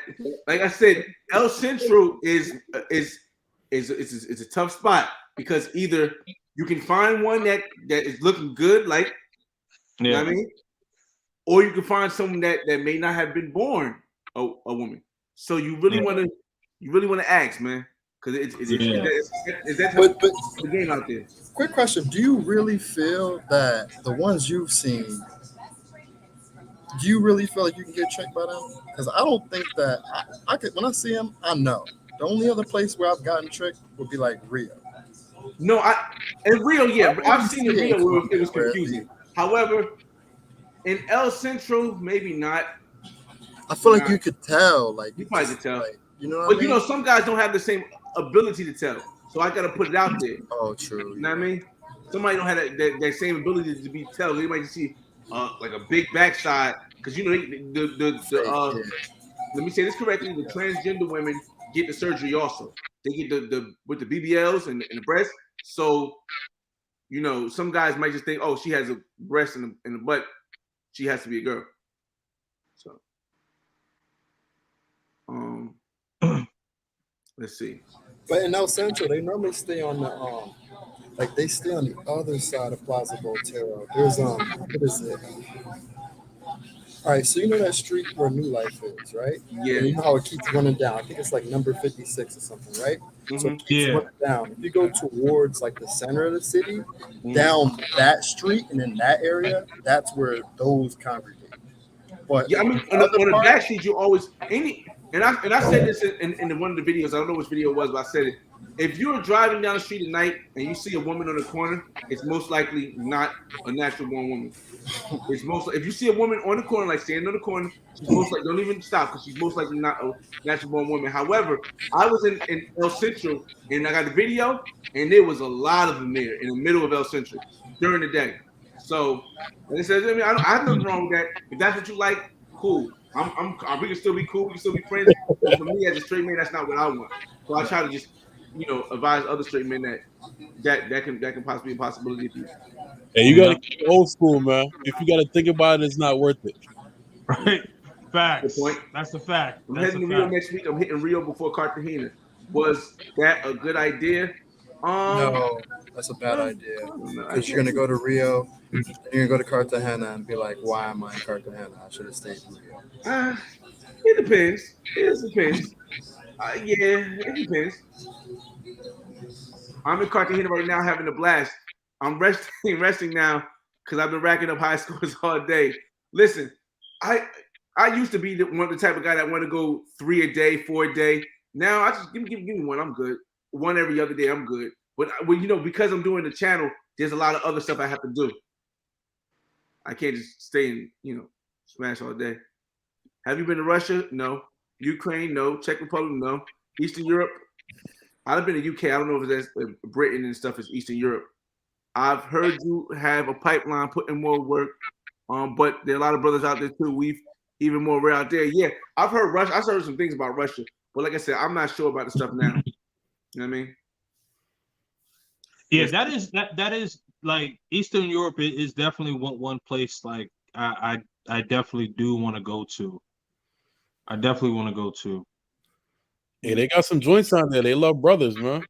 like I said, El Centro is a tough spot because either you can find one that is looking good, like you know what I mean, or you can find someone that may not have been born a woman. So you really want to ask, man, because it's the game out there. Quick question: do you really feel that the ones you've seen? Do you really feel like you can get tricked by them? Because I don't think that I could. When I see them, I know. The only other place where I've gotten tricked would be like Rio. No, in Rio, yeah, I've seen in Rio where it was confusing. However, in El Centro, maybe not. I feel like you could tell. Like you probably could tell. Like, you know what but I mean? You know, some guys don't have the same ability to tell, so I gotta put it out there. Oh, true. You know what I mean? Somebody don't have that same ability to be tell. They might just see like a big backside, because you know let me say this correctly: the transgender women get the surgery also. They get the with the BBLs and the breast. So you know, some guys might just think, oh, she has a breast in the butt, she has to be a girl. So let's see. But in El Centro, they normally stay on the like they stay on the other side of Plaza Botero. There's what is it? All right, so you know that street where New Life is, right? Yeah. And you know how it keeps running down. I think it's like number 56 or something, right? Mm-hmm. So it keeps running down. If you go towards like the center of the city, down that street and in that area, that's where those congregate. But yeah, I mean, on the back street, you always and I said this in one of the videos. I don't know which video it was, but I said it. If you're driving down the street at night and you see a woman on the corner, it's most likely not a natural born woman. It's most if you see a woman on the corner, like standing on the corner, she's most likely don't even stop because she's most likely not a natural born woman. However, I was in El Centro and I got the video, and there was a lot of them there in the middle of El Centro during the day. So, like I said, I have nothing wrong with that. If that's what you like, cool. We can still be cool. We can still be friends. But for me as a straight man, that's not what I want. So I try to just, advise other straight men that can possibly be a possibility for you. And you gotta keep it old school, man. If you gotta think about it, it's not worth it. Right. Facts. Good point. That's a fact. I'm heading to Rio next week. I'm hitting Rio before Cartagena. Was that a good idea? No, that's a bad idea. Because you're gonna go to Rio, and you're gonna go to Cartagena and be like, "Why am I in Cartagena? I should have stayed in Rio." It depends. It depends. It depends. I'm in Cartagena right now, having a blast. I'm resting now because I've been racking up high scores all day. Listen, I used to be the type of guy that want to go 3 a day, 4 a day. Now I just give me one. I'm good. One every other day, I'm good. But because I'm doing the channel, there's a lot of other stuff I have to do. I can't just stay and smash all day. Have you been to Russia? No. Ukraine? No. Czech Republic? No. Eastern Europe? I've been to UK. I don't know if that's Britain and stuff is Eastern Europe. I've heard you have a pipeline, put in more work. But there are a lot of brothers out there too. We've even more rare out there. Yeah, I've heard Russia. I've heard some things about Russia, but like I said, I'm not sure about the stuff now. You know what I mean? Yeah, that is like Eastern Europe is definitely one place like I definitely do want to go to. I definitely want to go to. Hey, they got some joints out there. They love brothers, man.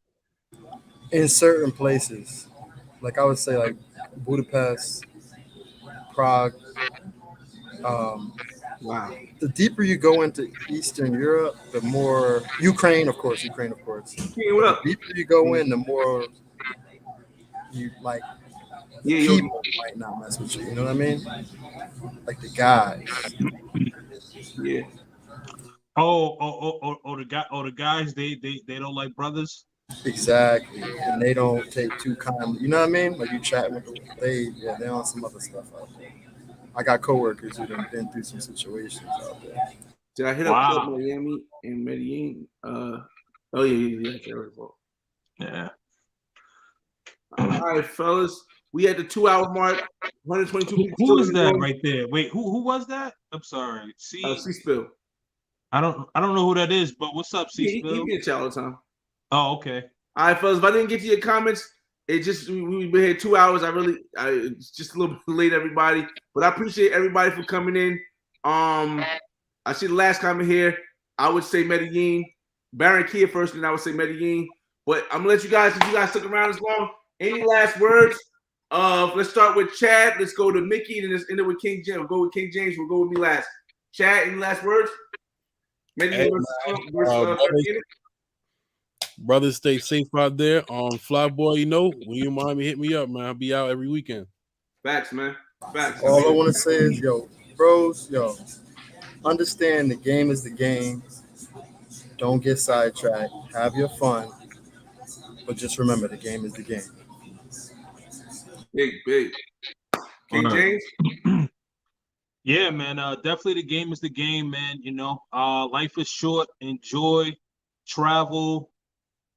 In certain places, like I would say, like Budapest, Prague. Wow. The deeper you go into Eastern Europe, the more Ukraine, of course. Hey, what But the up? deeper you go in, the more you like the Yeah, yo. people might not mess with you. You know what I mean? Like the guys. Yeah. The guys they don't like brothers. Exactly. And they don't take too kindly. You know what I mean? Like you chat with them, they're on some other stuff out there. I got coworkers who have been through some situations out there. Did I hit up Club Miami and Medellin? Oh yeah. Yeah. All right, fellas. We had the 2 hour mark. 122 people. Who is that right there? Wait, who was that? I'm sorry. C-Spill. I don't know who that is, but what's up, C-Spill? He be in chat all the time. Oh, okay. All right, fellas. If I didn't get to your comments, it just we've been here 2 hours. It's just a little bit late, everybody. But I appreciate everybody for coming in. I see the last comment here. I would say Medellin. Baron Kia first, and I would say Medellin. But I'm gonna let you guys, if you guys stuck around as long, any last words? Let's start with Chad. Let's go to Mickey, and let's end it with King James. We'll go with King James. We'll go with me last. Chad, any last words? Hey, brothers, stay safe out there. Flyboy, when you mind me, hit me up, man. I'll be out every weekend. Facts, man. Facts. All I want to say is, bros, understand the game is the game. Don't get sidetracked. Have your fun. But just remember, the game is the game. Big. King James? Yeah, man. Definitely the game is the game, man. Life is short. Enjoy, travel,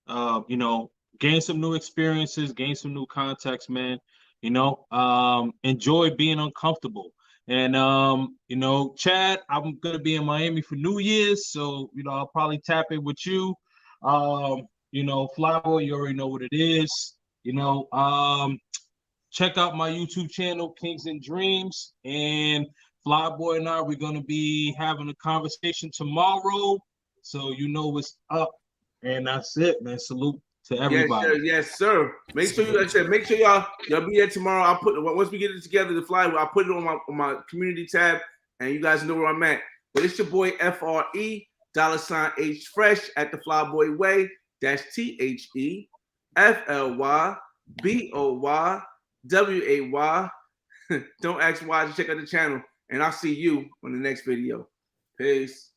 gain some new experiences, gain some new contacts, man. Enjoy being uncomfortable. And Chad, I'm gonna be in Miami for New Year's, so I'll probably tap in with you. Flyboy, you already know what it is. Check out my YouTube channel, Kings and Dreams, and Flyboy and I, we're gonna be having a conversation tomorrow, so what's up. And that's it, man. Salute to everybody. Yes, sir. Make sure y'all be there tomorrow. I'll put once we get it together, the flyer, I'll put it on my community tab, and you guys know where I'm at. But it's your boy FRE $H Fresh at the Flyboy Way THEFLYBOYWAY. Don't ask why. Just check out the channel, and I'll see you on the next video. Peace.